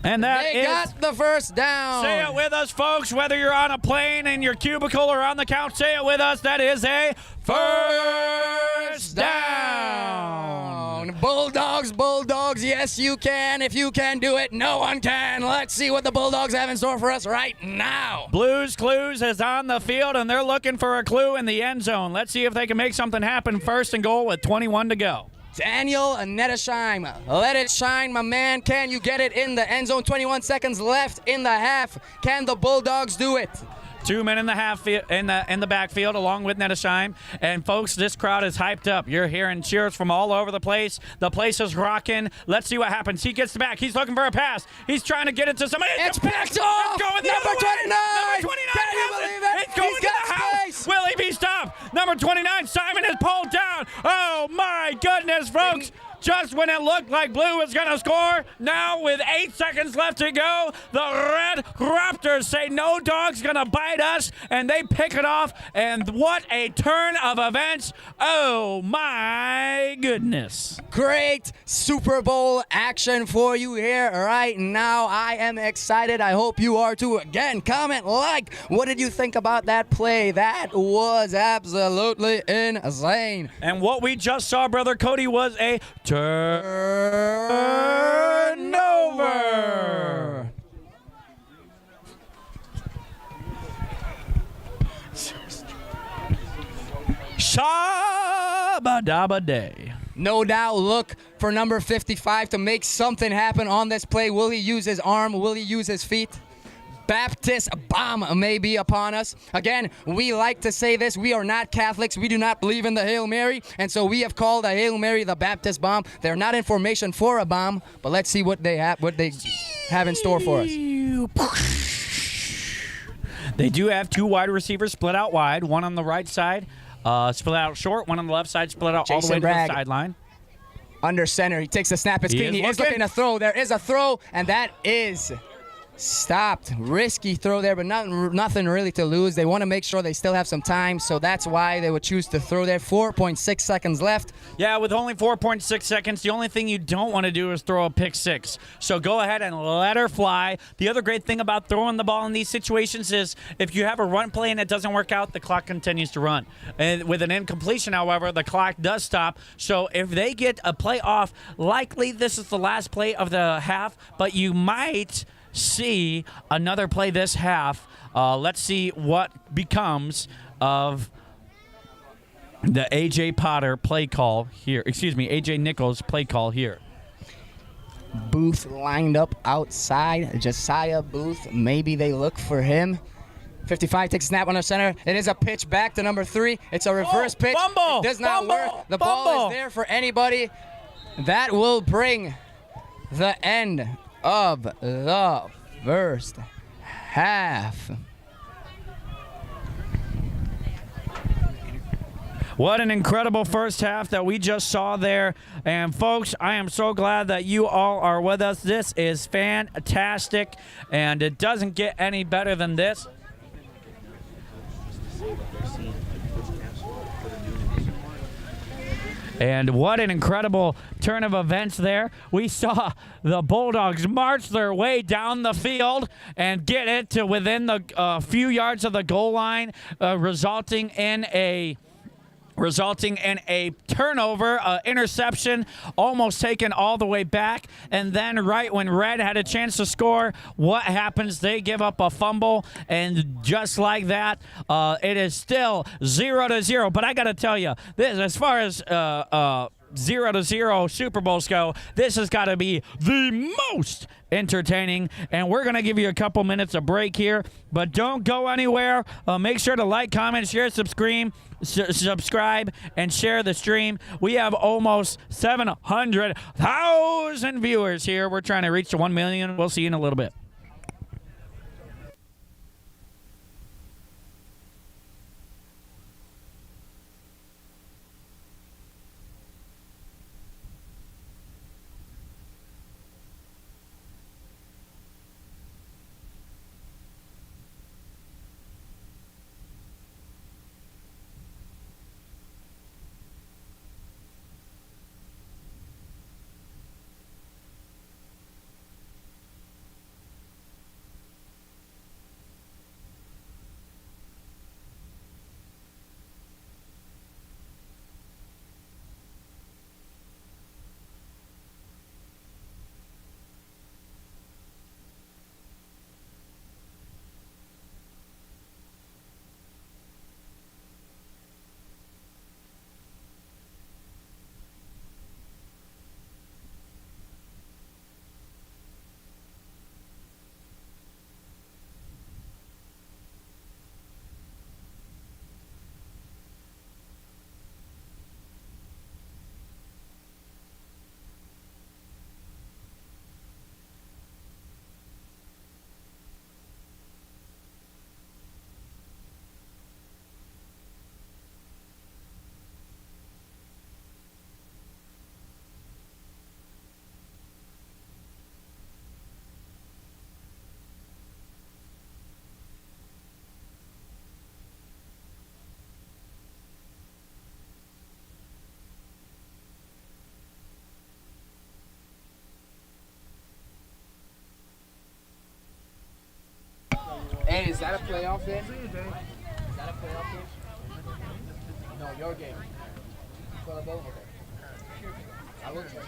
S2: And
S1: They got the first down.
S2: Say it with us, folks. Whether you're on a plane, in your cubicle, or on the couch, say it with us. That is a first down. Bulldogs,
S1: yes you can. If you can do it, no one can. Let's see what the Bulldogs have in store for us right now.
S2: Blues Clues is on the field, and they're looking for a clue in the end zone. Let's see if they can make something happen. First and goal with 21 to go.
S1: Daniel Nedesheim, let it shine, my man. Can you get it in the end zone? 21 seconds left in the half. Can the Bulldogs do it?
S2: 2 men in the half in the backfield, along with Nedesheim. And folks, this crowd is hyped up. You're hearing cheers from all over the place. The place is rocking. Let's see what happens. He gets back. He's looking for a pass. He's trying to get it to somebody.
S1: It's picked off.
S2: Going the
S1: Number
S2: other
S1: 29.
S2: Way. Number 29.
S1: Can you believe it?
S2: It's going
S1: He's
S2: to
S1: got
S2: the house.
S1: space.
S2: Will he be stopped? Number 29, Simon is pulled down. Oh my goodness, folks. Just when it looked like Blue was going to score, now with 8 seconds left to go, the Red Raptors say no dog's going to bite us, and they pick it off, and what a turn of events. Oh, my goodness.
S1: Great Super Bowl action for you here right now. I am excited. I hope you are too. Again, comment, like. What did you think about that play? That was absolutely insane.
S2: And what we just saw, Brother Cody, was a turnover. Shabba-dabba day.
S1: No doubt, look for number 55 to make something happen on this play. Will he use his arm? Will he use his feet? Baptist bomb may be upon us. Again, we like to say this. We are not Catholics. We do not believe in the Hail Mary. And so we have called a Hail Mary the Baptist bomb. They're not in formation for a bomb, but let's see what they have in store for us.
S2: They do have 2 wide receivers split out wide. One on the right side, split out short. One on the left side, split out all the way to the sideline.
S1: Under center. He takes the snap. It's clean. He is looking to throw. There is a throw, and that is stopped. Risky throw there, but nothing really to lose. They want to make sure they still have some time, so that's why they would choose to throw there. 4.6 seconds left.
S2: Yeah, with only 4.6 seconds, the only thing you don't want to do is throw a pick six. So go ahead and let her fly. The other great thing about throwing the ball in these situations is if you have a run play and it doesn't work out, the clock continues to run. And with an incompletion, however, the clock does stop. So if they get a play off, likely this is the last play of the half, but you might see another play this half. Let's see what becomes of the A.J. Potter play call here. Excuse me, A.J. Nichols play call here.
S1: Booth lined up outside. Josiah Booth, maybe they look for him. 55 takes a snap on the center. It is a pitch back to number 3. It's a reverse pitch.
S2: Fumble!
S1: It does not work. The ball is there for anybody. That will bring the end of the first half.
S2: What an incredible first half that we just saw there. And folks, I am so glad that you all are with us. This is fantastic, and it doesn't get any better than this. And what an incredible turn of events there. We saw the Bulldogs march their way down the field and get it to within the few yards of the goal line, resulting in a turnover, interception, almost taken all the way back. And then right when Red had a chance to score, what happens? They give up a fumble, and just like that, it is still 0-0. But I got to tell you, this, as far as 0-0 Super Bowls go, this has got to be the most entertaining, and we're going to give you a couple minutes of break here, but don't go anywhere. Make sure to like, comment, share, subscribe, and share the stream. We have almost 700,000 viewers here. We're trying to reach to 1 million. We'll see you in a little bit.
S1: Hey, is that a playoff game? Is that a playoff game? No, your game. For the bowl? Okay. I will check it.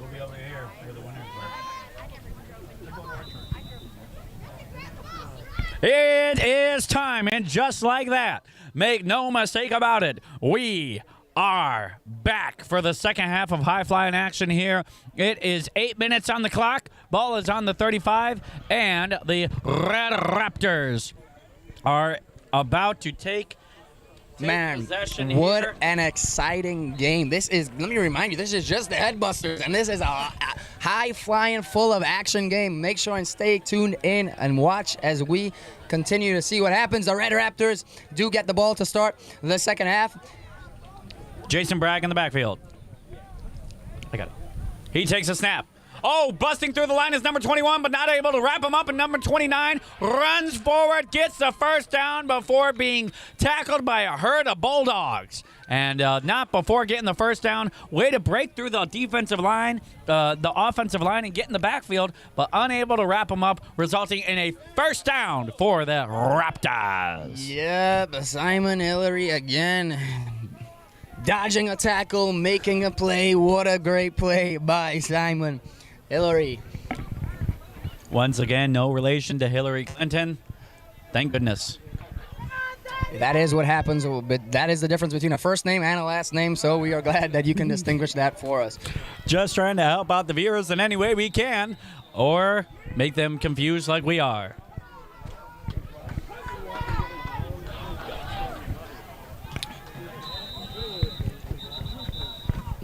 S2: We'll be over here for the winners. It is time, and just like that, make no mistake about it, we are back for the second half of high flying action here. It is 8 minutes on the clock. Ball is on the 35, and the Red Raptors are about to take possession
S1: what
S2: here.
S1: an exciting game. This is, let me remind you, this is just the Headbusters, and this is a high-flying, full of action game. Make sure and stay tuned in and watch as we continue to see what happens. The Red Raptors do get the ball to start the second half.
S2: Jason Bragg in the backfield. I got it. He takes a snap. Oh, busting through the line is number 21, but not able to wrap him up. And number 29 runs forward, gets the first down before being tackled by a herd of Bulldogs. And not before getting the first down. Way to break through the defensive line, the offensive line, and get in the backfield, but unable to wrap him up, resulting in a first down for the Raptors.
S1: Yep, Simon Hillary again. Dodging a tackle, making a play. What a great play by Simon Hillary.
S2: Once again, no relation to Hillary Clinton. Thank goodness.
S1: That is what happens, but that is the difference between a first name and a last name, so we are glad that you can distinguish that for us.
S2: Just trying to help out the viewers in any way we can, or make them confused like we are.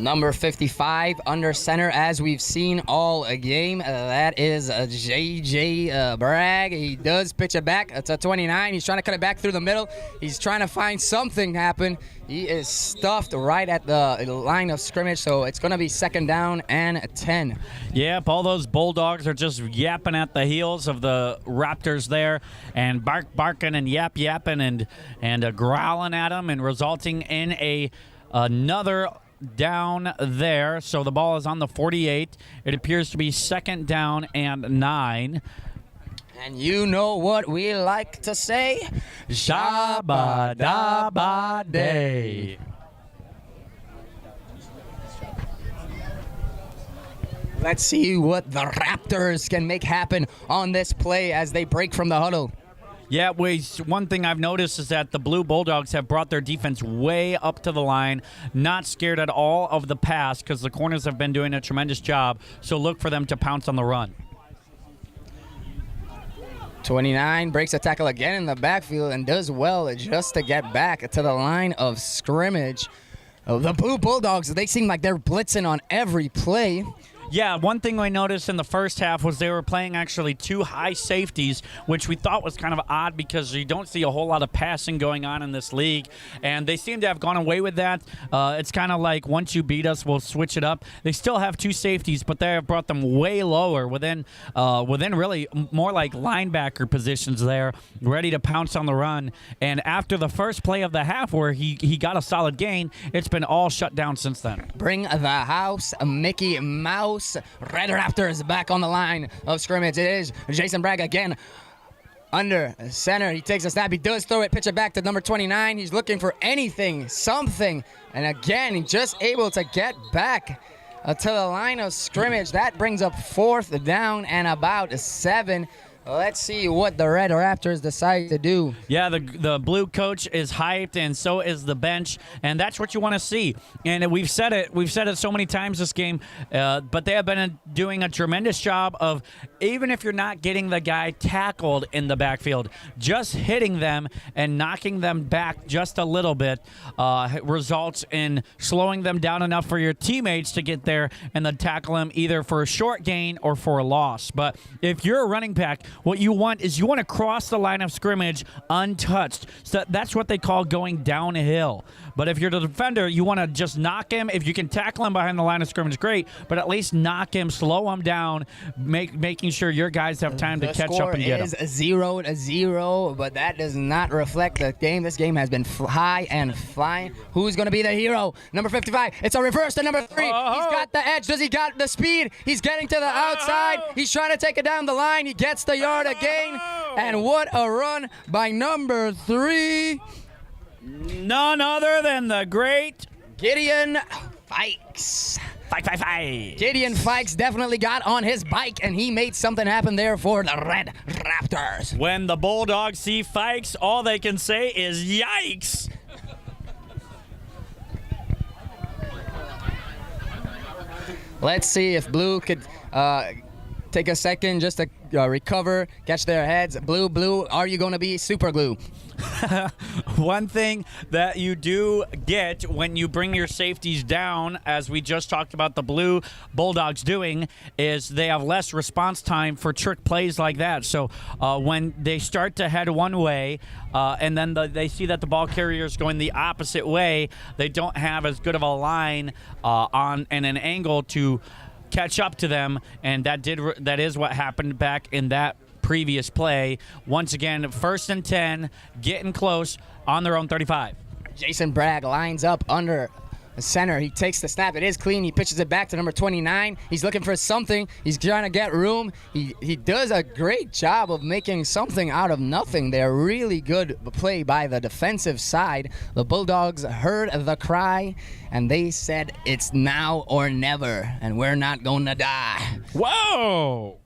S1: Number 55 under center, as we've seen all game. That is J.J. Bragg. He does pitch it back to 29. He's trying to cut it back through the middle. He's trying to find something happen. He is stuffed right at the line of scrimmage, so it's going to be second down and 10.
S2: Yep, all those Bulldogs are just yapping at the heels of the Raptors there, and barking and yapping and growling at them, and resulting in another down there. So the ball is on the 48. It appears to be second down and 9.
S1: And you know what we like to say?
S2: Shabba dabba day.
S1: Let's see what the Raptors can make happen on this play as they break from the huddle.
S2: Yeah, one thing I've noticed is that the Blue Bulldogs have brought their defense way up to the line, not scared at all of the pass because the corners have been doing a tremendous job, so look for them to pounce on the run.
S1: 29 breaks a tackle again in the backfield and does well just to get back to the line of scrimmage. The Blue Bulldogs, they seem like they're blitzing on every play.
S2: Yeah, one thing I noticed in the first half was they were playing actually 2 high safeties, which we thought was kind of odd because you don't see a whole lot of passing going on in this league, and they seem to have gone away with that. It's kind of like once you beat us, we'll switch it up. They still have 2 safeties, but they have brought them way lower within really more like linebacker positions there, ready to pounce on the run. And after the first play of the half where he got a solid gain, it's been all shut down since then.
S1: Bring the house, Mickey Mouse. Red Raptors back on the line of scrimmage. It is Jason Bragg again under center. He takes a snap. He does throw it. Pitch it back to number 29. He's looking for anything, something. And again, just able to get back to the line of scrimmage. That brings up fourth down and about 7. Let's see what the Red Raptors decide to do.
S2: Yeah, the blue coach is hyped, and so is the bench, and that's what you want to see. And we've said it so many times this game, but they have been doing a tremendous job of, even if you're not getting the guy tackled in the backfield, just hitting them and knocking them back just a little bit results in slowing them down enough for your teammates to get there and then tackle them either for a short gain or for a loss. But if you're a running back, what you want is you want to cross the line of scrimmage untouched. So that's what they call going downhill. But if you're the defender, you want to just knock him. If you can tackle him behind the line of scrimmage, great. But at least knock him, slow him down, making sure your guys have time to catch up and get him.
S1: The score is 0-0, but that does not reflect the game. This game has been high and flying. Who's going to be the hero? Number 55. It's a reverse to number 3. He's got the edge. Does he got the speed? He's getting to the outside. He's trying to take it down the line. He gets the yard again. And what a run by number 3.
S2: None other than the great
S1: Gideon Fikes. Gideon Fikes definitely got on his bike, and he made something happen there for the Red Raptors.
S2: When the Bulldogs see Fikes, all they can say is yikes.
S1: Let's see if Blue could take a second just to recover, catch their heads. Blue, are you going to be super glue?
S2: One thing that you do get when you bring your safeties down, as we just talked about the Blue Bulldogs doing, is they have less response time for trick plays like that. So when they start to head one way and then they see that the ball carrier is going the opposite way, they don't have as good of a line on and an angle to catch up to them, and that is what happened back in that previous play. Once again, 1st and 10, getting close on their own 35.
S1: Jason Bragg lines up under the center. He takes the snap. It is clean. He pitches it back to number 29. He's looking for something. He's trying to get room. He does a great job of making something out of nothing. They're really good play by the defensive side. The Bulldogs heard the cry, and they said it's now or never, and we're not going to die.
S2: Whoa!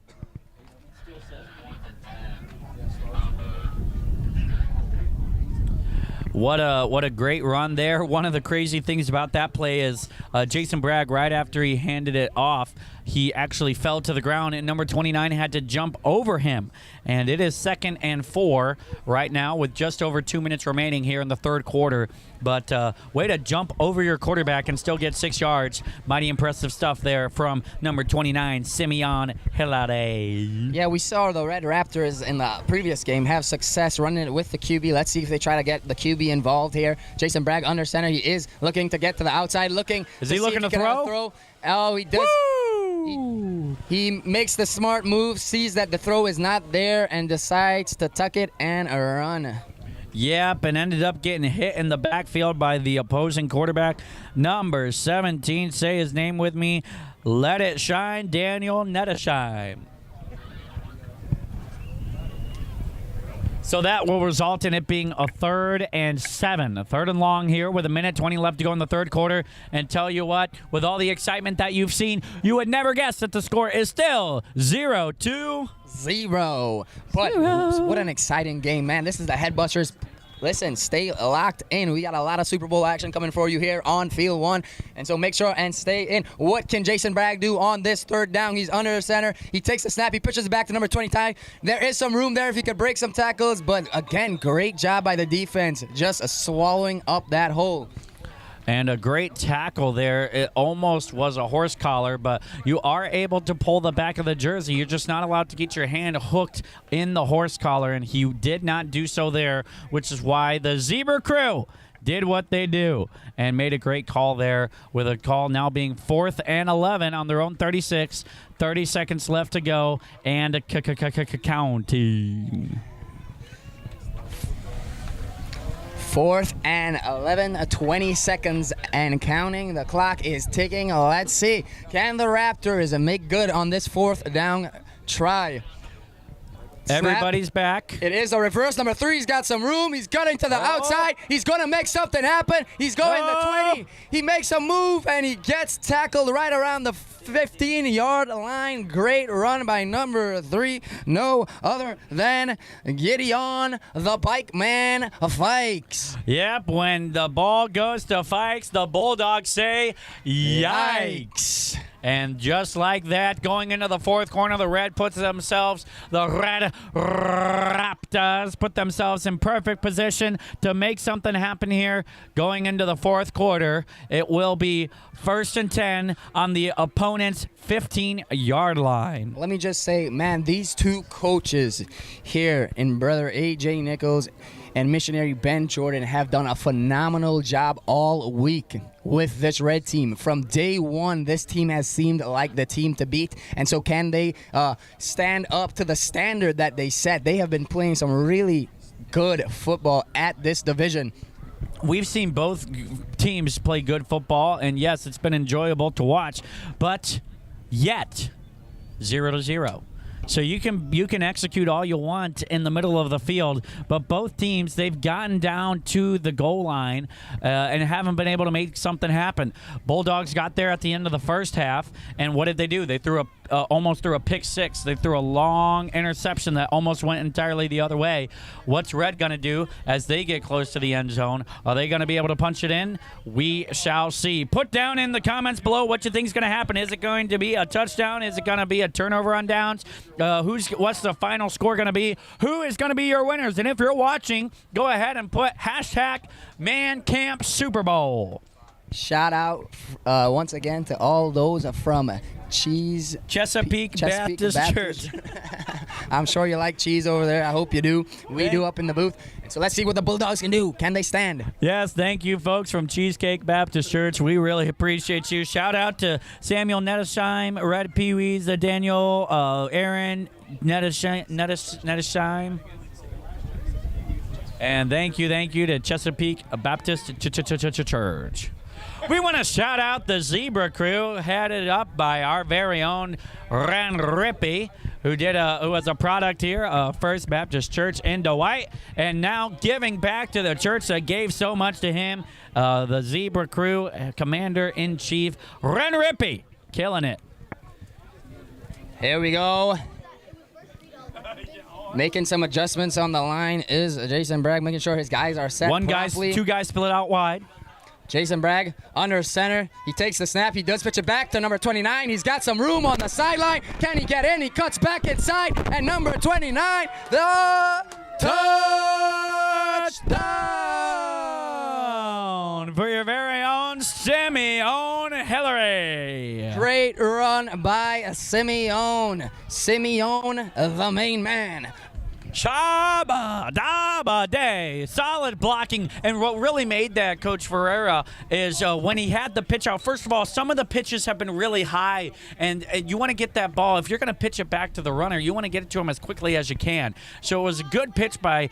S2: What a great run there. One of the crazy things about that play is Jason Bragg, right after he handed it off, he actually fell to the ground, and number 29 had to jump over him. And it is 2nd and 4 right now with just over 2 minutes remaining here in the third quarter. But way to jump over your quarterback and still get 6 yards. Mighty impressive stuff there from number 29, Simeon Hilade.
S1: Yeah, we saw the Red Raptors in the previous game have success running it with the QB. Let's see if they try to get the QB involved here. Jason Bragg under center. He is looking to get to the outside.
S2: Is he looking to throw?
S1: Oh, he does.
S2: Woo!
S1: He makes the smart move, sees that the throw is not there, and decides to tuck it and run.
S2: Yep, and ended up getting hit in the backfield by the opposing quarterback. Number 17, say his name with me. Let it shine, Daniel Nettershine. So that will result in it being a 3rd and 7. A 3rd and long here with 1:20 left to go in the third quarter. And tell you what, with all the excitement that you've seen, you would never guess that the score is still 0-0.
S1: But what an exciting game, man. This is the Headbusters. Listen, stay locked in. We got a lot of Super Bowl action coming for you here on Field 1. And so make sure and stay in. What can Jason Bragg do on this 3rd down? He's under the center. He takes the snap. He pitches it back to number 20. There is some room there if he could break some tackles. But again, great job by the defense, just swallowing up that hole.
S2: And a great tackle there. It almost was a horse collar, but you are able to pull the back of the jersey. You're just not allowed to get your hand hooked in the horse collar, and he did not do so there, which is why the Zebra crew did what they do and made a great call there, with a call now being 4th and 11 on their own 36. 30 seconds left to go, and counting.
S1: 4th and 11, 20 seconds and counting. The clock is ticking. Let's see. Can the Raptors make good on this 4th down try?
S2: Everybody's back.
S1: It is a reverse. Number 3, he's got some room. He's cutting to the outside. He's going to make something happen. He's going to 20. He makes a move, and he gets tackled right around the 15-yard line. Great run by number 3. No other than Gideon, the Bike Man, Fikes.
S2: Yep, when the ball goes to Fikes, the Bulldogs say, yikes. And just like that, going into the 4th corner, the Red Raptors put themselves in perfect position to make something happen here. Going into the 4th quarter, it will be 1st and 10 on the opponent's 15-yard line.
S1: Let me just say, man, these two coaches here in Brother A.J. Nichols and missionary Ben Jordan have done a phenomenal job all week with this Red team. From day one, this team has seemed like the team to beat. And so can they stand up to the standard that they set? They have been playing some really good football at this division.
S2: We've seen both teams play good football, and yes, it's been enjoyable to watch, but yet 0-0. So you can execute all you want in the middle of the field, but both teams, they've gotten down to the goal line and haven't been able to make something happen. Bulldogs got there at the end of the first half, and what did they do? They almost threw a pick six. They threw a long interception that almost went entirely the other way. What's Red going to do as they get close to the end zone? Are they going to be able to punch it in? We shall see. Put down in the comments below what you think is going to happen. Is it going to be a touchdown? Is it going to be a turnover on downs? What's the final score going to be? Who is going to be your winners? And if you're watching, go ahead and put #ManCampSuperBowl.
S1: Shout out once again to all those from
S2: Chesapeake Baptist Church.
S1: I'm sure you like cheese over there. I hope you do. We do up in the booth. So let's see what the Bulldogs can do. Can they stand?
S2: Yes, thank you, folks from Cheesecake Baptist Church. We really appreciate you. Shout out to Samuel Nettesheim, Red Pee-wees, Daniel, Aaron Nettesheim. And thank you to Chesapeake Baptist Church. We want to shout out the Zebra Crew, headed up by our very own Ran Rippey, who was a product here of First Baptist Church in Dwight, and now giving back to the church that gave so much to him. The Zebra Crew Commander-in-Chief Ran Rippey, killing it.
S1: Here we go. Making some adjustments on the line is Jason Bragg, making sure his guys are set properly.
S2: Two guys split out wide.
S1: Jason Bragg under center. He takes the snap. He does pitch it back to number 29. He's got some room on the sideline. Can he get in? He cuts back inside. And number 29, the touchdown
S2: for your very own Simeon Hillary.
S1: Great run by Simeon. Simeon, the main man.
S2: Chaba Daba Day. Solid blocking. And what really made that, Coach Ferreira, is when he had the pitch out. First of all, some of the pitches have been really high, and you want to get that ball. If you're going to pitch it back to the runner, you want to get it to him as quickly as you can. So it was a good pitch by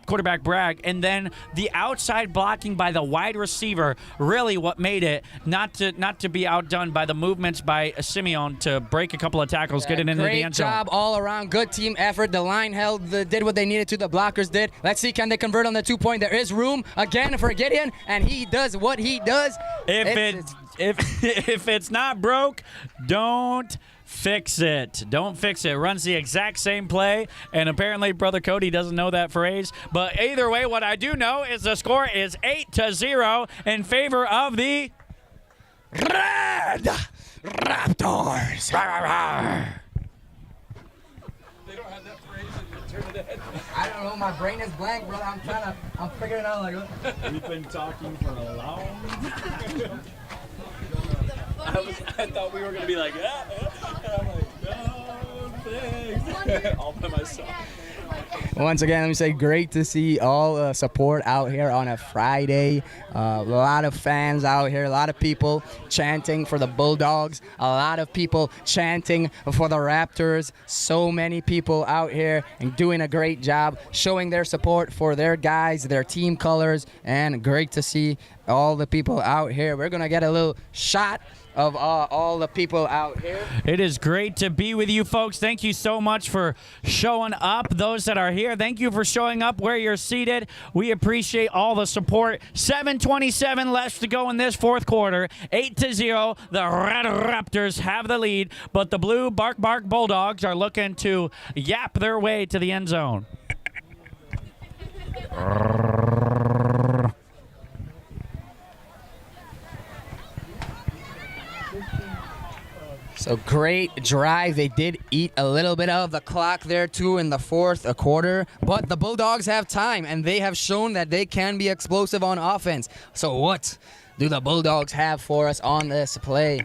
S2: quarterback Bragg. And then the outside blocking by the wide receiver, really what made it not to be outdone by the movements by Simeon to break a couple of tackles, get it into the end zone.
S1: Great job all around. Good team effort. The line did what they needed to. The blockers did. Let's see, can they convert on the 2-point? There is room again for Gideon, and he does what he does.
S2: If it's not broke, don't fix it. Don't fix it. Runs the exact same play, and apparently Brother Cody doesn't know that phrase. But either way, what I do know is the score is 8-0 in favor of the
S1: Red Raptors. I don't know, my brain is blank, brother. I'm figuring it out like
S4: We've been talking for a long time. I thought we were going to be like, yeah. And I'm like, no, thanks. All by myself.
S1: Once again, let me say, great to see all support out here on a Friday. A lot of fans out here, a lot of people chanting for the Bulldogs, a lot of people chanting for the Raptors. So many people out here and doing a great job, showing their support for their guys, their team colors, and great to see all the people out here. We're going to get a little shot of all the people out here.
S2: It is great to be with you folks. Thank you so much for showing up. Those that are here, thank you for showing up where you're seated. We appreciate all the support. 7:27 left to go in this fourth quarter. 8-0. The Red Raptors have the lead, but the Blue Bark Bulldogs are looking to yap their way to the end zone.
S1: So great drive. They did eat a little bit of the clock there too in the fourth quarter, but the Bulldogs have time, and they have shown that they can be explosive on offense. So what do the Bulldogs have for us on this play?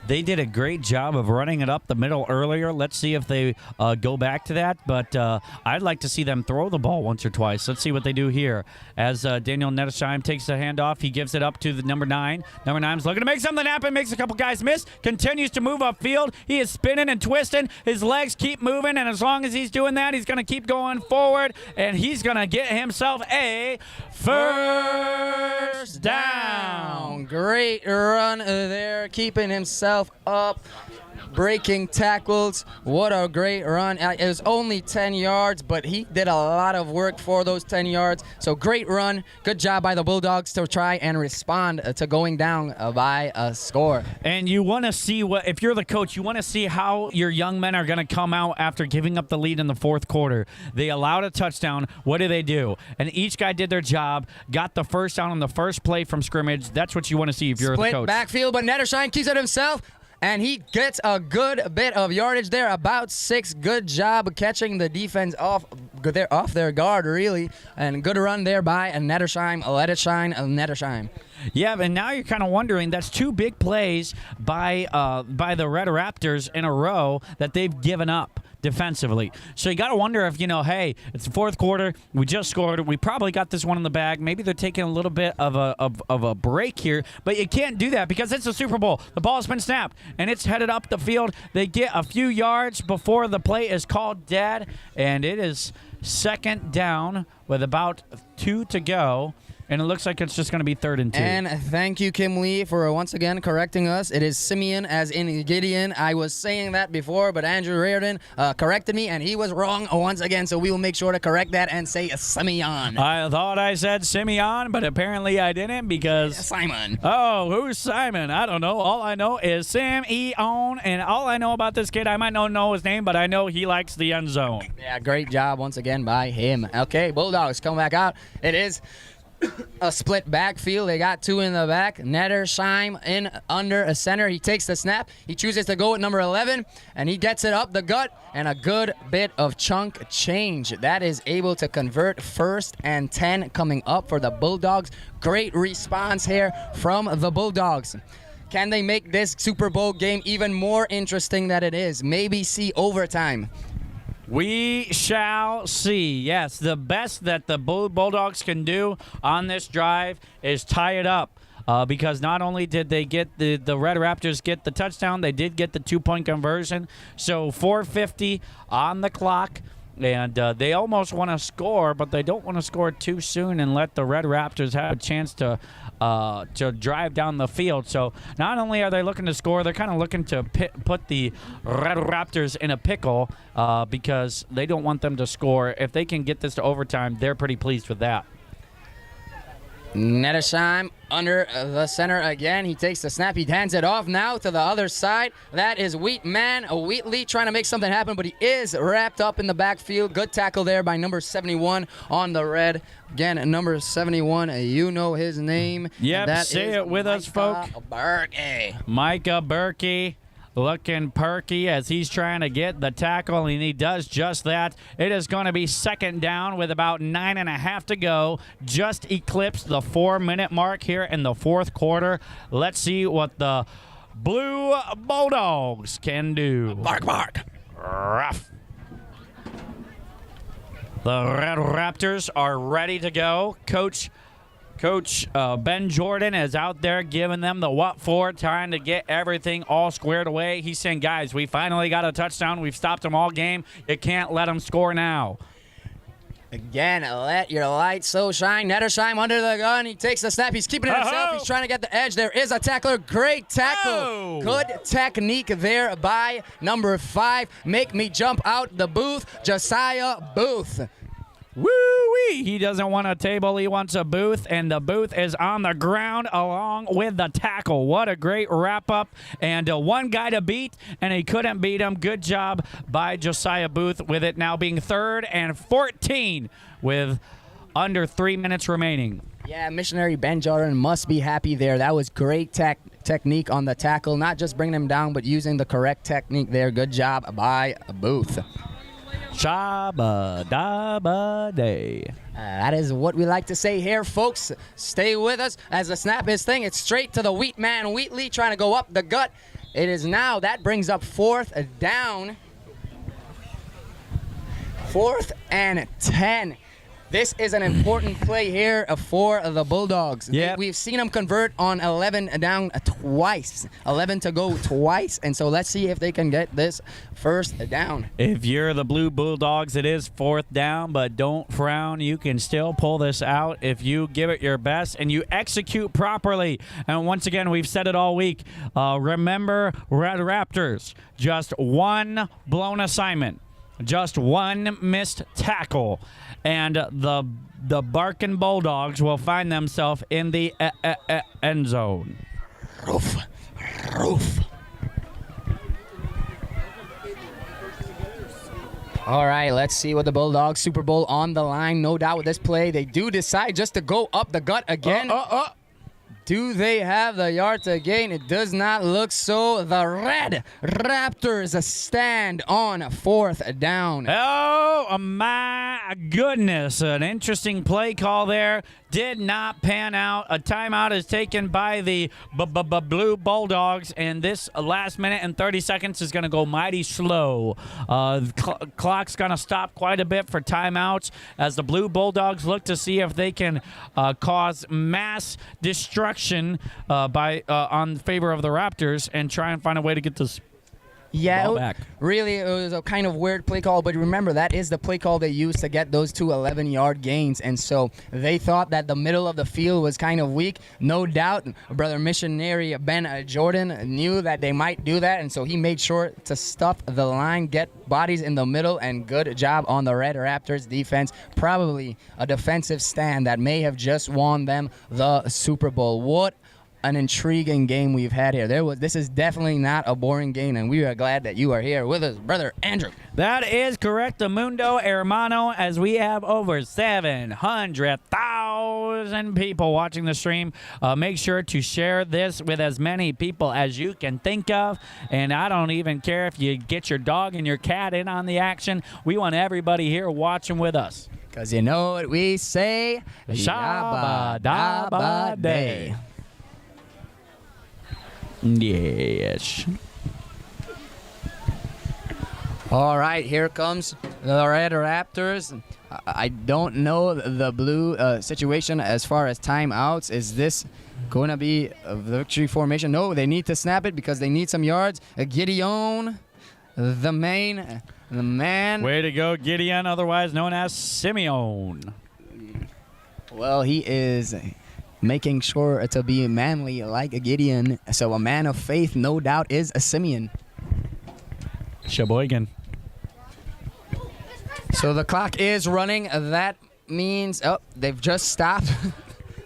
S2: They did a great job of running it up the middle earlier. Let's see if they go back to that. But I'd like to see them throw the ball once or twice. Let's see what they do here. As Daniel Nettesheim takes the handoff, he gives it up to the number 9. Number 9's looking to make something happen, makes a couple guys miss, continues to move upfield. He is spinning and twisting. His legs keep moving, and as long as he's doing that, he's going to keep going forward, and he's going to get himself a first down.
S1: Great run there, keeping himself up, breaking tackles. What a great run. It was only 10 yards, but he did a lot of work for those 10 yards. So great run. Good job by the Bulldogs to try and respond to going down by a score.
S2: And you want to see if you're the coach, you want to see how your young men are going to come out after giving up the lead in the fourth quarter. They allowed a touchdown. What do? And each guy did their job, got the first down on the first play from scrimmage. That's what you want to see if you're the coach.
S1: Split backfield, but Nettesheim keeps it himself. And he gets a good bit of yardage there, about 6. Good job catching the defense off their guard, really. And good run there by Nettesheim. Let it shine, Nettesheim.
S2: Yeah, and now you're kind of wondering, that's 2 big plays by the Red Raptors in a row that they've given up. defensively. So you got to wonder if, hey, it's the fourth quarter. We just scored. We probably got this one in the bag. Maybe they're taking a little bit of a break here, but you can't do that because it's the Super Bowl. The ball's been snapped, and it's headed up the field. They get a few yards before the play is called dead, and it is second down with about 2 to go. And it looks like it's just going to be 3rd and 2.
S1: And thank you, Kim Lee, for once again correcting us. It is Simeon as in Gideon. I was saying that before, but Andrew Reardon corrected me, and he was wrong once again. So we will make sure to correct that and say Simeon.
S2: I thought I said Simeon, but apparently I didn't because...
S1: Simon.
S2: Oh, who's Simon? I don't know. All I know is Simeon, and all I know about this kid, I might not know his name, but I know he likes the end zone.
S1: Yeah, great job once again by him. Okay, Bulldogs come back out. It is... a split backfield. They got 2 in the back. Nettersheim in under a center. He takes the snap. He chooses to go at number 11, and he gets it up the gut, and a good bit of chunk change. That is able to convert 1st and 10 coming up for the Bulldogs. Great response here from the Bulldogs. Can they make this Super Bowl game even more interesting than it is? Maybe see overtime.
S2: We shall see. Yes, the best that the Bulldogs can do on this drive is tie it up. Because not only did they get the Red Raptors get the touchdown, they did get the 2-point conversion. So 4:50 on the clock. And they almost want to score, but they don't want to score too soon and let the Red Raptors have a chance to drive down the field. So not only are they looking to score, they're kind of looking to put the Red Raptors in a pickle because they don't want them to score. If they can get this to overtime, they're pretty pleased with that.
S1: Nettersheim under the center again. He takes the snap. He hands it off now to the other side. That is Wheatley trying to make something happen, but he is wrapped up in the backfield. Good tackle there by number 71 on the red. Again, number 71, you know his name.
S2: Yep, say it with us, folk. Micah Berkey. Looking perky as he's trying to get the tackle, and he does just that. It is going to be second down with about 9.5 to go. Just eclipsed the 4-minute mark here in the fourth quarter. Let's see what the Blue Bulldogs can do.
S1: Bark, bark.
S2: Rough. The Red Raptors are ready to go. Coach Ben Jordan is out there giving them the what for, trying to get everything all squared away. He's saying, guys, we finally got a touchdown. We've stopped them all game. You can't let them score now.
S1: Again, let your light so shine. Nettersheim under the gun. He takes the snap. He's keeping it himself. He's trying to get the edge. There is a tackler. Great tackle.
S2: Oh.
S1: Good technique there by number 5. Make me jump out the booth. Josiah Booth.
S2: Woo-wee! He doesn't want a table, he wants a booth, and the booth is on the ground along with the tackle. What a great wrap-up, and one guy to beat, and he couldn't beat him. Good job by Josiah Booth with it now being 3rd and 14 with under 3 minutes remaining.
S1: Yeah, missionary Ben Jordan must be happy there. That was great technique on the tackle, not just bringing him down, but using the correct technique there. Good job by Booth.
S2: Shabba dabba day.
S1: That is what we like to say here, folks. Stay with us as the snap is thing. It's straight to the Wheatley trying to go up the gut. It is now. That brings up 4th down. 4th and 10. This is an important play here for the Bulldogs.
S2: Yep.
S1: We've seen them convert on 11 down twice. 11 to go twice. And so let's see if they can get this first down.
S2: If you're the Blue Bulldogs, it is 4th down, but don't frown. You can still pull this out if you give it your best and you execute properly. And once again, we've said it all week. Remember, Red Raptors, just one blown assignment. Just one missed tackle, and the Barkin' Bulldogs will find themselves in the end zone.
S1: Roof. All right, let's see what the Bulldogs, Super Bowl on the line. No doubt with this play, they do decide just to go up the gut again. Do they have the yard to gain? It does not look so. The Red Raptors stand on 4th down.
S2: Oh, my goodness. An interesting play call there. did not pan out. A timeout is taken by the Blue Bulldogs, and this last minute and 30 seconds is going to go mighty slow. Clock's going to stop quite a bit for timeouts as the Blue Bulldogs look to see if they can cause mass destruction on favor of the Raptors and try and find a way to get this
S1: Yeah,
S2: ball back.
S1: Really, it was a kind of weird play call, but remember, that is the play call they used to get those two 11-yard gains, and so they thought that the middle of the field was kind of weak. No doubt, brother missionary Ben Jordan knew that they might do that, and so he made sure to stuff the line, get bodies in the middle, and good job on the Red Raptors defense. Probably a defensive stand that may have just won them the Super Bowl. What an intriguing game we've had here. This is definitely not a boring game, and we are glad that you are here with us, brother Andrew.
S2: That is correct, Mundo Hermano, as we have over 700,000 people watching the stream. Make sure to share this with as many people as you can think of, and I don't even care if you get your dog and your cat in on the action. We want everybody here watching with us.
S1: Because you know what we say?
S2: Shabba dabba day. Yes.
S1: All right, here comes the Red Raptors. I don't know the blue situation as far as timeouts. Is this going to be a victory formation? No, they need to snap it because they need some yards. Gideon, the man.
S2: Way to go, Gideon, otherwise known as Simeon.
S1: Well, he is making sure to be manly like a Gideon. So a man of faith, no doubt, is a Simeon.
S2: Sheboygan.
S1: So the clock is running. That means, they've just stopped.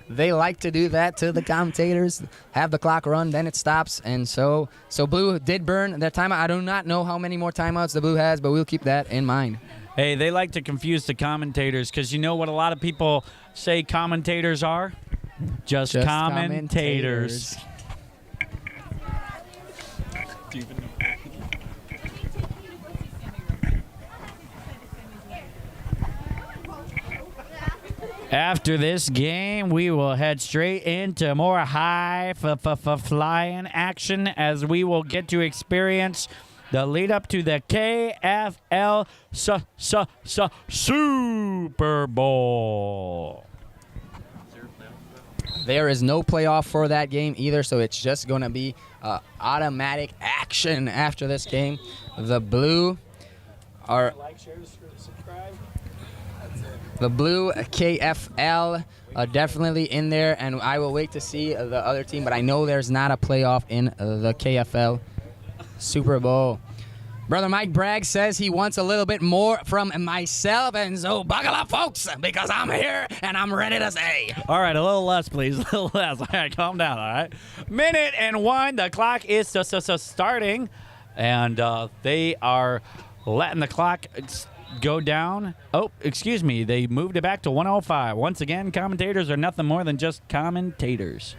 S1: They like to do that to the commentators. Have the clock run, then it stops. And so Blue did burn their timeout. I do not know how many more timeouts the Blue has, but we'll keep that in mind.
S2: Hey, they like to confuse the commentators because you know what a lot of people say commentators are? Just commentators. After this game, we will head straight into more high flying action as we will get to experience the lead up to the KFL Super Bowl.
S1: There is no playoff for that game either, so it's just going to be automatic action after this game. The Blue are... The Blue KFL definitely in there, and I will wait to see the other team, but I know there's not a playoff in the KFL Super Bowl. Brother Mike Bragg says he wants a little bit more from myself, and so buckle up, folks, because I'm here and I'm ready to say.
S2: All right, a little less, please. A little less. All right, calm down, all right? Minute and 1. The clock is starting, and they are letting the clock go down. Oh, excuse me. They moved it back to 105. Once again, commentators are nothing more than just commentators.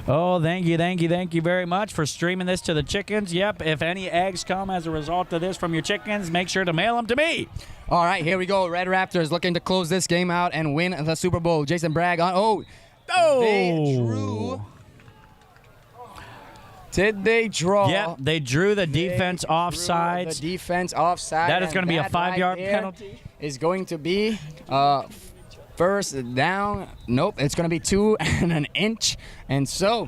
S2: Oh, thank you very much for streaming this to the chickens. Yep, if any eggs come as a result of this from your chickens, make sure to mail them to me.
S1: All right, here we go. Red Raptors looking to close this game out and win the Super Bowl. Jason Bragg on. Oh! They drew. Did they draw?
S2: Yep, they drew the defense offside.
S1: The defense offside.
S2: That is going to be a 5-yard penalty.
S1: Is going to be first down. Nope, it's going to be 2 and an inch. And so,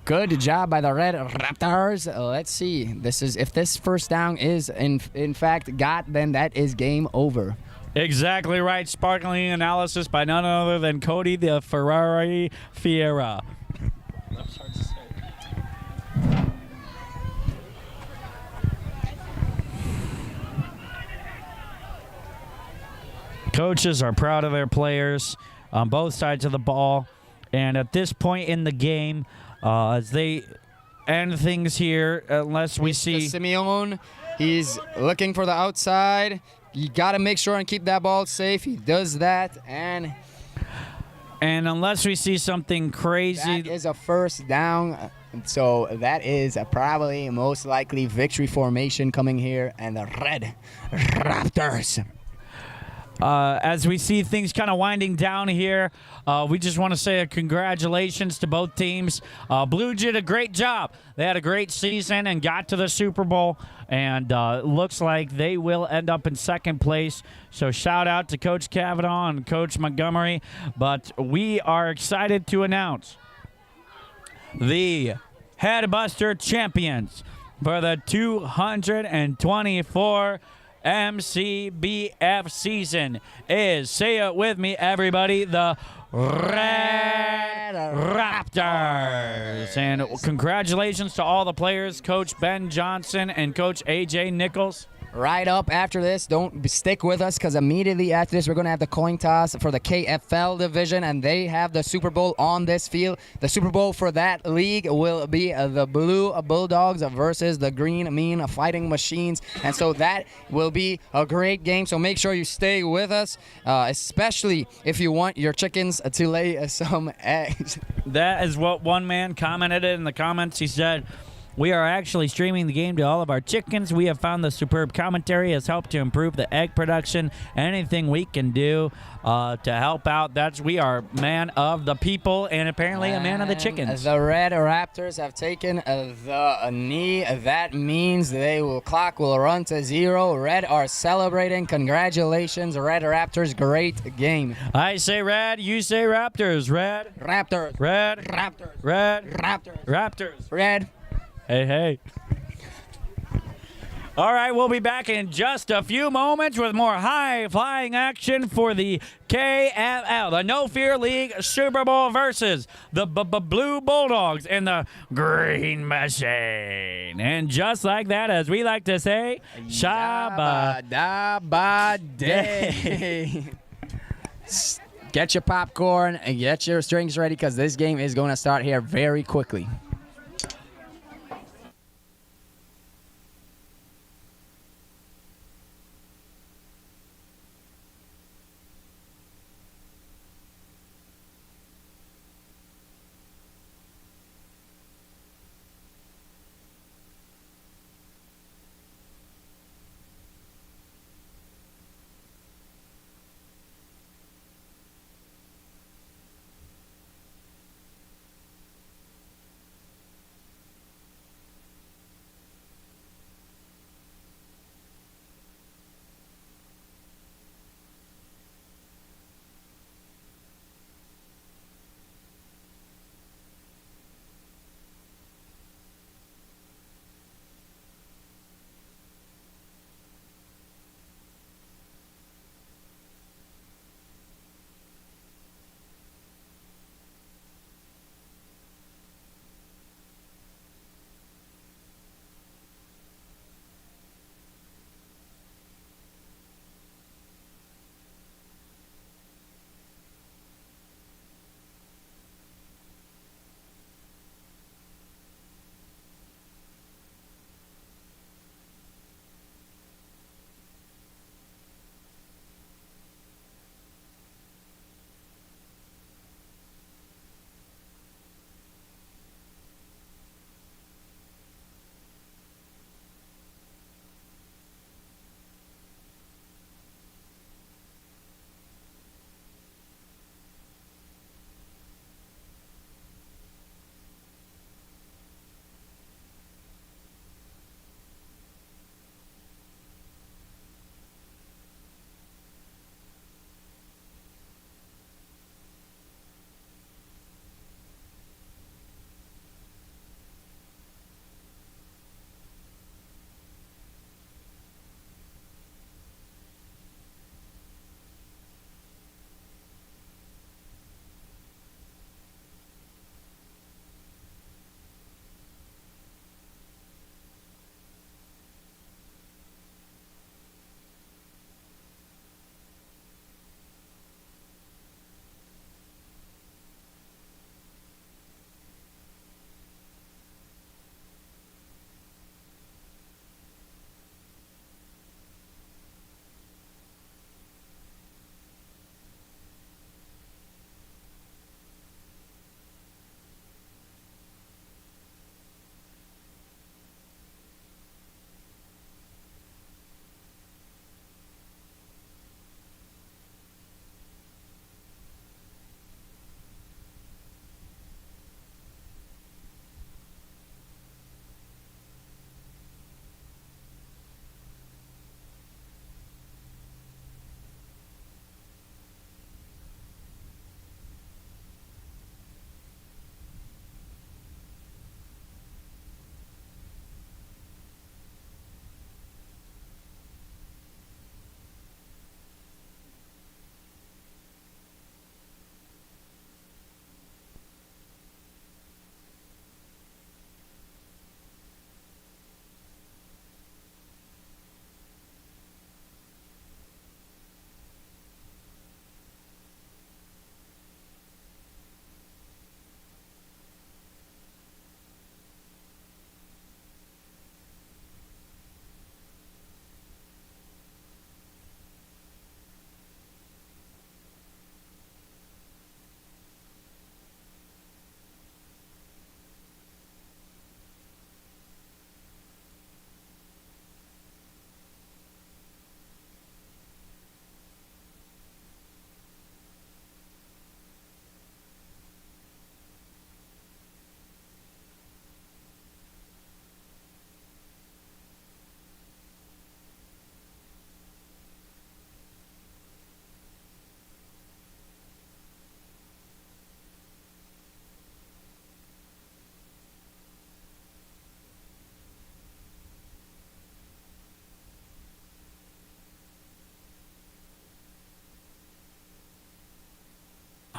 S1: good job by the Red Raptors. Let's see. If this first down is in fact got, then that is game over.
S2: Exactly right. Sparkling analysis by none other than Cody the Ferrari Fiera. That's hard to say. Coaches are proud of their players on both sides of the ball. And at this point in the game, as they end things here, unless we see...
S1: Simeon, he's looking for the outside. You got to make sure and keep that ball safe. He does that. And
S2: unless we see something crazy...
S1: That is a first down. So that is probably most likely victory formation coming here. And the Red Raptors...
S2: as we see things kind of winding down here, we just want to say a congratulations to both teams. Blue did a great job. They had a great season and got to the Super Bowl, and looks like they will end up in second place. So shout out to Coach Kavanaugh and Coach Montgomery. But we are excited to announce the Headbuster champions for the 224 MCBF season is, say it with me, everybody, the Red Raptors. And congratulations to all the players, Coach Ben Johnson and Coach AJ Nichols.
S1: Right up after this, don't stick with us because immediately after this, we're going to have the coin toss for the KFL division, and they have the Super Bowl on this field. The Super Bowl for that league will be the Blue Bulldogs versus the Green Mean Fighting Machines, and so that will be a great game. So make sure you stay with us, especially if you want your chickens to lay some eggs.
S2: That is what one man commented in the comments. He said, "We are actually streaming the game to all of our chickens. We have found the superb commentary has helped to improve the egg production. Anything we can do to help out, we are man of the people and apparently a man of the chickens."
S1: The Red Raptors have taken the knee. That means clock will run to 0. Red are celebrating. Congratulations, Red Raptors. Great game.
S2: I say Red, you say Raptors. Red,
S1: Raptors.
S2: Red,
S1: Raptors.
S2: Red,
S1: Raptors.
S2: Raptors.
S1: Red.
S2: Hey, hey. All right, we'll be back in just a few moments with more high-flying action for the KFL, the No Fear League Super Bowl versus the Blue Bulldogs and the Green Machine. And just like that, as we like to say, Shabba
S1: Dabba day. Get your popcorn and get your drinks ready because this game is going to start here very quickly.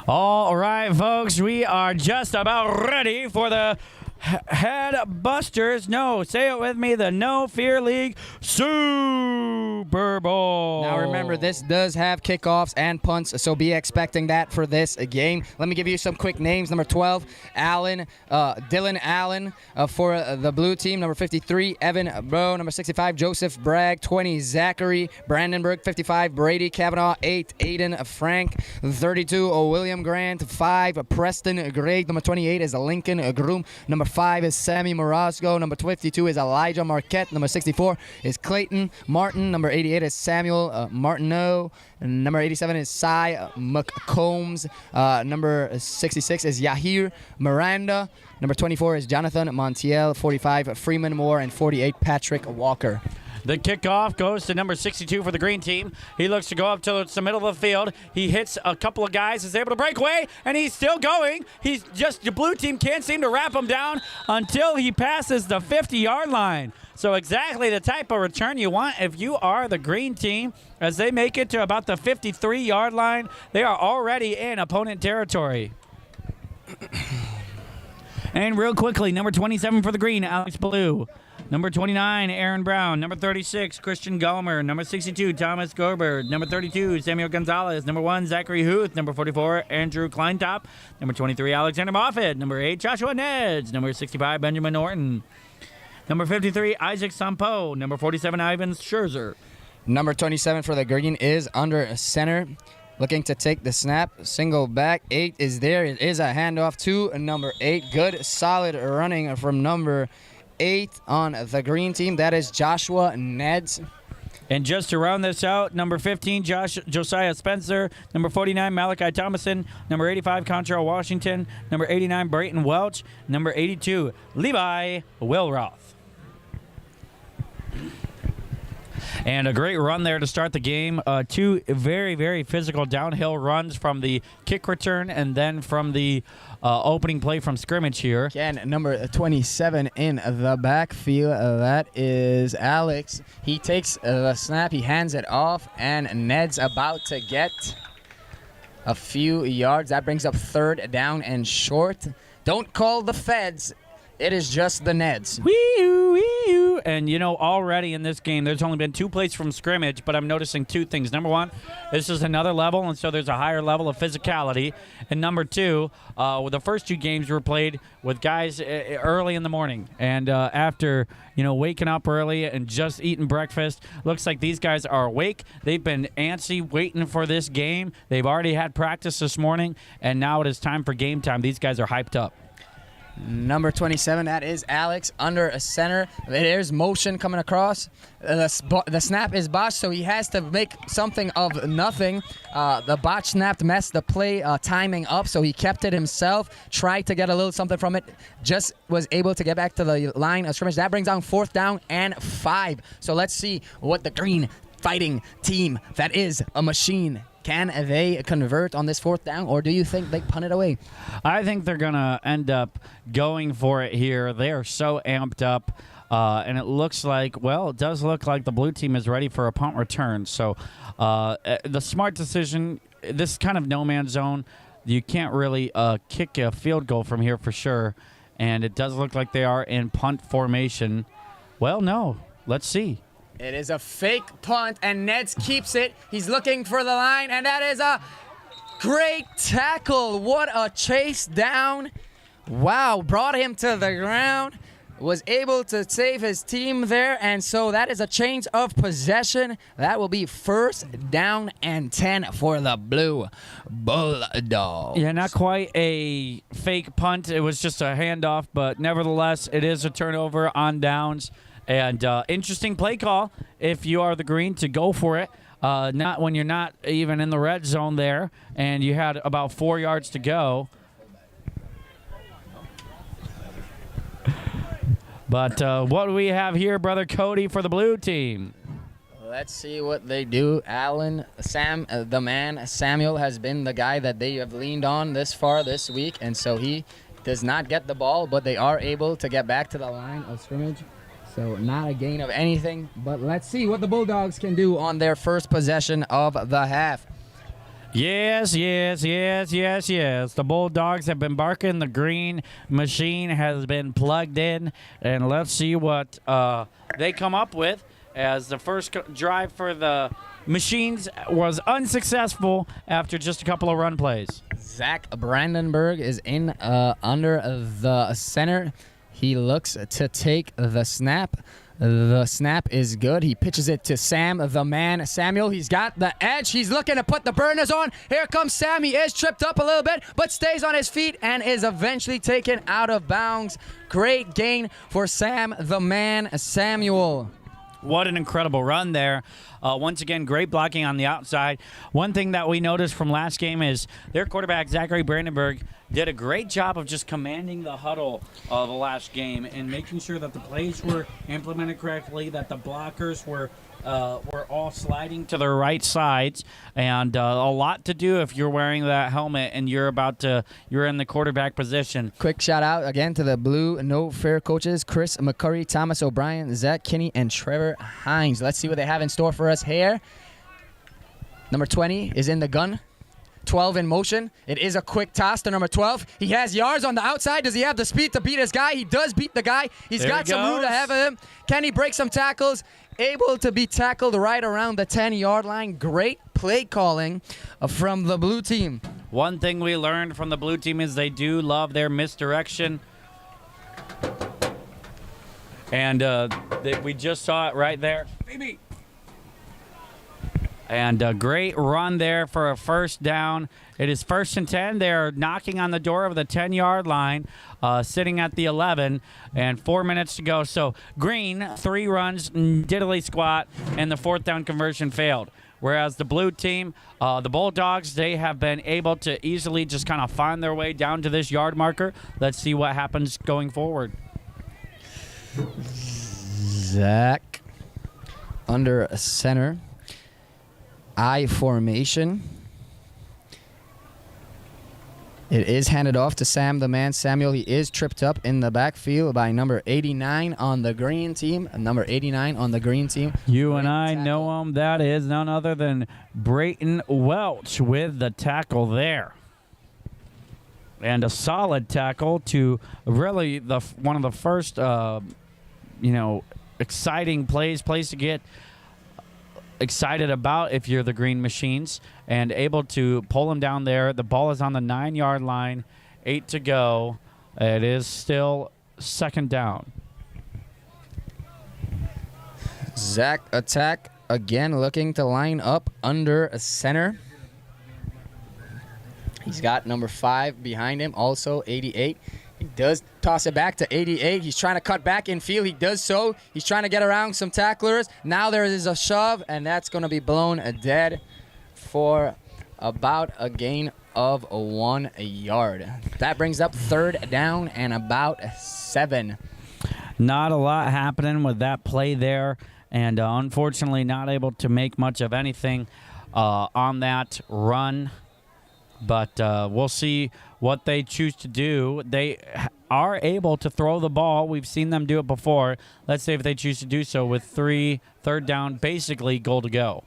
S2: All right, folks, we are just about ready for the Head Busters. No, say it with me, the No Fear League Super Bowl.
S1: Now remember, this does have kickoffs and punts, so be expecting that for this game. Let me give you some quick names. Number 12, Dylan Allen for the blue team. Number 53, Evan Bro. Number 65, Joseph Bragg. 20, Zachary Brandenburg. 55, Brady Kavanaugh. 8, Aiden Frank. 32, William Grant. 5, Preston Gregg. Number 28 is Lincoln Groom. Number 5 is Sammy Morosco. Number 52 is Elijah Marquette. Number 64 is Clayton Martin. Number 88 is Samuel Martineau. And number 87 is Cy McCombs. Number 66 is Yahir Miranda. Number 24 is Jonathan Montiel. 45, Freeman Moore. And 48, Patrick Walker.
S2: The kickoff goes to number 62 for the green team. He looks to go up to the middle of the field. He hits a couple of guys, is able to break away, and he's still going. He's just, the blue team can't seem to wrap him down until he passes the 50-yard line. So exactly the type of return you want if you are the green team. As they make it to about the 53-yard line, they are already in opponent territory. And real quickly, number 27 for the green, Alex Blue. Number 29, Aaron Brown. Number 36, Christian Gulmer. Number 62, Thomas Gerber. Number 32, Samuel Gonzalez. Number 1, Zachary Huth. Number 44, Andrew Kleintop. Number 23, Alexander Moffitt. Number 8, Joshua Neds. Number 65, Benjamin Norton. Number 53, Isaac Sampo. Number 47, Ivan Scherzer.
S1: Number 27 for the green is under center. Looking to take the snap. Single back. 8 is there. It is a handoff to number 8. Good, solid running from number 8 on the green team. That is Joshua Neds.
S2: And just to round this out, number 15, Josiah Spencer. Number 49, Malachi Thomason. Number 85, Contrell Washington. Number 89, Brayton Welch. Number 82, Levi Wilroth. And a great run there to start the game. 2 very, very physical downhill runs from the kick return and then from the opening play from scrimmage here.
S1: Again, number 27 in the backfield. That is Alex. He takes the snap. He hands it off, and Ned's about to get a few yards. That brings up 3rd down and short. Don't call the feds. It is just the Neds.
S2: Wee-oo, wee-oo. And, you know, already in this game, there's only been 2 plays from scrimmage, but I'm noticing 2 things. Number 1, this is another level, and so there's a higher level of physicality. And number 2, the first 2 games were played with guys early in the morning. And after, you know, waking up early and just eating breakfast, looks like these guys are awake. They've been antsy waiting for this game. They've already had practice this morning, and now it is time for game time. These guys are hyped up.
S1: Number 27, that is Alex under a center. There's motion coming across. The snap is botched, so he has to make something of nothing. The botch snap messed the play timing up, so he kept it himself, tried to get a little something from it, just was able to get back to the line of scrimmage. That brings down 4th down and 5. So let's see what the green fighting team, that is a machine, can they convert on this 4th down, or do you think they punt it away?
S2: I think they're going to end up going for it here. They are so amped up, and it looks like, well, it does look like the blue team is ready for a punt return. So the smart decision, this kind of no man's zone, you can't really kick a field goal from here for sure, and it does look like they are in punt formation. Well, no, let's see.
S1: It is a fake punt, and Neds keeps it. He's looking for the line, and that is a great tackle. What a chase down. Wow, brought him to the ground. Was able to save his team there, and so that is a change of possession. That will be 1st down and 10 for the Blue Bulldogs.
S2: Yeah, not quite a fake punt. It was just a handoff, but nevertheless, it is a turnover on downs. And interesting play call if you are the green to go for it. Not when you're not even in the red zone there, and you had about 4 yards to go. But what do we have here, Brother Cody, for the blue team?
S1: Let's see what they do. The man, Samuel, has been the guy that they have leaned on this far this week, and so he does not get the ball, but they are able to get back to the line of scrimmage. So not a gain of anything, but let's see what the Bulldogs can do on their first possession of the half.
S2: Yes, yes, yes, yes, yes. The Bulldogs have been barking. The green machine has been plugged in. And let's see what they come up with, as the first drive for the machines was unsuccessful after just a couple of run plays.
S1: Zach Brandenburg is in under the center. He looks to take the snap. The snap is good. He pitches it to Sam, the man, Samuel. He's got the edge. He's looking to put the burners on. Here comes Sam. He is tripped up a little bit, but stays on his feet and is eventually taken out of bounds. Great gain for Sam, the man, Samuel.
S2: What an incredible run there. Once again, great blocking on the outside. One thing that we noticed from last game is their quarterback, Zachary Brandenburg, did a great job of just commanding the huddle of the last game and making sure that the plays were implemented correctly, that the blockers were all sliding to their right sides, and a lot to do if you're wearing that helmet and you're in the quarterback position.
S1: Quick shout out again to the Blue No Fair coaches, Chris McCurry, Thomas O'Brien, Zach Kinney, and Trevor Hines. Let's see what they have in store for us here. Number 20 is in the gun. 12 in motion. It is a quick toss to number 12. He has yards on the outside. Does he have the speed to beat his guy? He does beat the guy. He's got some room ahead of him. Can he break some tackles? Able to be tackled right around the 10-yard line. Great play calling from the blue team.
S2: One thing we learned from the blue team is they do love their misdirection. And we just saw it right there. Baby. And a great run there for a first down. It is 1st and 10. They're knocking on the door of the 10-yard line, sitting at the 11, and 4 minutes to go. So Green, 3 runs, diddly squat, and the 4th down conversion failed. Whereas the blue team, the Bulldogs, they have been able to easily just kind of find their way down to this yard marker. Let's see what happens going forward.
S1: Zach under center. I formation. It is handed off to Sam, the man, Samuel. He is tripped up in the backfield by number 89 on the green team. Number 89 on the green team.
S2: You and I know him. That is none other than Brayton Welch with the tackle there. And a solid tackle to really one of the first, exciting plays to get excited about if you're the Green Machines, and able to pull him down there. The ball is on the 9-yard line, 8 to go. It is still 2nd down.
S1: Zach attack again, looking to line up under a center. He's got number 5 behind him, also 88. He does toss it back to 88. He's trying to cut back in field. He does so. He's trying to get around some tacklers. Now there is a shove, and that's going to be blown dead for about a gain of 1 yard. That brings up 3rd down and about 7.
S2: Not a lot happening with that play there, and unfortunately not able to make much of anything on that run. But we'll see what they choose to do. They are able to throw the ball. We've seen them do it before. Let's see if they choose to do so with 3rd down, basically goal to go.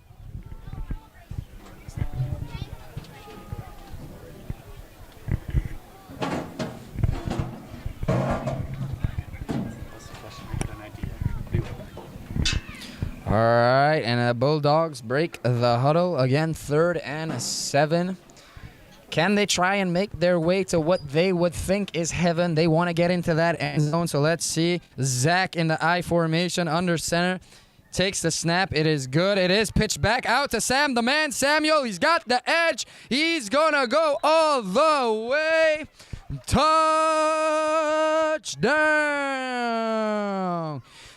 S1: All right, and the Bulldogs break the huddle. Again, 3rd and 7. Can they try and make their way to what they would think is heaven? They want to get into that end zone, so let's see. Zach in the I formation under center. Takes the snap. It is good. It is pitched back out to Sam, the man, Samuel. He's got the edge. He's going to go all the way. Touchdown.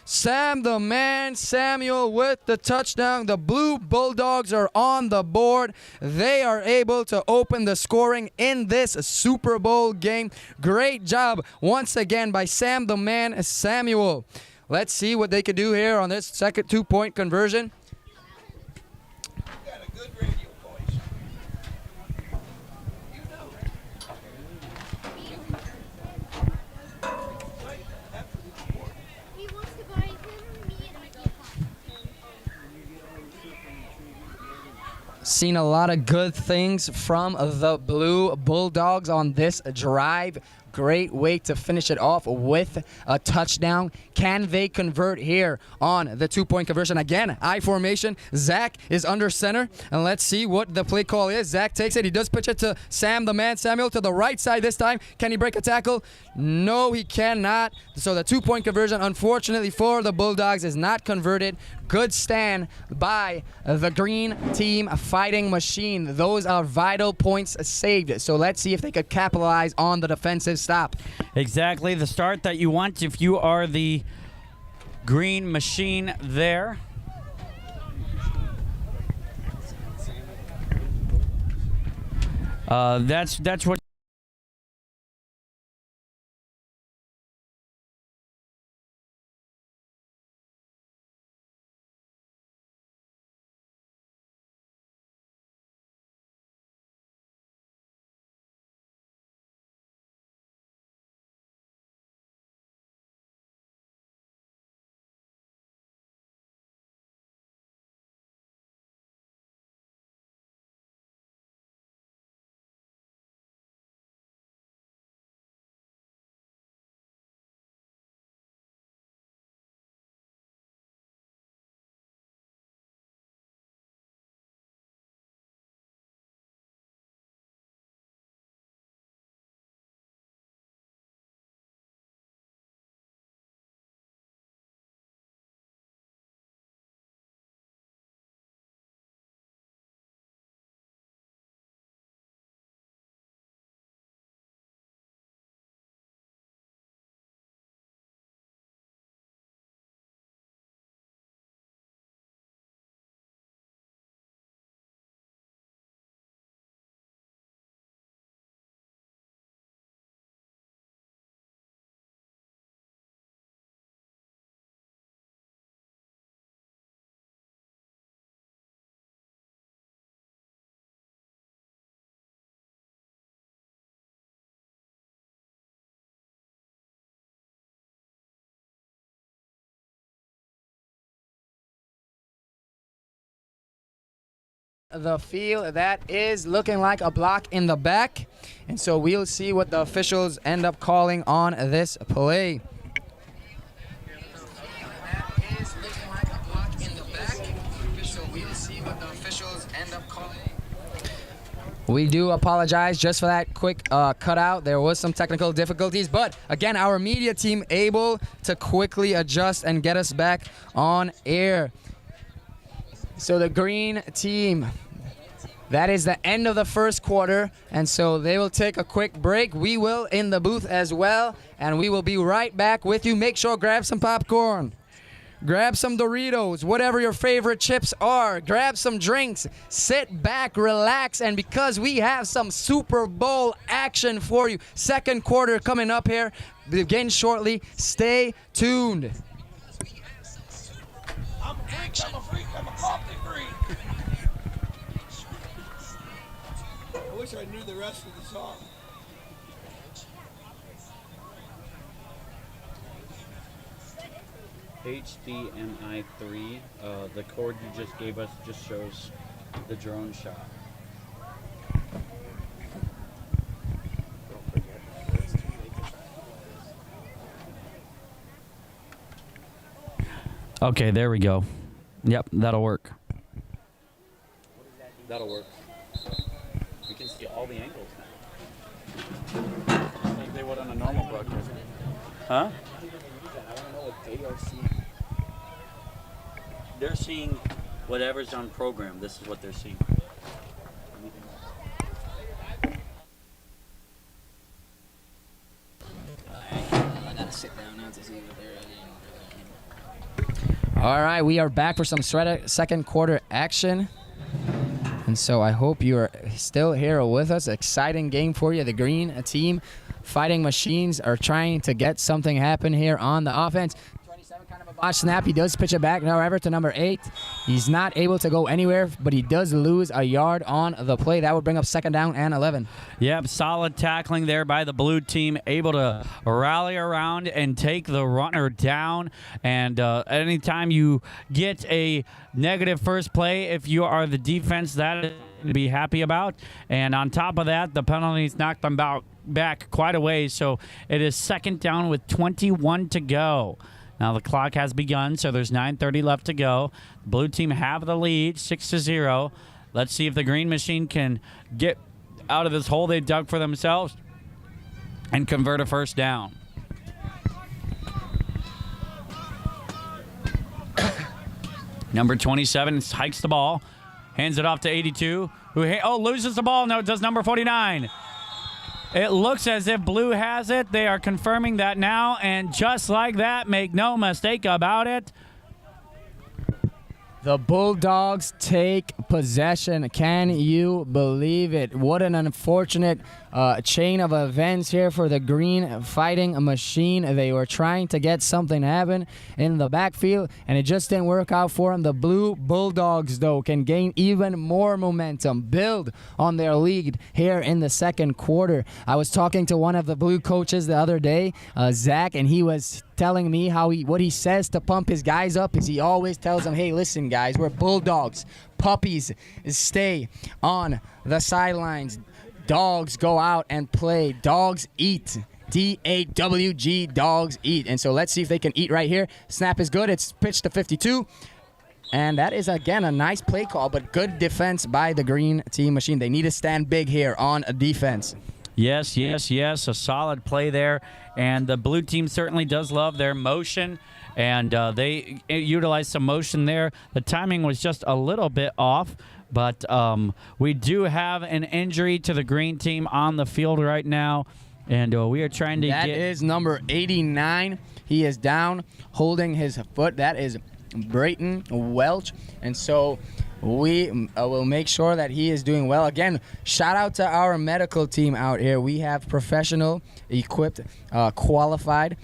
S1: Sam, the man, Samuel with the touchdown. The Blue Bulldogs are on the board. They are able to open the scoring in this Super Bowl game. Great job once again by Sam, the man, Samuel. Let's see what they could do here on this second 2-point conversion.
S3: Got a good radio voice. You know it.
S5: He wants to buy him, me, and my
S1: Seen a lot of good things from the Blue Bulldogs on this drive. Great way to finish it off with a touchdown. Can they convert here on the two-point conversion? Again, I formation. Zach is under center, and let's see what the play call is. Zach takes it. He does pitch it to Sam, the man. Samuel to the right side this time. Can he break a tackle? No, he cannot. So the two-point conversion, unfortunately for the Bulldogs, is not converted. Good stand by the green team fighting machine. Those are vital points saved. So let's see if they could capitalize on the defensive stop.
S2: Exactly the start that you want if you are the green machine there. That's what.
S1: The field that is looking like a block in the back, and so we'll see what the officials end up calling on this play. That is looking like a block in the back, so we'll see what the officials end up calling. We do apologize just for that quick cutout. There was some technical difficulties, but again, our media team able to quickly adjust and get us back on air. So the green team, that is the end of the first quarter, and so they will take a quick break. We will in the booth as well, and we will be right back with you. Make sure grab some popcorn, grab some Doritos, whatever your favorite chips are, grab some drinks, sit back, relax, and because we have some Super Bowl action for you, second quarter coming up here, begin shortly, stay tuned.
S6: I'm a freak, I'm a coffee freak. I wish I knew the rest of the song.
S2: HDMI 3, the code you just gave us just shows the drone shot. Okay, there we go. Yep, that'll work. That'll work. We can see all the angles now. Like they would on a normal broadcast. Huh? I don't know what they are seeing. They're seeing whatever's on program. This is what they're seeing.
S1: I gotta sit down now to see what they're doing. All right, we are back for some second quarter action. And so I hope you are still here with us. Exciting game for you. The green team fighting machines are trying to get something happen here on the offense. 27 Kind of a botch snap. He does pitch it back, however, to number 8. He's not able to go anywhere, but he does lose a yard on the play. That would bring up 2nd down and 11.
S2: Yep, solid tackling there by the blue team, able to rally around and take the runner down. And anytime you get a negative first play, if you are the defense, that is to be happy about. And on top of that, the penalties knocked them back quite a ways. So it is 2nd down with 21 to go. Now the clock has begun, so there's 9:30 left to go. The blue team have the lead, 6-0. Let's see if the green machine can get out of this hole they dug for themselves and convert a 1st down. Number 27 hikes the ball, hands it off to 82, who loses the ball. No, it does number 49. It looks as if blue has it. They are confirming that now, and just like that, make no mistake about it,
S1: the Bulldogs take possession. Can you believe it? What an unfortunate chain of events here for the green fighting machine. They were trying to get something to happen in the backfield, and it just didn't work out for them. The blue Bulldogs, though, can gain even more momentum, build on their lead here in the 2nd quarter. I was talking to one of the blue coaches the other day, Zach, and he was telling me what he says to pump his guys up is he always tells them, hey, listen, guys, we're Bulldogs. Puppies stay on the sidelines. Dogs go out and play. Dogs eat. D-A-W-G, dogs eat. And so let's see if they can eat right here. Snap is good. It's pitched to 52. And that is, again, a nice play call, but good defense by the green team machine. They need to stand big here on defense.
S2: Yes. A solid play there. And the blue team certainly does love their motion, and they utilized some motion there. The timing was just a little bit off, but we do have an injury to the green team on the field right now, and we are trying to get...
S1: That is number 89. He is down, holding his foot. That is Brayton Welch, and so... we will make sure that he is doing well. Again, shout out to our medical team out here. We have professional, equipped, qualified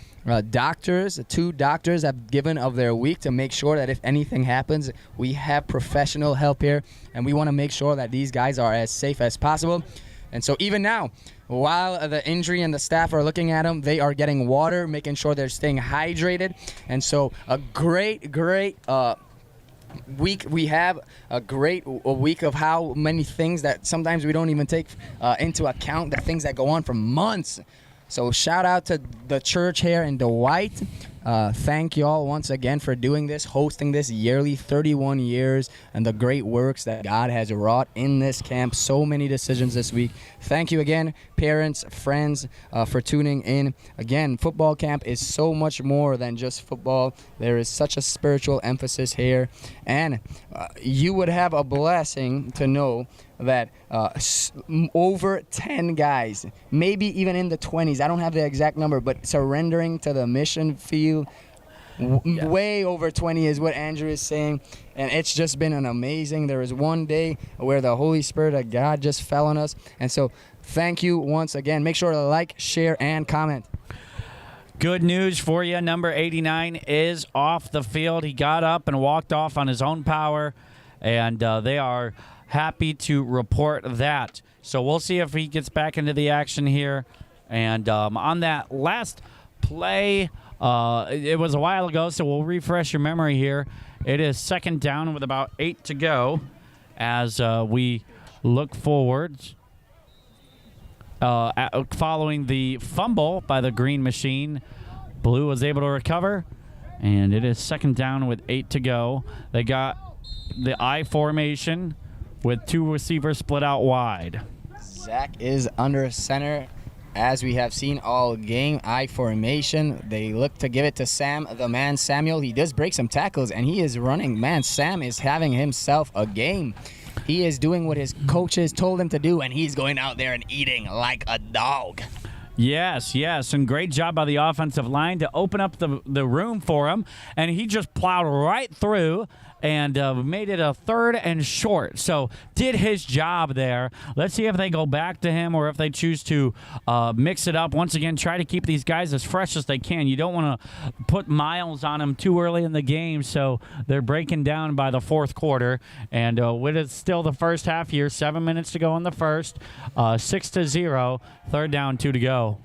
S1: doctors. 2 doctors have given of their week to make sure that if anything happens, we have professional help here. And we want to make sure that these guys are as safe as possible. And so even now, while the injury and the staff are looking at them, they are getting water, making sure they're staying hydrated. And so a great week. We have a great week of how many things that sometimes we don't even take into account, the things that go on for months. So shout out to the church here in Dwight. Thank you all once again for doing this, hosting this yearly 31 years, and the great works that God has wrought in this camp. So many decisions this week. Thank you again, parents, friends, for tuning in. Again, football camp is so much more than just football. There is such a spiritual emphasis here, and you would have a blessing to know that over 10 guys, maybe even in the 20s, I don't have the exact number, but surrendering to the mission field, way over 20 is what Andrew is saying, and it's just been an amazing. There was one day where the Holy Spirit of God just fell on us, and so thank you once again. Make sure to like, share, and comment.
S2: Good news for you. Number 89 is off the field. He got up and walked off on his own power, and they are happy to report that. So we'll see if he gets back into the action here. And on that last play, it was a while ago, so we'll refresh your memory here. It is 2nd down with about 8 to go as we look forward. Following the fumble by the green machine, blue was able to recover, and it is 2nd down with 8 to go. They got the I formation with 2 receivers split out wide.
S1: Zach is under center, as we have seen all game. I formation. They look to give it to Sam, the man Samuel. He does break some tackles, and he is running. Man, Sam is having himself a game. He is doing what his coaches told him to do, and he's going out there and eating like a dog.
S2: Yes, and great job by the offensive line to open up the room for him, and he just plowed right through and made it a 3rd and short. So did his job there. Let's see if they go back to him or if they choose to mix it up. Once again, try to keep these guys as fresh as they can. You don't want to put miles on them too early in the game, so they're breaking down by the 4th quarter. And with it still the first half here, 7 minutes to go in the first, 6-0, 3rd down, 2 to go.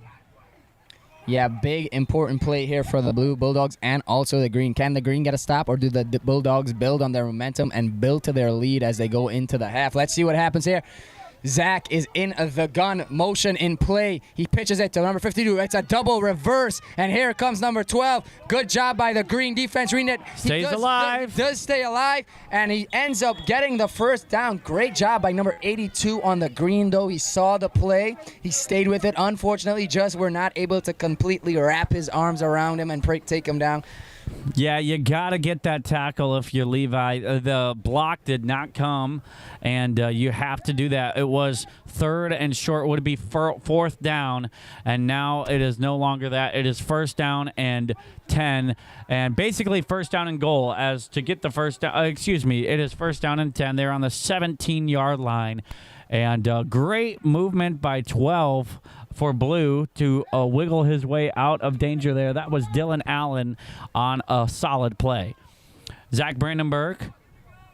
S1: Yeah, big important play here for the Blue Bulldogs and also the Green. Can the Green get a stop, or do the Bulldogs build on their momentum and build to their lead as they go into the half? Let's see what happens here. Zach is in the gun, motion in play. He pitches it to number 52. It's a double reverse, and here comes number 12. Good job by the Green defense. Reading it.
S2: Stays alive.
S1: Does stay alive, and he ends up getting the first down. Great job by number 82 on the Green, though. He saw the play. He stayed with it. Unfortunately, just were not able to completely wrap his arms around him and take him down.
S2: Yeah, you got to get that tackle if you're Levi. The block did not come, and you have to do that. It was 3rd and short, would be 4th down, and now it is no longer that. It is 1st down and 10, and basically 1st down and goal as to get the first down. It is 1st down and 10. They're on the 17-yard line, and great movement by 12 for Blue to wiggle his way out of danger there. That was Dylan Allen on a solid play. Zach Brandenburg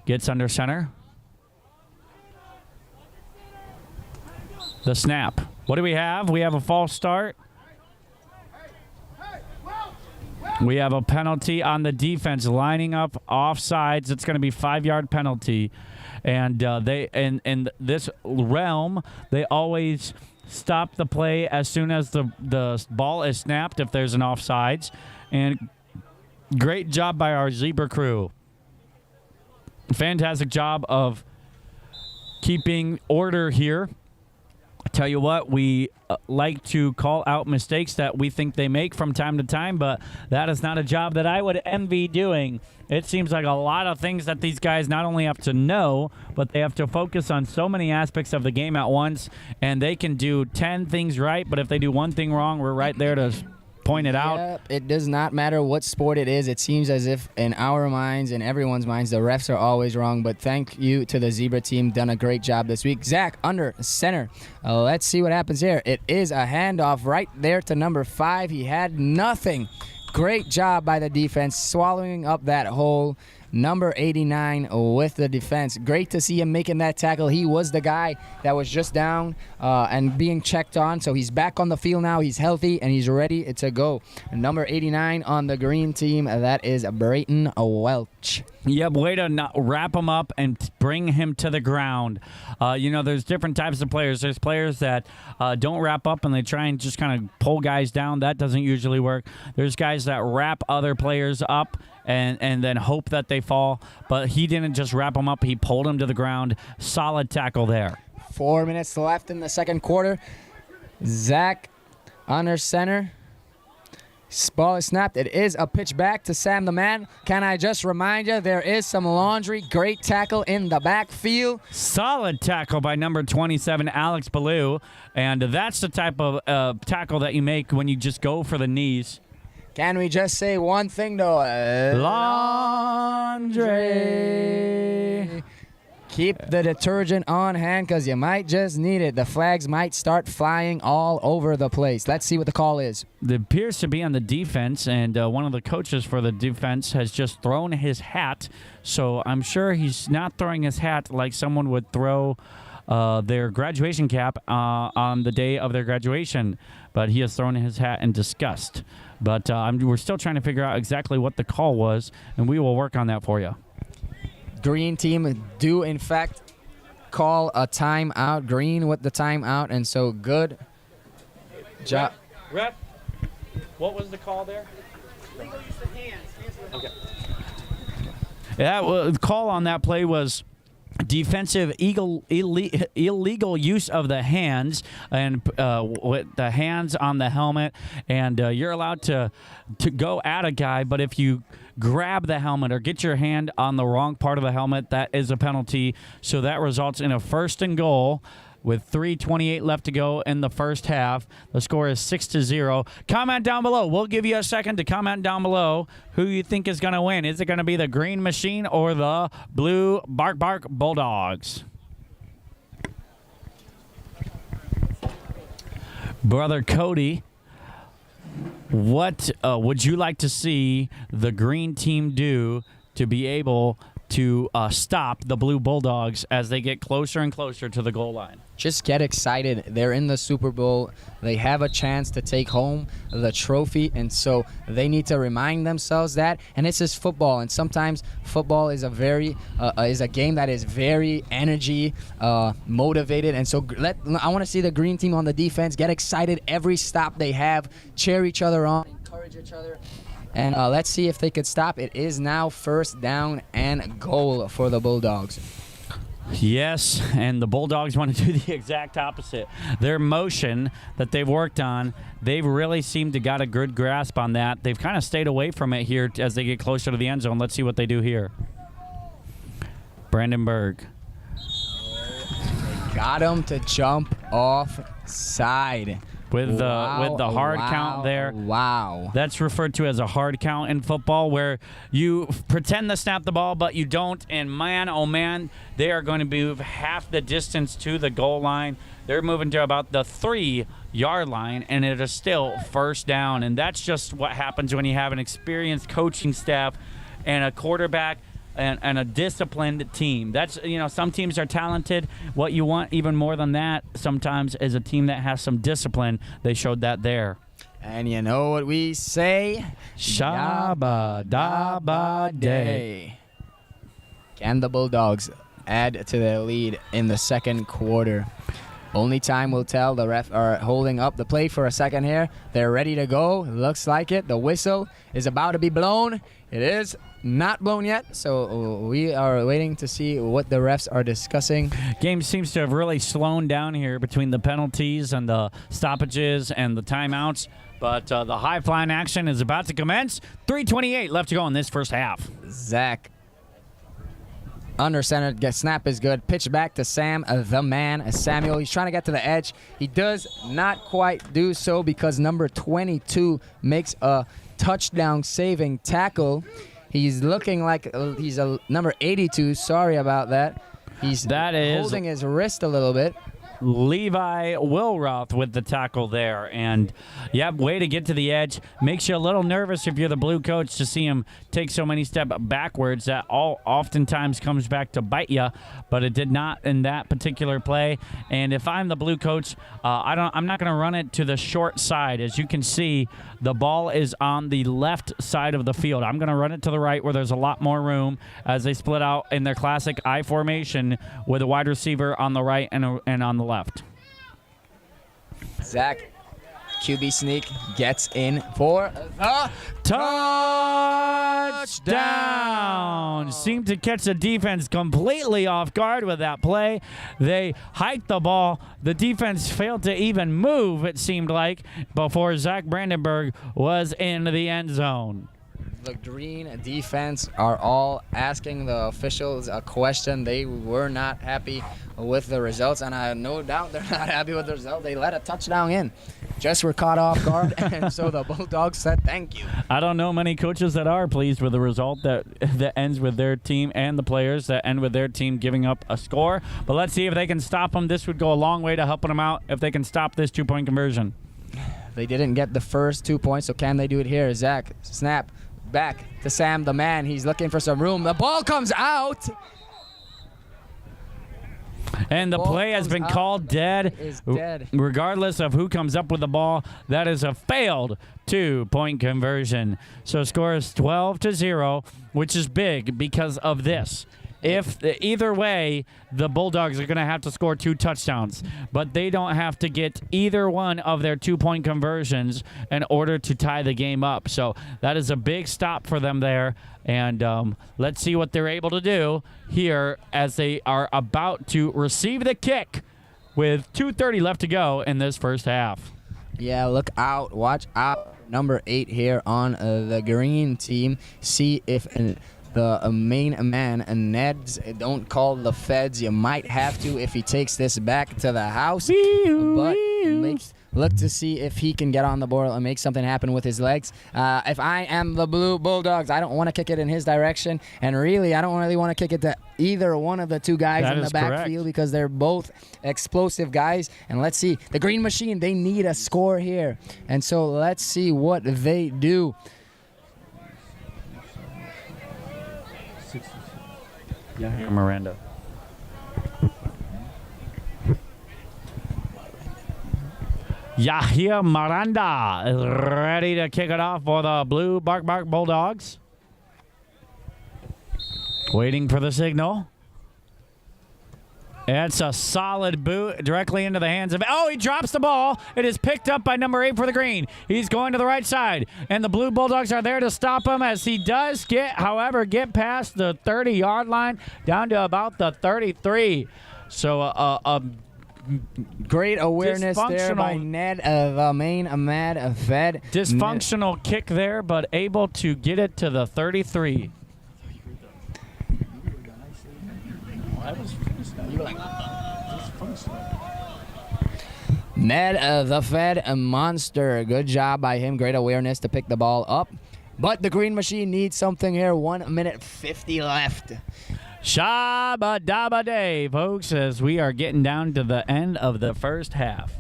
S2: gets under center. The snap. What do we have? We have a false start. We have a penalty on the defense lining up offsides. It's going to be 5-yard penalty. And they in this realm, they always stop the play as soon as the ball is snapped if there's an offsides. And great job by our Zebra crew. Fantastic job of keeping order here. I tell you what, we like to call out mistakes that we think they make from time to time, but that is not a job that I would envy doing. It seems like a lot of things that these guys not only have to know, but they have to focus on so many aspects of the game at once, and they can do 10 things right, but if they do one thing wrong, we're right there to point it out.
S1: Yep, it does not matter what sport it is. It seems as if in our minds and everyone's minds, the refs are always wrong. But thank you to the Zebra team. Done a great job this week. Zach under center. Let's see what happens here. It is a handoff right there to number 5. He had nothing. Great job by the defense swallowing up that hole. Number 89 with the defense. Great to see him making that tackle. He was the guy that was just down and being checked on. So he's back on the field now. He's healthy and he's ready to go. Number 89 on the Green team, that is Brayton Welch.
S2: Yep, way to wrap him up and bring him to the ground. There's different types of players. There's players that don't wrap up and they try and just kind of pull guys down. That doesn't usually work. There's guys that wrap other players up and then hope that they fall. But he didn't just wrap them up. He pulled him to the ground. Solid tackle there.
S1: 4 minutes left in the second quarter. Zach under center. Ball is snapped. It is a pitch back to Sam the Man. Can I just remind you, there is some laundry. Great tackle in the backfield.
S2: Solid tackle by number 27, Alex Ballou. And that's the type of tackle that you make when you just go for the knees.
S1: Can we just say one thing, though?
S2: Laundry.
S1: Keep the detergent on hand because you might just need it. The flags might start flying all over the place. Let's see what the call is.
S2: It appears to be on the defense, and one of the coaches for the defense has just thrown his hat. So I'm sure he's not throwing his hat like someone would throw their graduation cap on the day of their graduation. But he has thrown his hat in disgust. But we're still trying to figure out exactly what the call was, and we will work on that for you.
S1: Green team do, in fact, call a timeout. Green with the timeout, and so good job.
S2: Rep, what was the call there?
S3: Legal use of hands.
S2: Okay. Yeah, well, the call on that play was defensive illegal use of the hands and with the hands on the helmet, and you're allowed to go at a guy, but if you grab the helmet or get your hand on the wrong part of the helmet, that is a penalty. So that results in a 1st and goal. with 3:28 left to go in the first half. The score is 6-0. Comment down below. We'll give you a second to comment down below who you think is going to win. Is it going to be the Green Machine or the Blue Bark Bulldogs? Brother Cody, what would you like to see the green team do to be able to stop the Blue Bulldogs as they get closer and closer to the goal line?
S1: Just get excited. They're in the Super Bowl. They have a chance to take home the trophy, and so they need to remind themselves that. And this is football, and sometimes football is a game that is very energy motivated. And so I want to see the green team on the defense get excited every stop they have, cheer each other on, encourage each other. And let's see if they could stop. It is now first down and goal for the Bulldogs.
S2: Yes, and the Bulldogs want to do the exact opposite. Their motion that they've worked on, they've really seemed to got a good grasp on that. They've kind of stayed away from it here as they get closer to the end zone. Let's see what they do here. Brandenburg.
S1: Got him to jump offside.
S2: With the hard count there.
S1: Wow.
S2: That's referred to as a hard count in football, where you pretend to snap the ball, but you don't. And man, oh man, they are going to move half the distance to the goal line. They're moving to about the 3-yard line, and it is still first down. And that's just what happens when you have an experienced coaching staff and a quarterback and a disciplined team. That's, some teams are talented. What you want even more than that sometimes is a team that has some discipline. They showed that there.
S1: And you know what we say?
S2: Shabba dabba day.
S1: Can the Bulldogs add to their lead in the second quarter? Only time will tell. The ref are holding up the play for a second here. They're ready to go. Looks like it. The whistle is about to be blown. It is not blown yet, so we are waiting to see what the refs are discussing.
S2: Game seems to have really slowed down here between the penalties and the stoppages and the timeouts, but the high-flying action is about to commence. 3:28 left to go in this first half.
S1: Zach under center, snap is good. Pitch back to Sam, the man, Samuel. He's trying to get to the edge. He does not quite do so because number 22 makes a touchdown-saving tackle. He's looking like he's a number 82. Sorry about that. He's holding his wrist a little bit.
S2: Levi Wilroth with the tackle there. And, way to get to the edge. Makes you a little nervous if you're the Blue coach to see him take so many steps backwards. That oftentimes comes back to bite you, but it did not in that particular play. And if I'm the Blue coach, I'm not going to run it to the short side. As you can see, the ball is on the left side of the field. I'm going to run it to the right where there's a lot more room as they split out in their classic I formation with a wide receiver on the right and on the left.
S1: Zach, QB sneak, gets in for the
S2: touchdown. Seemed to catch the defense completely off guard with that play. They hiked the ball. The defense failed to even move, it seemed like, before Zach Brandenburg was in the end zone.
S1: The green defense are all asking the officials a question. They were not happy with the results, and I have no doubt they're not happy with the result. They let a touchdown in. Just were caught off guard, and so the Bulldogs said thank you.
S2: I don't know many coaches that are pleased with the result that ends with their team and the players that end with their team giving up a score. But let's see if they can stop them. This would go a long way to helping them out if they can stop this two-point conversion.
S1: They didn't get the first 2 points, so can they do it here? Zach, snap. Back to Sam, the man. He's looking for some room. The ball comes out.
S2: And the play has been called dead.
S1: Is dead.
S2: Regardless of who comes up with the ball, that is a failed two-point conversion. So score is 12-0, which is big because of this. If either way, the Bulldogs are going to have to score 2 touchdowns, but they don't have to get either one of their two-point conversions in order to tie the game up. So that is a big stop for them there, and let's see what they're able to do here as they are about to receive the kick with 2:30 left to go in this first half.
S1: Yeah, look out. Watch out. Number 8 here on the green team. See if the main man, Ned's. Don't call the feds. You might have to if he takes this back to the house. But look to see if he can get on the board and make something happen with his legs. If I am the Blue Bulldogs, I don't want to kick it in his direction. And really, I don't really want to kick it to either one of the two guys in the backfield because they're both explosive guys. And let's see. The Green Machine, they need a score here. And so let's see what they do.
S2: Yeah, Miranda. Yahia Miranda is ready to kick it off for the Blue Bark Bulldogs. Waiting for the signal. It's a solid boot directly into the hands of... Oh, he drops the ball. It is picked up by number 8 for the Green. He's going to the right side, and the Blue Bulldogs are there to stop him as he does get past the 30-yard line down to about the 33. So
S1: great awareness there by Ned, the main Ahmad Fed.
S2: Dysfunctional kick there, but able to get it to the 33.
S1: Ned, the Fed, a monster. Good job by him. Great awareness to pick the ball up. But the Green Machine needs something here. 1 minute 50 left.
S2: Shabba dabba day, folks, as we are getting down to the end of the first half.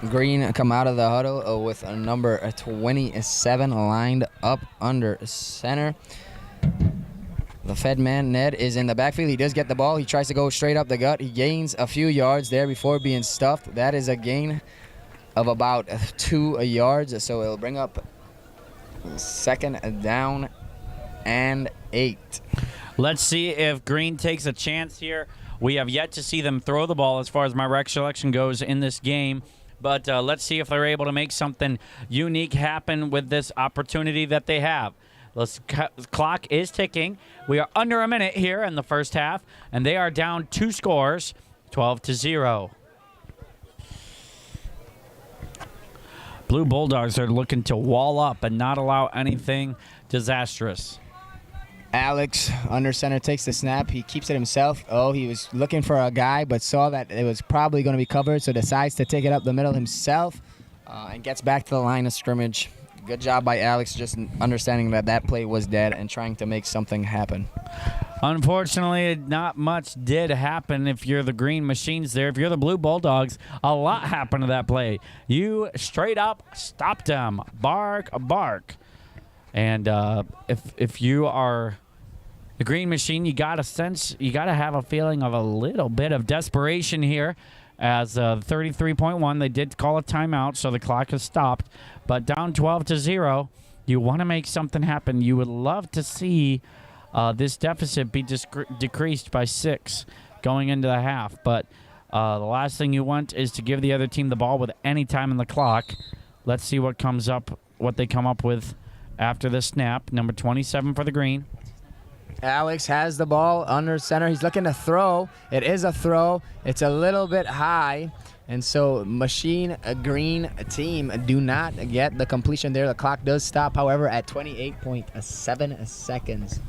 S1: Green come out of the huddle with a number 27 lined up under center. The Fed man, Ned, is in the backfield. He does get the ball. He tries to go straight up the gut. He gains a few yards there before being stuffed. That is a gain of about 2 yards. So it'll bring up 2nd down and 8.
S2: Let's see if Green takes a chance here. We have yet to see them throw the ball as far as my recollection goes in this game. But let's see if they're able to make something unique happen with this opportunity that they have. The clock is ticking. We are under a minute here in the first half, and they are down 2 scores, 12-0. Blue Bulldogs are looking to wall up and not allow anything disastrous.
S1: Alex, under center, takes the snap. He keeps it himself. Oh, he was looking for a guy, but saw that it was probably going to be covered, so decides to take it up the middle himself and gets back to the line of scrimmage. Good job by Alex, just understanding that that play was dead and trying to make something happen.
S2: Unfortunately, not much did happen if you're the Green Machines there. If you're the Blue Bulldogs, a lot happened to that play. You straight up stopped them. Bark. And if you are the Green Machine, you got to have a feeling of a little bit of desperation here. As 33.1, they did call a timeout, so the clock has stopped. But down 12-0, you want to make something happen. You would love to see this deficit be decreased by 6 going into the half. But the last thing you want is to give the other team the ball with any time in the clock. Let's see what they come up with after the snap. Number 27 for the Green.
S1: Alex has the ball under center. He's looking to throw. It is a throw. It's a little bit high. And so Green team do not get the completion there. The clock does stop, however, at 28.7 seconds.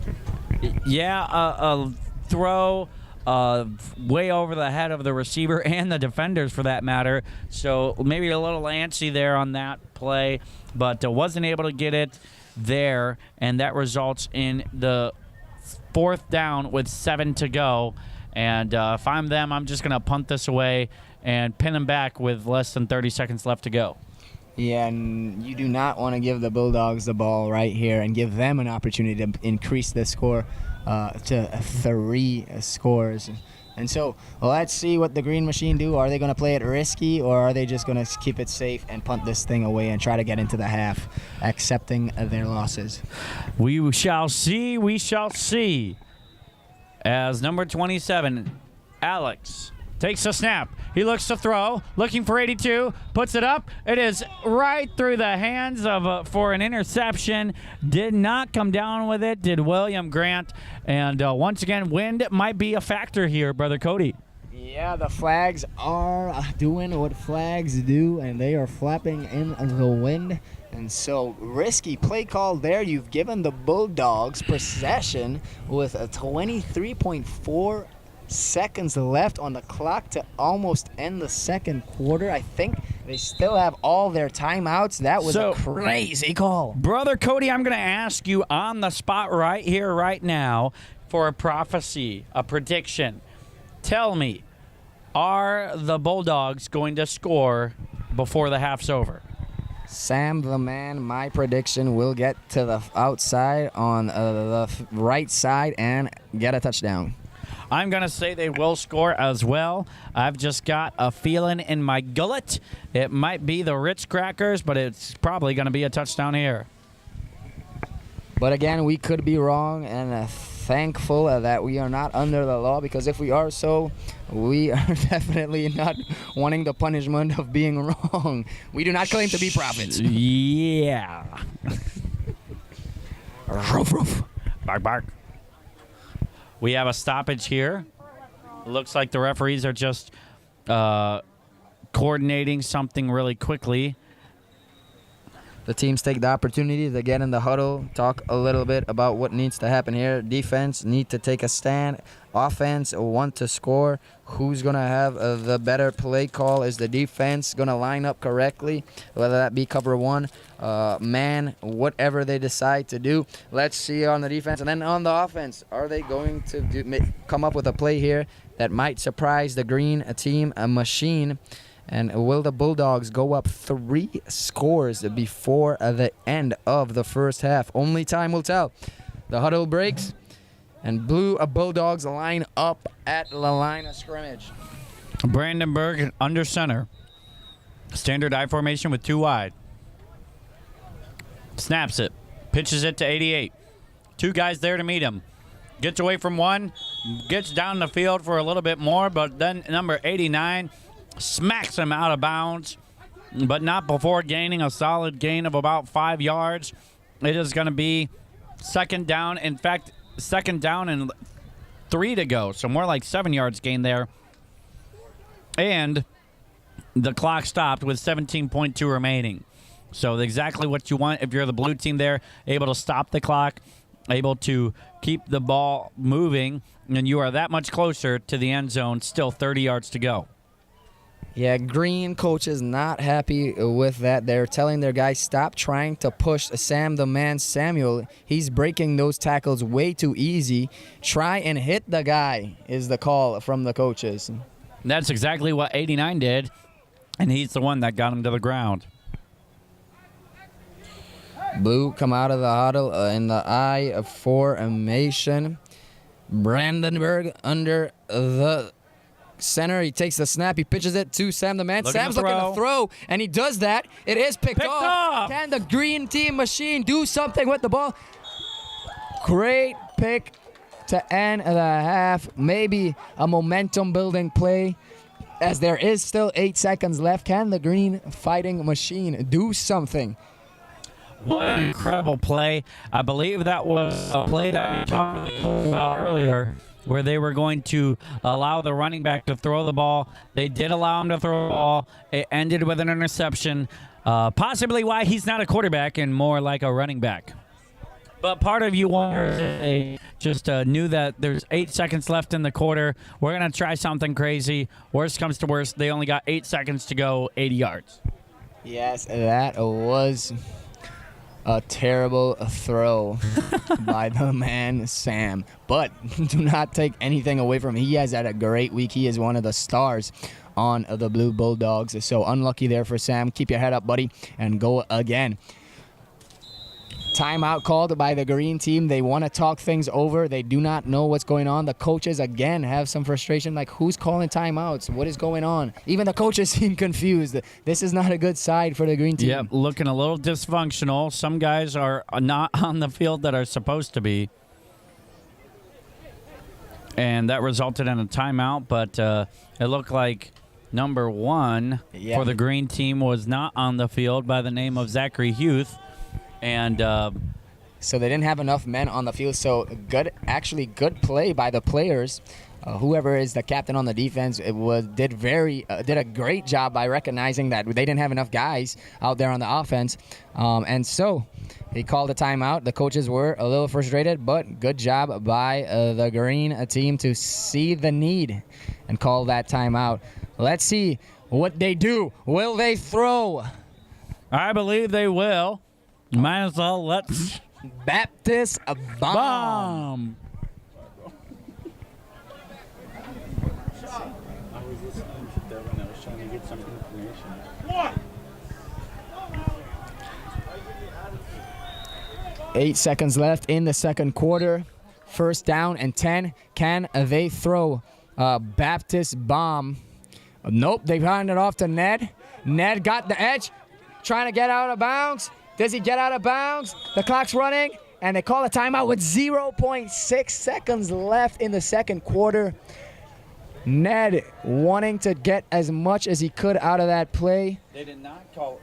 S2: Yeah, a throw way over the head of the receiver and the defenders for that matter. So maybe a little antsy there on that play, but wasn't able to get it there. And that results in the 4th down with 7 to go. And if I'm them, I'm just going to punt this away and pin them back with less than 30 seconds left to go.
S1: Yeah, and you do not want to give the Bulldogs the ball right here and give them an opportunity to increase the score to 3 scores. And so let's see what the Green Machine do. Are they going to play it risky, or are they just going to keep it safe and punt this thing away and try to get into the half, accepting their losses?
S2: We shall see. We shall see. As number 27, Alex, takes a snap. He looks to throw, looking for 82, puts it up. It is right through the hands of for an interception. Did not come down with it, did William Grant. And once again, wind might be a factor here, Brother Cody.
S1: Yeah, the flags are doing what flags do, and they are flapping in the wind. And so, risky play call there. You've given the Bulldogs possession with a 23.4 seconds left on the clock to almost end the second quarter. I think they still have all their timeouts. That was
S2: So-
S1: a crazy call.
S2: Brother Cody, I'm going to ask you on the spot right here, right now, for a prophecy, a prediction. Tell me, are the Bulldogs going to score before the half's over?
S1: Sam the man, my prediction will get to the outside on the right side and get a touchdown.
S2: I'm going to say they will score as well. I've just got a feeling in my gullet. It might be the Ritz Crackers, but it's probably going to be a touchdown here.
S1: But again, we could be wrong, and thankful that we are not under the law, because if we are so, we are definitely not wanting the punishment of being wrong. We do not claim to be prophets.
S2: Yeah.
S1: Ruff, ruff.
S2: Bark, bark. We have a stoppage here. Looks like the referees are just coordinating something really quickly.
S1: The teams take the opportunity to get in the huddle, talk a little bit about what needs to happen here. Defense need to take a stand. Offense want to score. Who's going to have the better play call? Is the defense going to line up correctly? Whether that be cover one, man, whatever they decide to do. Let's see on the defense. And then on the offense, are they going to come up with a play here that might surprise the green team, a machine? And will the Bulldogs go up 3 scores before the end of the first half? Only time will tell. The huddle breaks, and Blue Bulldogs line up at the line of scrimmage.
S2: Brandenburg under center. Standard I formation with 2 wide. Snaps it. Pitches it to 88. 2 guys there to meet him. Gets away from one. Gets down the field for a little bit more, but then number 89 smacks him out of bounds, but not before gaining a solid gain of about 5 yards. It is going to be second down. In fact, second down and 3 to go, so more like 7 yards gain there. And the clock stopped with 17.2 remaining. So exactly what you want if you're the blue team there, able to stop the clock, able to keep the ball moving, and you are that much closer to the end zone, still 30 yards to go.
S1: Yeah, Green coach is not happy with that. They're telling their guys, stop trying to push Sam the man Samuel. He's breaking those tackles way too easy. Try and hit the guy is the call from the coaches.
S2: That's exactly what 89 did, and he's the one that got him to the ground.
S1: Blue come out of the huddle in the I formation. Brandenburg under the center. He takes the snap. He pitches it to Sam the man. Sam's looking to throw, and he does that. It is picked off. Can the green team machine do something with the ball? Great pick to end the half. Maybe a momentum-building play, as there is still 8 seconds left. Can the green fighting machine do something?
S2: What an incredible play. I believe that was a play that we talked about earlier, where they were going to allow the running back to throw the ball. They did allow him to throw the ball. It ended with an interception. Possibly why he's not a quarterback and more like a running back. But part of you wonders if they just knew that there's 8 seconds left in the quarter. We're going to try something crazy. Worst comes to worst, they only got 8 seconds to go, 80 yards.
S1: Yes, that was a terrible throw by the man Sam. But do not take anything away from him. He has had a great week. He is one of the stars on the Blue Bulldogs. So unlucky there for Sam. Keep your head up, buddy, and go again. Timeout called by the green team. They want to talk things over. They do not know what's going on. The coaches, again, have some frustration. Like, who's calling timeouts? What is going on? Even the coaches seem confused. This is not a good side for the green team.
S2: Yep, looking a little dysfunctional. Some guys are not on the field that are supposed to be. And that resulted in a timeout, but it looked like number 1 for the green team was not on the field, by the name of Zachary Huth. And
S1: so they didn't have enough men on the field. So good play by the players. whoever is the captain on the defense did a great job by recognizing that they didn't have enough guys out there on the offense, and so he called a timeout. The coaches were a little frustrated, but good job by the green team to see the need and call that timeout. Let's see what they do. Will they throw?
S2: I believe they will. Might as well let's
S1: Baptist bomb.
S2: bomb.
S6: One.
S1: 8 seconds left in the second quarter. First down and 10. Can they throw a Baptist bomb? Nope, they handed it off to Ned. Ned got the edge, trying to get out of bounds. Does he get out of bounds? The clock's running, and they call a timeout with 0.6 seconds left in the second quarter. Ned wanting to get as much as he could out of that play.
S2: They did not call.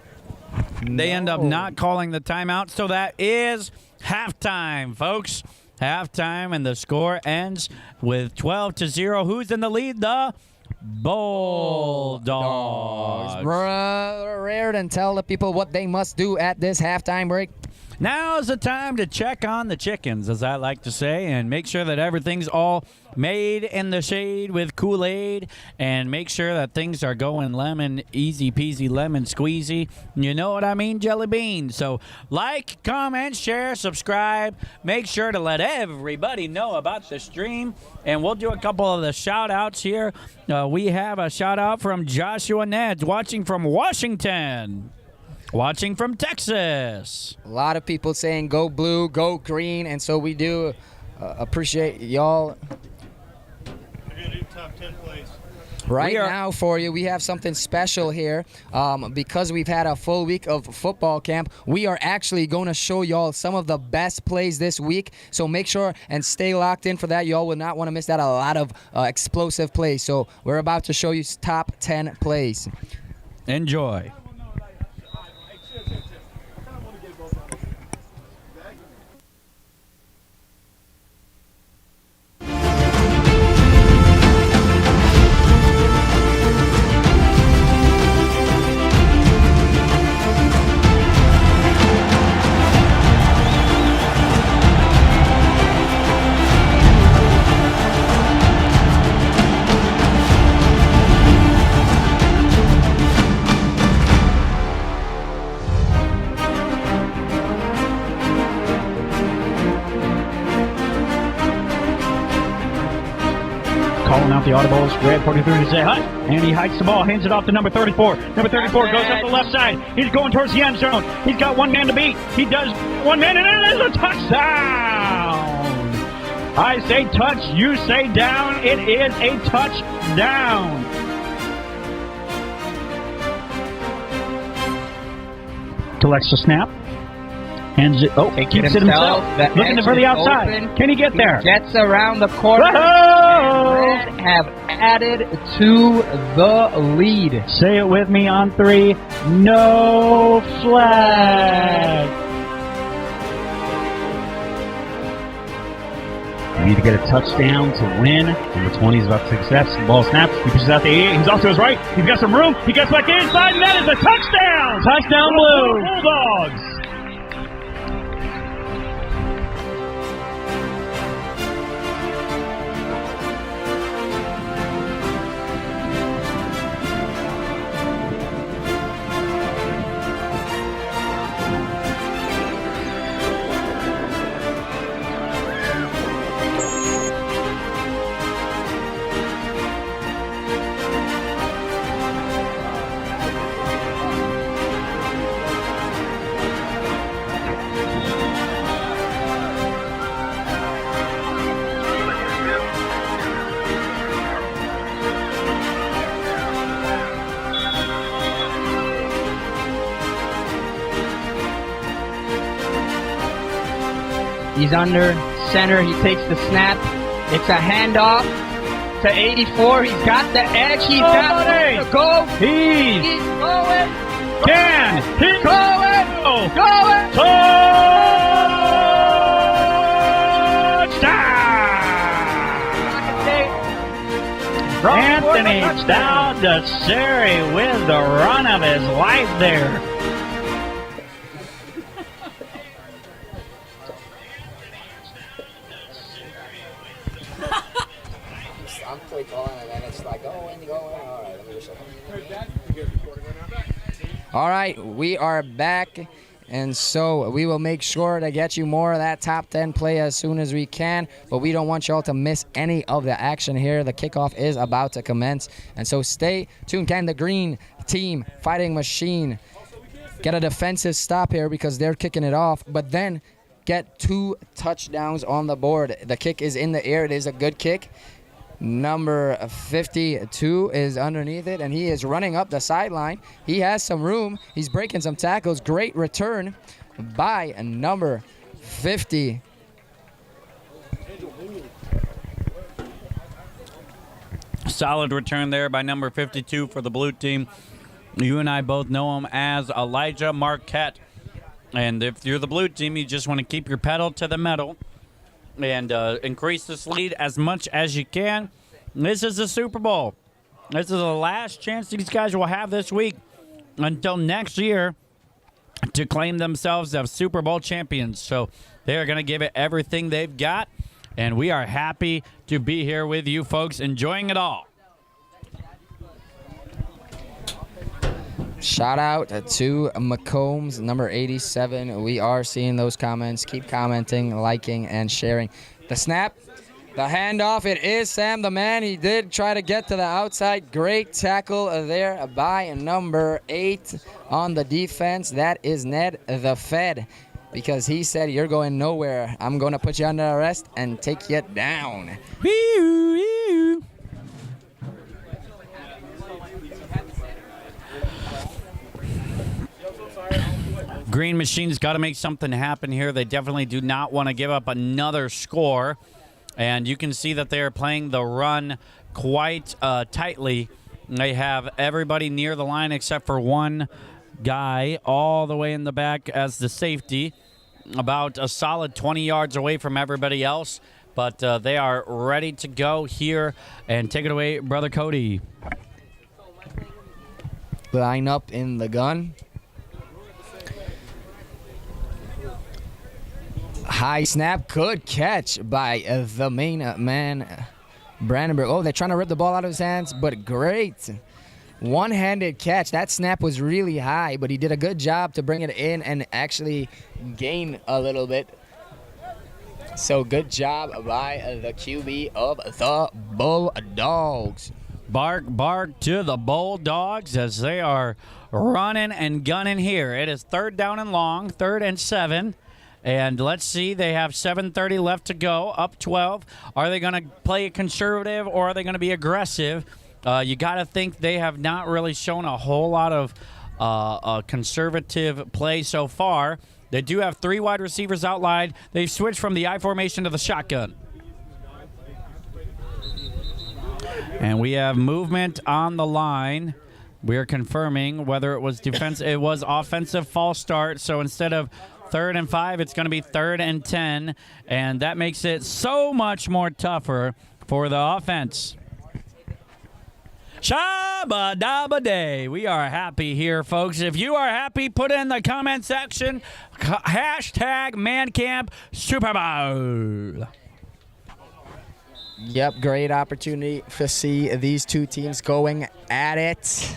S2: They end up not calling the timeout, so that is halftime, folks. Halftime, and the score ends with 12-0. Who's in the lead? The Bulldogs.
S1: Brother Reardon, tell the people what they must do at this halftime break.
S2: Now's the time to check on the chickens, as I like to say, and make sure that everything's all made in the shade with Kool-Aid, and make sure that things are going lemon, easy peasy lemon squeezy. You know what I mean, jelly beans. So like, comment, share, subscribe. Make sure to let everybody know about the stream, and we'll do a couple of the shout-outs here. We have a shout-out from Joshua Neds, watching from Washington. Watching from Texas.
S1: A lot of people saying go blue, go green, and so we do appreciate y'all.
S6: We're going to do top 10 plays.
S1: Right now for you, we have something special here. Because we've had a full week of football camp, we are actually going to show y'all some of the best plays this week. So make sure and stay locked in for that. Y'all will not want to miss that. A lot of explosive plays. So we're about to show you top 10 plays.
S2: Enjoy.
S7: Calling out the audibles, red 43 to say hi, and he hikes the ball, hands it off to number 34. Number 34 goes up the left side. He's going towards the end zone. He's got one man to beat. He does one man, and it is a touchdown. I say touch, you say down. It is a touchdown. Collects the snap. Hands it. Oh, keeps it himself. Looking for the outside. Open. Can he get there?
S1: Gets around the corner.
S7: Whoa!
S1: And have added to the lead.
S7: Say it with me on 3. No flag. We need to get a touchdown to win. Number 20 is about to success. The ball snaps. He pushes out the 8. He's off to his right. He's got some room. He gets back inside, and that is a touchdown. Touchdown, Blue Bulldogs.
S1: He's under center. He takes the snap. It's a handoff to 84. He's got the edge. He's got room to go. He's going.
S7: Can he
S1: Going.
S7: touchdown? Anthony Saldaseri with the run of his life there.
S1: I'm play calling and then it's like, go in. All right, let me just All right, we are back. And so we will make sure to get you more of that top 10 play as soon as we can. But we don't want y'all to miss any of the action here. The kickoff is about to commence. And so stay tuned. Can the green team fighting machine get a defensive stop here because they're kicking it off, but then get 2 touchdowns on the board. The kick is in the air. It is a good kick. Number 52 is underneath it, and he is running up the sideline. He has some room. He's breaking some tackles. Great return by number 50.
S2: Solid return there by number 52 for the blue team. You and I both know him as Elijah Marquette. And if you're the blue team, you just want to keep your pedal to the metal and increase this lead as much as you can. This is the Super Bowl. This is the last chance these guys will have this week until next year to claim themselves as Super Bowl champions. So they're going to give it everything they've got, and we are happy to be here with you folks, enjoying it all.
S1: Shout out to McCombs, number 87. We are seeing those comments. Keep commenting, liking, and sharing. The snap, the handoff, it is Sam the man. He did try to get to the outside. Great tackle there by number 8 on the defense. That is Ned the Fed, because he said, you're going nowhere. I'm going to put you under arrest and take you down.
S2: Wee-oo. Green Machine's got to make something happen here. They definitely do not want to give up another score. And you can see that they are playing the run quite tightly. They have everybody near the line except for one guy all the way in the back as the safety, about a solid 20 yards away from everybody else. But they are ready to go here. And take it away, Brother Cody.
S1: Line up in the gun. High snap, good catch by the main man, Brandenburg. Oh, they're trying to rip the ball out of his hands, but great one-handed catch. That snap was really high, but he did a good job to bring it in and actually gain a little bit. So good job by the QB of the Bulldogs.
S2: Bark, bark to the Bulldogs as they are running and gunning here. It is 3rd down and long, 3rd and 7. And let's see, they have 7:30 left to go, up 12. Are they going to play conservative or are they going to be aggressive? You got to think they have not really shown a whole lot of conservative play so far. They do have 3 wide receivers outlined. They've switched from the I formation to the shotgun. And we have movement on the line. We're confirming whether it was defense. It was offensive false start. So instead of 3rd and 5, it's going to be 3rd and 10, and that makes it so much more tougher for the offense. Shabba dabba day. We are happy here, folks. If you are happy, put in the comment section hashtag ManCamp Super Bowl.
S1: Yep, great opportunity to see these two teams going at it.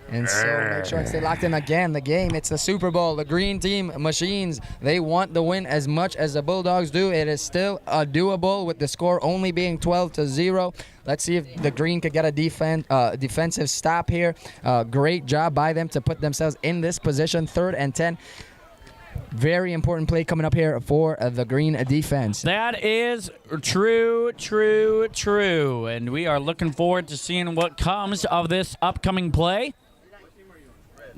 S1: And so make sure and stay locked in again. The game, it's the Super Bowl. The green team machines, they want the win as much as the Bulldogs do. It is still doable with the score only being 12-0. Let's see if the green could get a defensive stop here. Great job by them to put themselves in this position. 3rd and 10. Very important play coming up here for the green defense.
S2: That is true. And we are looking forward to seeing what comes of this upcoming play.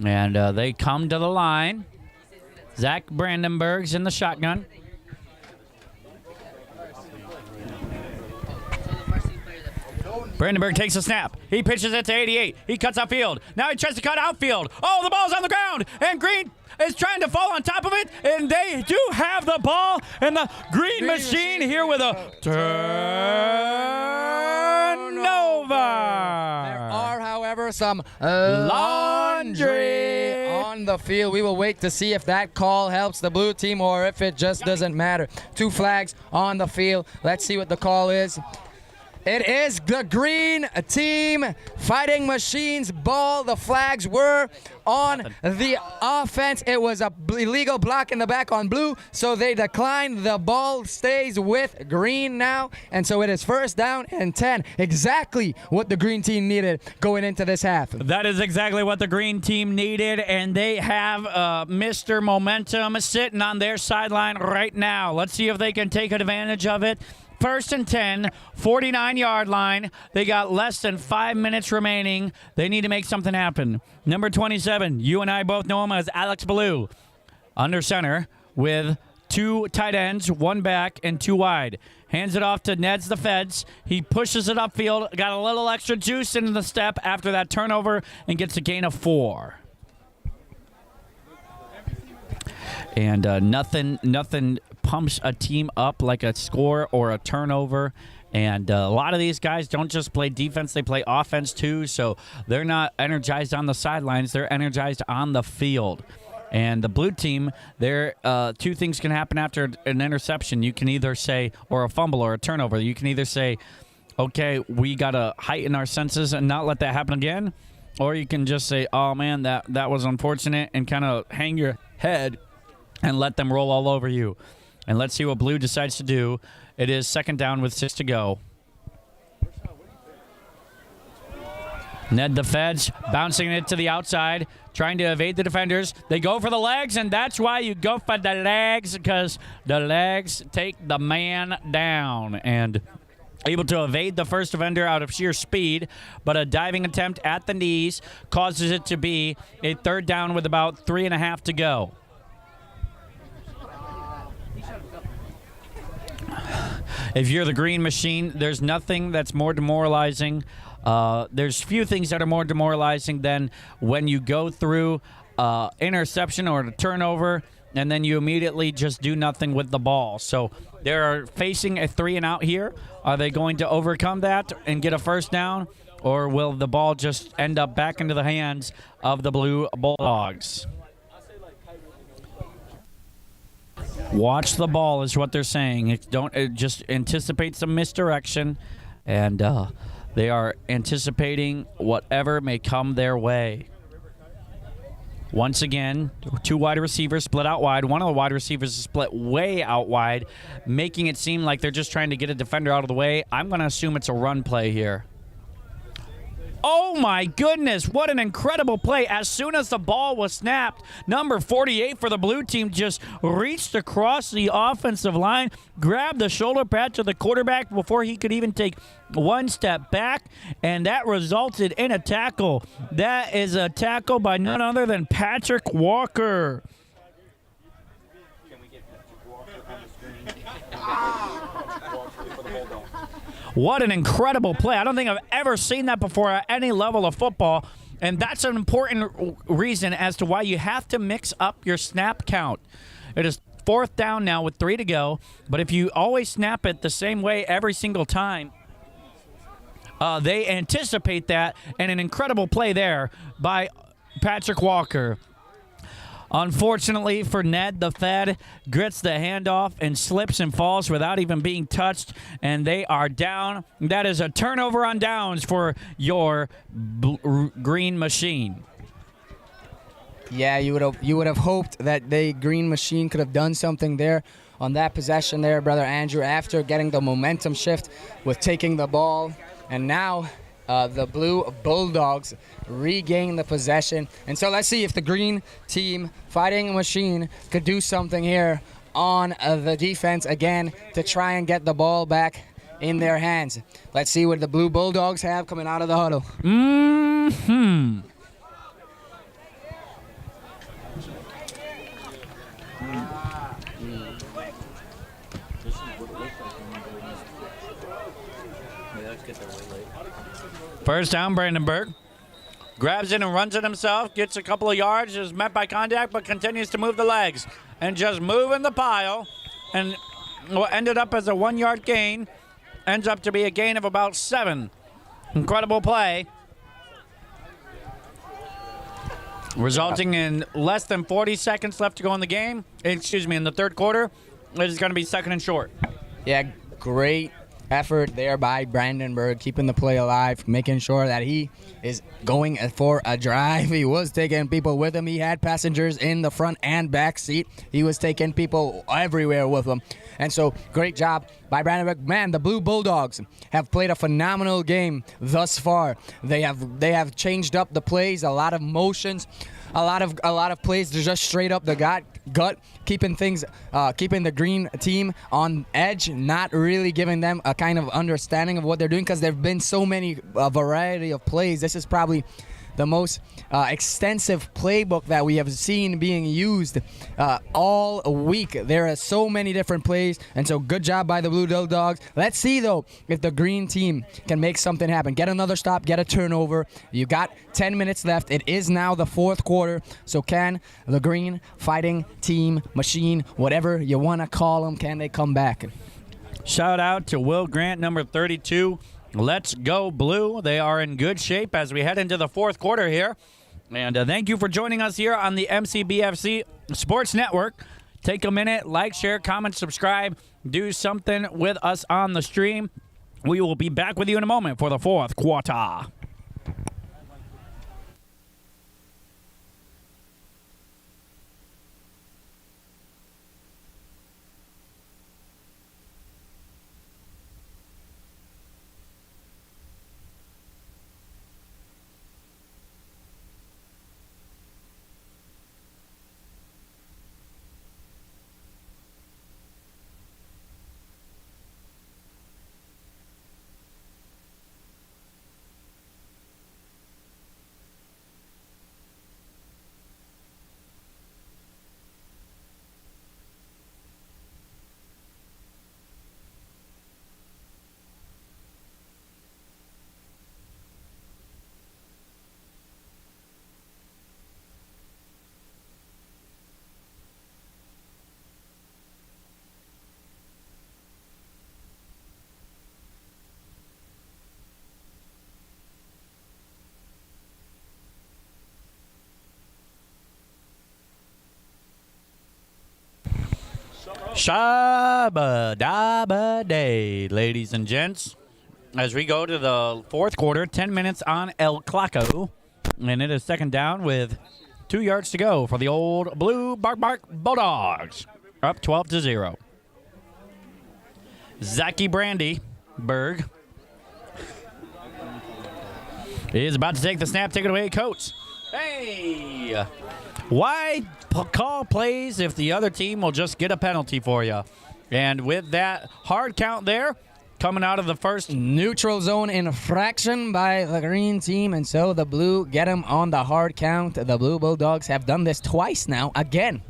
S2: And they come to the line. Zach Brandenburg's in the shotgun. Brandenburg takes a snap. He pitches it to 88. He cuts outfield. Now he tries to cut outfield. Oh, the ball's on the ground. And Green is trying to fall on top of it. And they do have the ball. And the Green Machine here with a turnover. over.
S1: There are, however, some laundry on the field. We will wait to see if that call helps the blue team or if it just doesn't matter. 2 flags on the field. Let's see what the call is. It is the green team Fighting Machines ball. The flags were on the offense. It was a illegal block in the back on blue, so they declined. The ball stays with green now, and so it is first down and 10. Exactly what the green team needed going into this half.
S2: That is exactly what the green team needed, and they have Mr. Momentum sitting on their sideline right now. Let's see if they can take advantage of it. First and 10, 49-yard line. They got less than 5 minutes remaining. They need to make something happen. Number 27, you and I both know him as Alex Ballou. Under center with 2 tight ends, 1 back, and 2 wide. Hands it off to Ned's the Feds. He pushes it upfield, got a little extra juice into the step after that turnover, and gets a gain of 4. And nothing pumps a team up like a score or a turnover. And a lot of these guys don't just play defense, they play offense too. So they're not energized on the sidelines, they're energized on the field. And the blue team, there 2 things can happen after an interception. You can either say, or a fumble or a turnover, you can either say, okay, we got to heighten our senses and not let that happen again. Or you can just say, oh man, that was unfortunate, and kind of hang your head and let them roll all over you. And let's see what blue decides to do. It is second down with 6 to go. Ned the Feds bouncing it to the outside, trying to evade the defenders. They go for the legs, and that's why you go for the legs, because the legs take the man down. And able to evade the first defender out of sheer speed, but a diving attempt at the knees causes it to be a third down with about 3.5 to go. If you're the green machine, there's nothing that's more demoralizing. There's few things that are more demoralizing than when you go through interception or a turnover, and then you immediately just do nothing with the ball. So they're facing a 3-and-out here. Are they going to overcome that and get a first down, or will the ball just end up back into the hands of the Blue Bulldogs? Watch the ball is what they're saying. Just anticipate some misdirection, and they are anticipating whatever may come their way. Once again, 2 wide receivers split out wide. One of the wide receivers is split way out wide, making it seem like they're just trying to get a defender out of the way. I'm going to assume it's a run play here. Oh my goodness, what an incredible play. As soon as the ball was snapped, number 48 for the blue team just reached across the offensive line, grabbed the shoulder pad to the quarterback before he could even take 1 step back, and that resulted in a tackle. That is a tackle by none other than Patrick Walker. Can we get Patrick Walker on the screen? What an incredible play. I don't think I've ever seen that before at any level of football. And that's an important reason as to why you have to mix up your snap count. It is 4th down now with 3 to go. But if you always snap it the same way every single time, they anticipate that. And an incredible play there by Patrick Walker. Unfortunately for Ned, the Fed grits the handoff and slips and falls without even being touched, and they are down. That is a turnover on downs for your green machine.
S1: Yeah, you would have hoped that the green machine could have done something there on that possession there, Brother Andrew, after getting the momentum shift with taking the ball. And now the Blue Bulldogs regain the possession. And so let's see if the green team Fighting Machine could do something here on the defense again to try and get the ball back in their hands. Let's see what the Blue Bulldogs have coming out of the huddle.
S2: First down, Brandenburg. Grabs it and runs it himself. Gets a couple of yards. Is met by contact, but continues to move the legs. And just moving the pile. And what ended up as a 1-yard gain ends up to be a gain of about 7. Incredible play. Resulting in less than 40 seconds left to go in the game. Excuse me, in the third quarter. It is going to be second and short.
S1: Yeah, great effort there by Brandenburg, keeping the play alive, making sure that he is going for a drive. He was taking people with him. He had passengers in the front and back seat. He was taking people everywhere with him. And so, great job by Brandenburg. Man, the Blue Bulldogs have played a phenomenal game thus far. They have changed up the plays, a lot of motions, a lot of plays to just straight up the gut, keeping the green team on edge, not really giving them a kind of understanding of what they're doing because there have been so many variety of plays. This is probably the most extensive playbook that we have seen being used all week. There are so many different plays, and so good job by the Blue Bulldogs. Let's see, though, if the green team can make something happen. Get another stop, get a turnover. You got 10 minutes left. It is now the fourth quarter, so can the green fighting team, machine, whatever you want to call them, can they come back?
S2: Shout out to Will Grant, number 32. Let's go Blue. They are in good shape as we head into the fourth quarter here. And thank you for joining us here on the MCBFC Sports Network. Take a minute, like, share, comment, subscribe. Do something with us on the stream. We will be back with you in a moment for the fourth quarter. Shabba dabba day, ladies and gents. As we go to the fourth quarter, 10 minutes on El Claco. And it is second down with 2 yards to go for the old Blue Bark Bulldogs. Up 12-0. Zachy Brandyberg is about to take the snap. Take it away, coach. Hey! Why call plays if the other team will just get a penalty for you? And with that hard count there, coming out of the first
S1: neutral zone infraction by the green team, and so the blue get him on the hard count. The Blue Bulldogs have done this twice now. Again,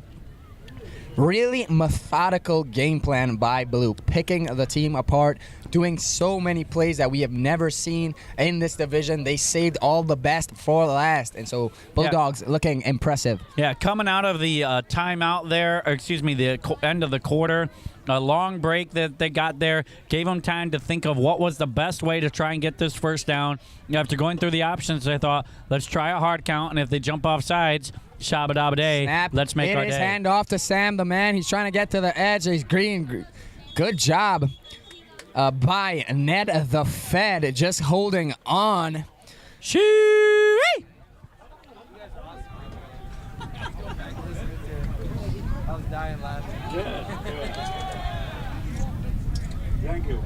S1: really methodical game plan by Blue, picking the team apart, doing so many plays that we have never seen in this division. They saved all the best for last, and so Bulldogs looking impressive.
S2: Yeah, coming out of the timeout there, or excuse me, the end of the quarter, a long break that they got there gave them time to think of what was the best way to try and get this first down. After going through the options, they thought, let's try a hard count, and if they jump off sides, shabba dabba day,
S1: Snap.
S2: let's make our
S1: It is
S2: day.
S1: hand off to Sam, the man. He's trying to get to the edge. He's green. Good job by Ned the Fed, just holding on.
S2: Shee!
S8: I was dying laughing.
S6: Thank you.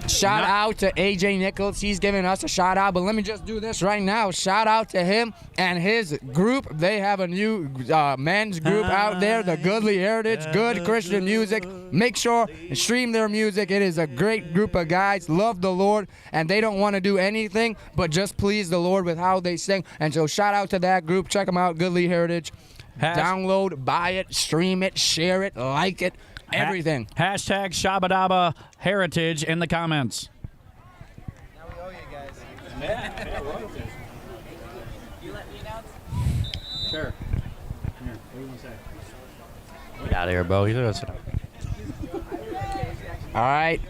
S1: Shout out to AJ Nichols. He's giving us a shout out, but let me just do this right now. Shout out to him and his group. They have a new men's group out there, the Goodly Heritage, good Christian music. Make sure and stream their music. It is a great group of guys, love the Lord, and they don't want to do anything but just please the Lord with how they sing. And so shout out to that group. Check them out, Goodly Heritage. Download, buy it, stream it, share it, like it. Everything.
S2: Hashtag Shabadaba Heritage in the comments.
S8: Now we owe you guys.
S3: You let me announce?
S2: Sure. Here, what do you want to say? Get out of here, Bo.
S1: All right.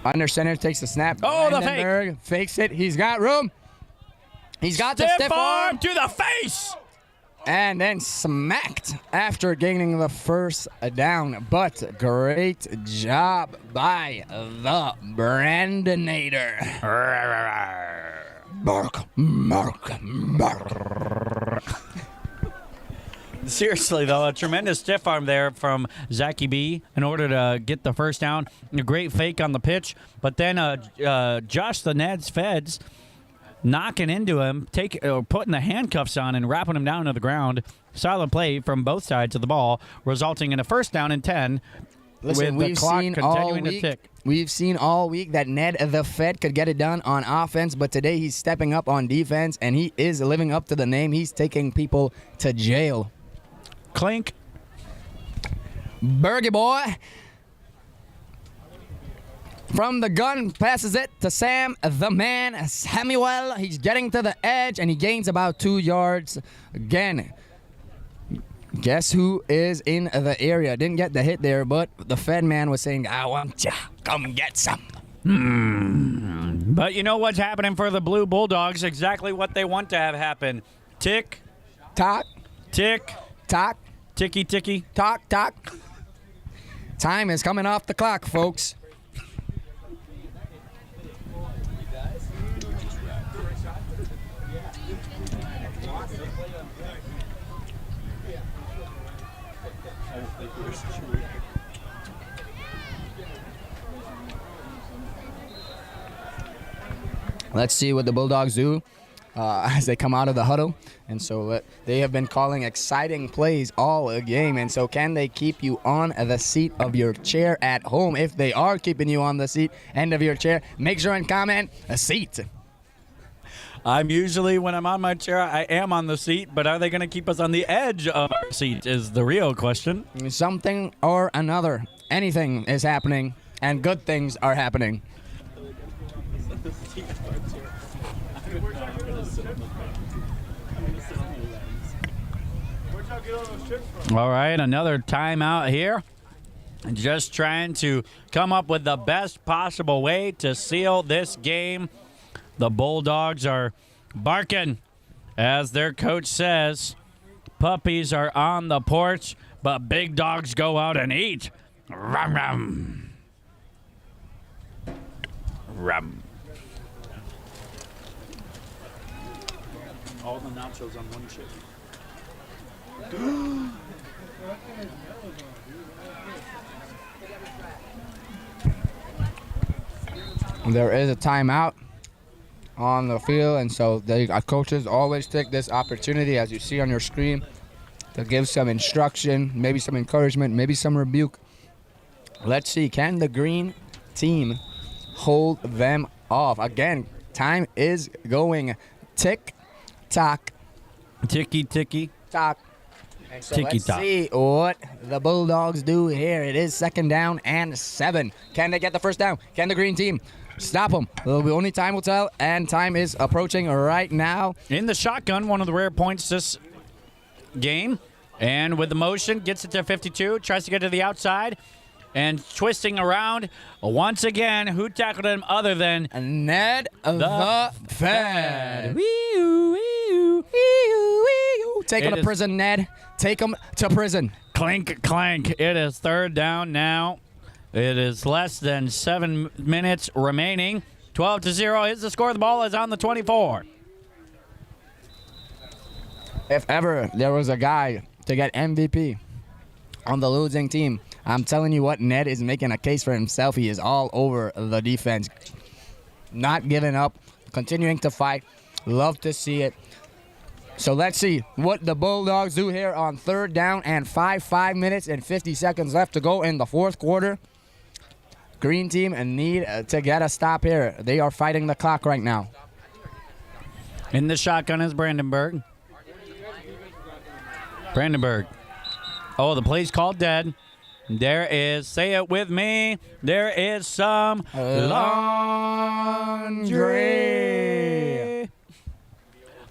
S1: Under center takes the snap.
S2: Oh, the fake.
S1: Brandenburg fakes it. He's got room. He's got the stiff arm.
S2: to the face.
S1: And then smacked after gaining the first down. But great job by the Brandonator. Bark.
S2: Seriously, though, a tremendous stiff arm there from Zachy B in order to get the first down. A great fake on the pitch. But then Josh the Neds Feds knocking into him, putting the handcuffs on and wrapping him down to the ground. Solid play from both sides of the ball, resulting in a first down and 10.
S1: Listen,
S2: with the clock continuing to tick.
S1: We've seen all week that Ned the Fed could get it done on offense, but today he's stepping up on defense, and he is living up to the name. He's taking people to jail.
S2: Clink.
S1: Bergie boy. From the gun, passes it to Sam, the man, Samuel. He's getting to the edge, and he gains about 2 yards. Again, guess who is in the area? Didn't get the hit there, but the Fed man was saying, I want ya. Come get some.
S2: But you know what's happening for the Blue Bulldogs? Exactly what they want to have happen. Tick.
S1: Tock.
S2: Tick.
S1: Tock.
S2: Ticky, ticky.
S1: Tock, tock. Time is coming off the clock, folks. Let's see what the Bulldogs do as they come out of the huddle. And so they have been calling exciting plays all game. And so can they keep you on the seat of your chair at home? If they are keeping you on the seat end of your chair, make sure and comment a seat.
S2: I'm usually, when I'm on my chair, I am on the seat, but are they going to keep us on the edge of our seat is the real question.
S1: Something or another. Anything is happening, and good things are happening.
S2: All right, another timeout here. Just trying to come up with the best possible way to seal this game. The Bulldogs are barking, as their coach says. Puppies are on the porch, but big dogs go out and eat. Rum, rum. Rum. All the nachos on one chip.
S1: There is a timeout on the field, and so our coaches always take this opportunity, as you see on your screen, to give some instruction, maybe some encouragement, maybe some rebuke. Let's see, can the green team hold them off? Again, time is going tick-tock.
S2: Ticky-ticky.
S1: Tock. And so
S2: Ticky
S1: let's
S2: tock.
S1: see what the Bulldogs do here. It is 2nd down and 7. Can they get the first down? Can the green team stop them? Only time will tell, and time is approaching right now.
S2: In the shotgun, one of the rare points this game. And with the motion, gets it to 52, tries to get to the outside, and twisting around. Once again, who tackled him other than
S1: Ned the Fed. Take him to prison, Ned. Take him to prison.
S2: Clink, clank. It is 3rd down now. It is less than 7 minutes remaining. 12-0 is the score. The ball is on the 24.
S1: If ever there was a guy to get MVP on the losing team, I'm telling you what, Ned is making a case for himself. He is all over the defense. Not giving up, continuing to fight. Love to see it. So let's see what the Bulldogs do here on 3rd down and 5 minutes and 50 seconds left to go in the 4th quarter. Green team need to get a stop here. They are fighting the clock right now.
S2: In the shotgun is Brandenburg. Brandenburg. Oh, the play's called dead. There is, say it with me, there is some laundry.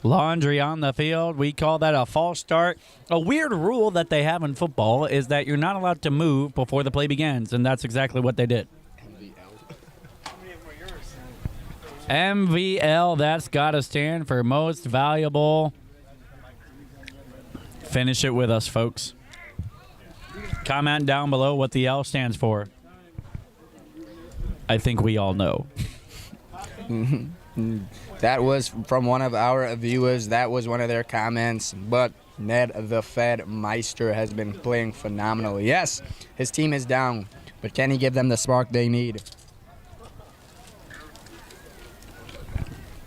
S2: Laundry on the field. We call that a false start. A weird rule that they have in football is that you're not allowed to move before the play begins, and that's exactly what they did. MVL, that's got to stand for most valuable. Finish it with us, folks. Comment down below what the L stands for. I think we all know.
S1: That was from one of our viewers. That was one of their comments. But Ned the Fed Meister has been playing phenomenal. Yes, his team is down, but can he give them the spark they need?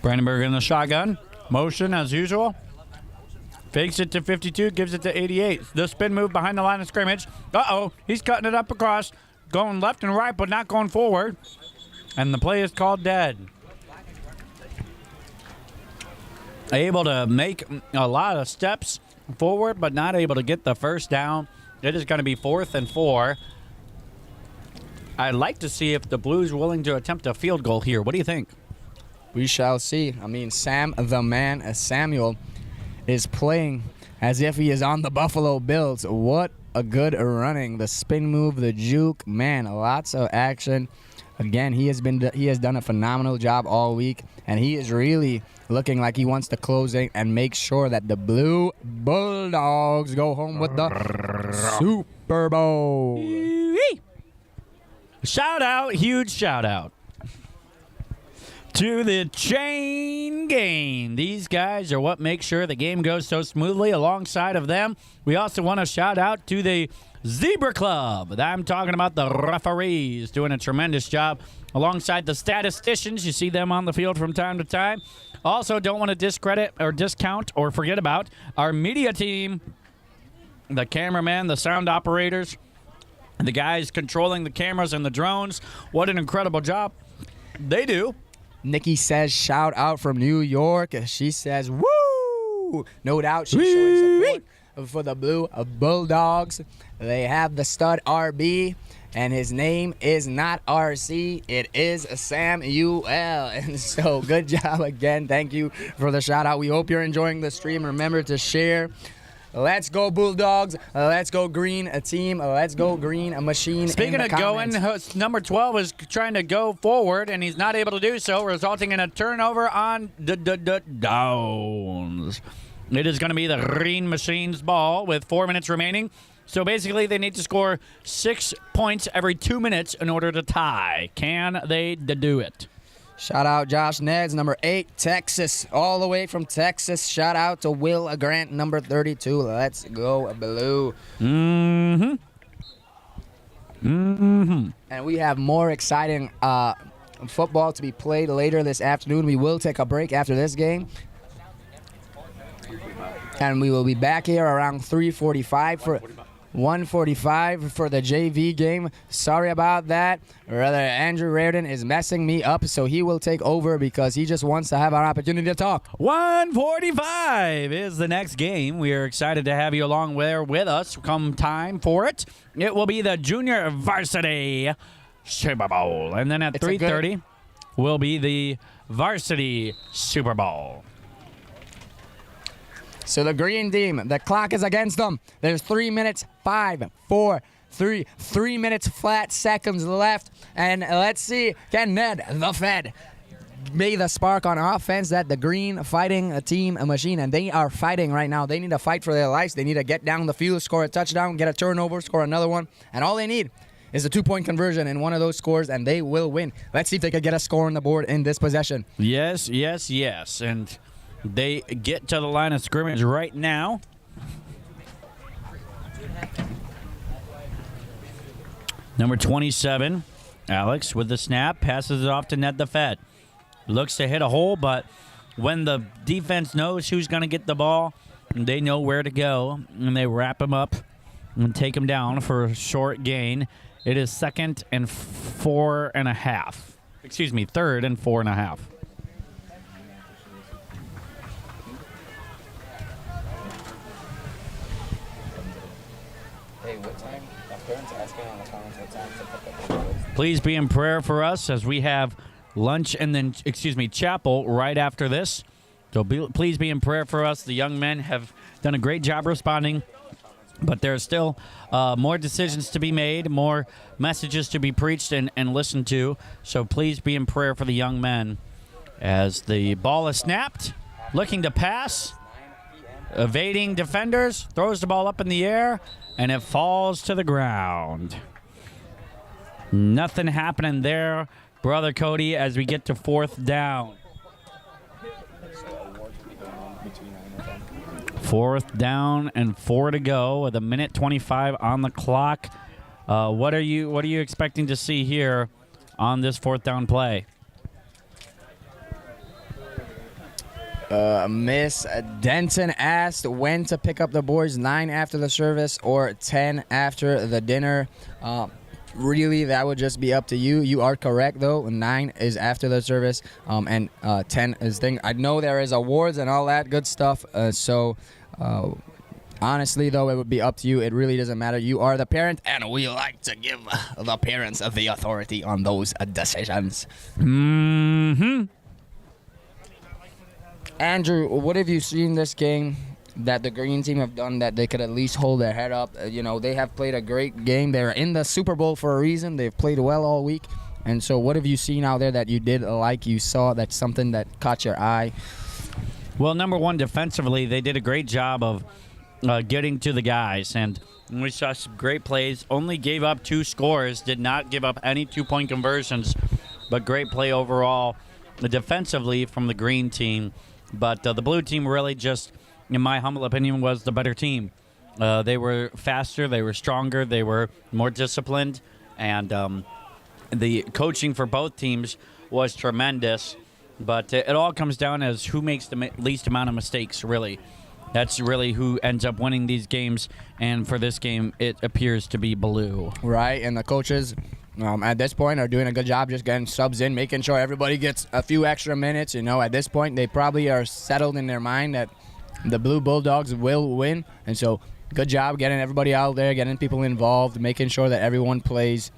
S2: Brandenburg in the shotgun. Motion as usual. Fakes it to 52, gives it to 88. The spin move behind the line of scrimmage. Uh-oh, he's cutting it up across. Going left and right, but not going forward. And the play is called dead. Able to make a lot of steps forward, but not able to get the first down. It is going to be 4th and 4. I'd like to see if the Blues are willing to attempt a field goal here. What do you think?
S1: We shall see. I mean, Sam the Man Samuel is playing as if he is on the Buffalo Bills. What a good running. The spin move, the juke. Man, lots of action. Again, he has done a phenomenal job all week, and he is really looking like he wants to close it and make sure that the Blue Bulldogs go home with the Super Bowl.
S2: Shout out, huge shout out to the Chain Gang. These guys are what make sure the game goes so smoothly. Alongside of them, we also want to shout out to the Zebra Club. I'm talking about the referees doing a tremendous job alongside the statisticians. You see them on the field from time to time. Also, don't want to discredit or discount or forget about our media team, the cameraman, the sound operators, the guys controlling the cameras and the drones. What an incredible job they do.
S1: Nikki says, shout out from New York. She says, woo! No doubt she's showing support for the Blue Bulldogs. They have the stud RB, and his name is not RC. It is Samuel. And so good job again. Thank you for the shout out. We hope you're enjoying the stream. Remember to share. Let's go Bulldogs. Let's go Green team. Let's go Green Machine.
S2: Speaking of going, number 12 is trying to go forward, and he's not able to do so, resulting in a turnover on the downs. It is going to be the Green Machine's ball with 4 minutes remaining. So basically, they need to score 6 points every 2 minutes in order to tie. Can they do it?
S1: Shout out Josh Neds, number 8, Texas, all the way from Texas. Shout out to Will Grant, number 32. Let's go Blue. And we have more exciting football to be played later this afternoon. We will take a break after this game. And we will be back here around 3:45 for 1:45 for the JV game. Sorry about that. Rather, Andrew Reardon is messing me up, so he will take over because he just wants to have an opportunity to talk.
S2: 1:45 is the next game. We are excited to have you along there with us come time for it. It will be the Junior Varsity Super Bowl. And then at 3:30 will be the Varsity Super Bowl.
S1: So the green team, the clock is against them. There's 3 minutes, 5, 4, 3 minutes flat seconds left. And let's see, can Ned the Fed be the spark on offense that the green fighting team machine, and they are fighting right now. They need to fight for their lives. They need to get down the field, score a touchdown, get a turnover, score another one. And all they need is a 2-point conversion in one of those scores, and they will win. Let's see if they can get a score on the board in this possession.
S2: Yes, yes, yes. And they get to the line of scrimmage right now. Number 27, Alex, with the snap, passes it off to Ned the Fed. Looks to hit a hole, but when the defense knows who's going to get the ball, they know where to go, and they wrap him up and take him down for a short gain. It is 2nd and 4.5. Excuse me, 3rd and 4.5.
S1: Hey, what time? My parents are asking on the comments what time to pick up the
S2: Please be in prayer for us as we have lunch and then, chapel right after this. So please be in prayer for us. The young men have done a great job responding, but there's still more decisions to be made, more messages to be preached and listened to. So please be in prayer for the young men as the ball is snapped, looking to pass, evading defenders, throws the ball up in the air, and it falls to the ground. Nothing happening there, Brother Cody, as we get to 4th down. 4th down and 4 to go with 1:25 on the clock. What are you expecting to see here on this 4th down play?
S1: Miss Denton asked when to pick up the boys, 9 after the service or 10 after the dinner. Really, that would just be up to you. You are correct, though. 9 is after the service, and 10 is thing. I know there is awards and all that good stuff, honestly, though, it would be up to you. It really doesn't matter. You are the parent, and we like to give the parents the authority on those decisions.
S2: Mm-hmm.
S1: Andrew, what have you seen this game that the green team have done that they could at least hold their head up? They have played a great game. They're in the Super Bowl for a reason. They've played well all week. And so what have you seen out there that you did like, you saw, that's something that caught your eye?
S2: Well, number one, defensively, they did a great job of getting to the guys. And we saw some great plays. Only gave up 2 scores, did not give up any 2-point conversions, but great play overall defensively from the green team. But the blue team really just, in my humble opinion, was the better team. They were faster, they were stronger, they were more disciplined, and the coaching for both teams was tremendous. But it all comes down as who makes the least amount of mistakes, really. That's really who ends up winning these games, and for this game, it appears to be blue.
S1: Right, and the coaches at this point are doing a good job just getting subs in, making sure everybody gets a few extra minutes. At this point, they probably are settled in their mind that the Blue Bulldogs will win. And so, good job getting everybody out there, getting people involved, making sure that everyone plays.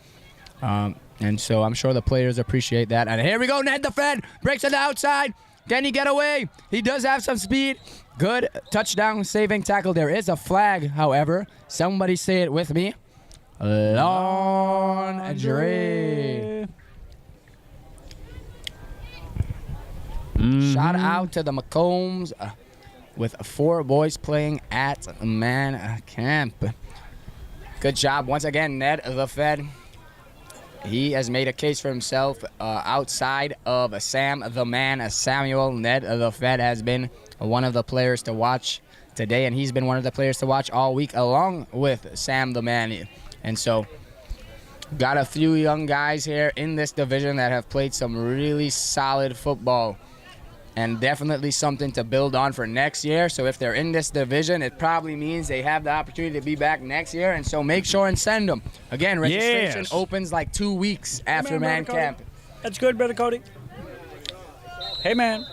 S1: And so, I'm sure the players appreciate that. And here we go, Ned the Fed breaks it outside. Can he get away? He does have some speed. Good touchdown saving tackle. There is a flag, however. Somebody say it with me. Laundry. Shout out to the McCombs with 4 boys playing at man camp. Good job once again, Ned the Fed. He has made a case for himself outside of Sam the Man Samuel. Ned the Fed has been one of the players to watch today, and he's been one of the players to watch all week along with Sam the Man. And so, got a few young guys here in this division that have played some really solid football, and definitely something to build on for next year. So if they're in this division, it probably means they have the opportunity to be back next year. And so make sure and send them. Again, registration opens like 2 weeks after man camp.
S2: That's good, Brother Cody. Hey, man.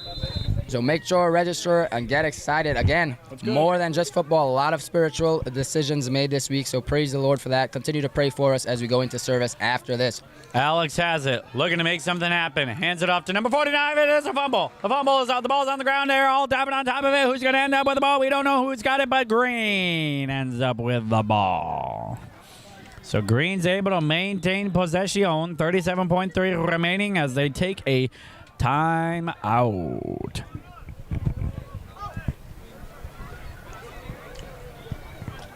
S1: So make sure, register, and get excited. Again, more than just football, a lot of spiritual decisions made this week. So praise the Lord for that. Continue to pray for us as we go into service after this.
S2: Alex has it, looking to make something happen. Hands it off to number 49. It is a fumble. The fumble is out. The ball's on the ground there. All tapping on top of it. Who's going to end up with the ball? We don't know who's got it, but Green ends up with the ball. So Green's able to maintain possession. 37.3 remaining as they take a time out.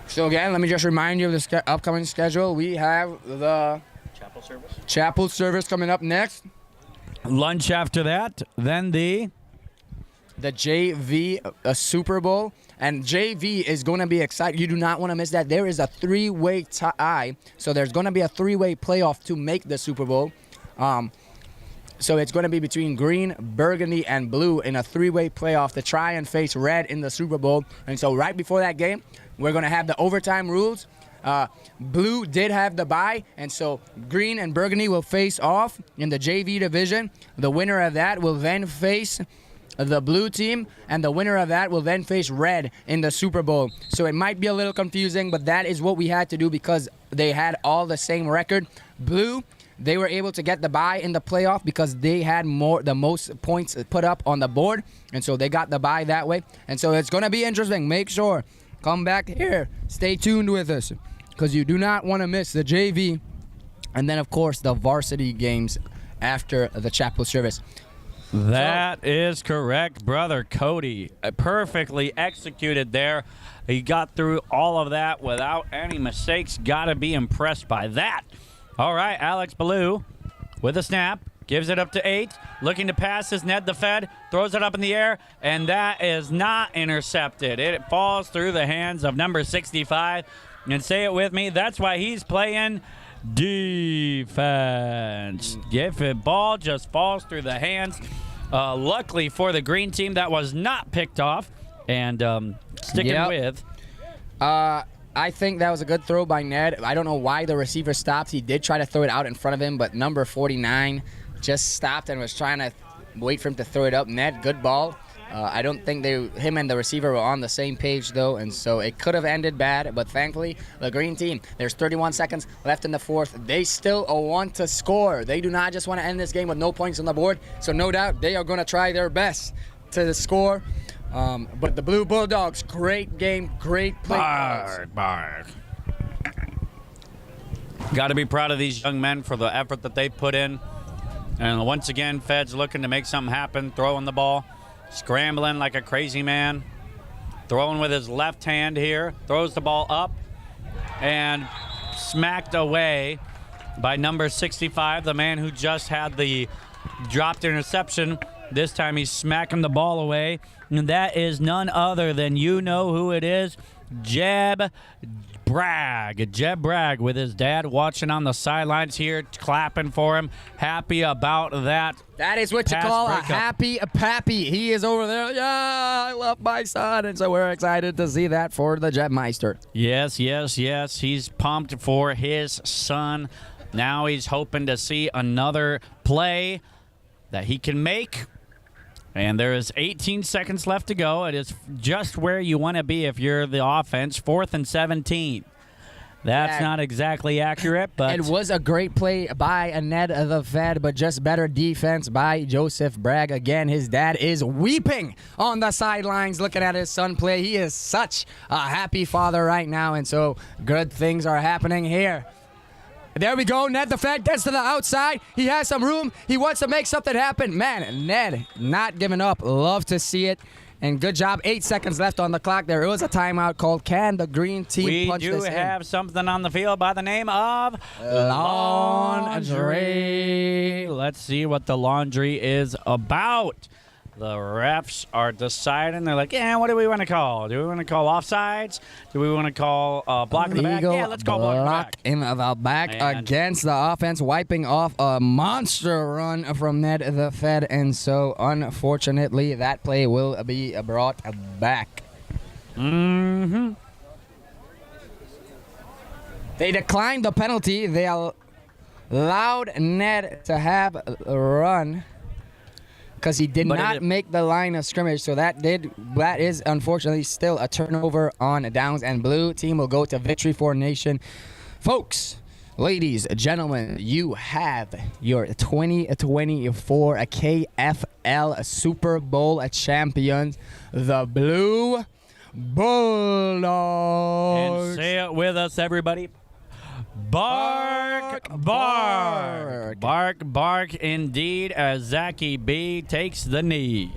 S1: So again, let me just remind you of the upcoming schedule. We have the chapel service coming up next.
S2: Lunch after that. Then the
S1: JV Super Bowl. And JV is going to be exciting. You do not want to miss that. There is a 3-way tie. So there's going to be a 3-way playoff to make the Super Bowl. So it's going to be between green, burgundy, and blue in a 3-way playoff to try and face red in the Super Bowl. And so right before that game, we're going to have the overtime rules. Blue did have the bye, and so green and burgundy will face off in the JV division. The winner of that will then face the blue team, and the winner of that will then face red in the Super Bowl. So it might be a little confusing, but that is what we had to do because they had all the same record. Blue, they were able to get the bye in the playoff because they had the most points put up on the board, and so they got the bye that way. And so it's going to be interesting. Make sure, come back here, stay tuned with us, because you do not want to miss the JV and then, of course, the varsity games after the chapel service.
S2: That is correct, brother Cody. Perfectly executed there. He got through all of that without any mistakes. Got to be impressed by that. All right, Alex Ballou with a snap. Gives it up to 8. Looking to pass is Ned the Fed. Throws it up in the air, and that is not intercepted. It falls through the hands of number 65. And say it with me, that's why he's playing defense. If a ball just falls through the hands, luckily for the green team, that was not picked off. And sticking with.
S1: I think that was a good throw by Ned. I don't know why the receiver stopped. He did try to throw it out in front of him, but number 49 just stopped and was trying to wait for him to throw it up. Ned, good ball. I don't think him and the receiver were on the same page, though, and so it could have ended bad. But thankfully, the green team, there's 31 seconds left in the fourth. They still want to score. They do not just want to end this game with no points on the board. So no doubt they are going to try their best to score. But the Blue Bulldogs, great game, great play.
S2: Bark. Got to be proud of these young men for the effort that they put in. And once again, Fed's looking to make something happen, throwing the ball, scrambling like a crazy man, throwing with his left hand here, throws the ball up, and smacked away by number 65, the man who just had the dropped interception. This time he's smacking the ball away, and that is none other than, you know who it is, Jeb Bragg. Jeb Bragg with his dad watching on the sidelines here, clapping for him, happy about that.
S1: That is what you
S2: pass
S1: call
S2: breakup.
S1: a happy pappy. He is over there. Yeah, I love my son. And so we're excited to see that for the Jetmeister.
S2: Yes. He's pumped for his son. Now he's hoping to see another play that he can make. And there is 18 seconds left to go. It is just where you want to be if you're the offense. 4th and 17. That's not exactly accurate, but
S1: it was a great play by Ned the Fed, but just better defense by Joseph Bragg. Again, his dad is weeping on the sidelines looking at his son play. He is such a happy father right now, and so good things are happening here. There we go. Ned the Fed gets to the outside. He has some room. He wants to make something happen. Man, Ned not giving up. Love to see it. And good job. 8 seconds left on the clock. There was a timeout called. Can the green team punch this in?
S2: We do have something on the field by the name of laundry. Let's see what the laundry is about. The refs are deciding. They're like, what do we want to call? Do we want to call offsides? Do we want to call block in the back? Yeah, let's call block in the back.
S1: In the back against the offense, wiping off a monster run from Ned the Fed. And so, unfortunately, that play will be brought back.
S2: Mm-hmm.
S1: They declined the penalty. They allowed Ned to have a run because he did not make the line of scrimmage. So that is unfortunately still a turnover on downs, and blue team will go to victory for nation. Folks, ladies, gentlemen, you have your 2024 KFL Super Bowl champions, the Blue Bulldogs.
S2: And say it with us, everybody. Bark, bark. Bark, bark indeed, as Zachy B takes the knee.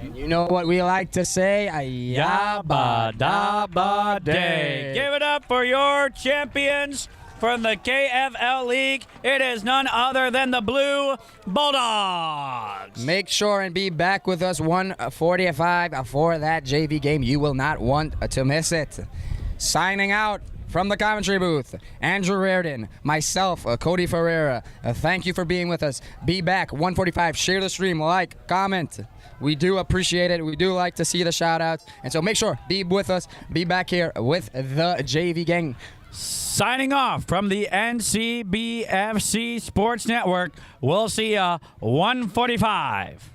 S1: And you know what we like to say?
S2: Yabba dabba day. Give it up for your champions from the KFL League. It is none other than the Blue Bulldogs.
S1: Make sure and be back with us 1:45 for that JV game. You will not want to miss it. Signing out from the commentary booth, Andrew Reardon, myself, Cody Ferreira. Thank you for being with us. Be back 1:45. Share the stream, like, comment. We do appreciate it. We do like to see the shout outs. And so make sure, be with us. Be back here with the JV gang.
S2: Signing off from the NCBFC Sports Network. We'll see ya 1:45.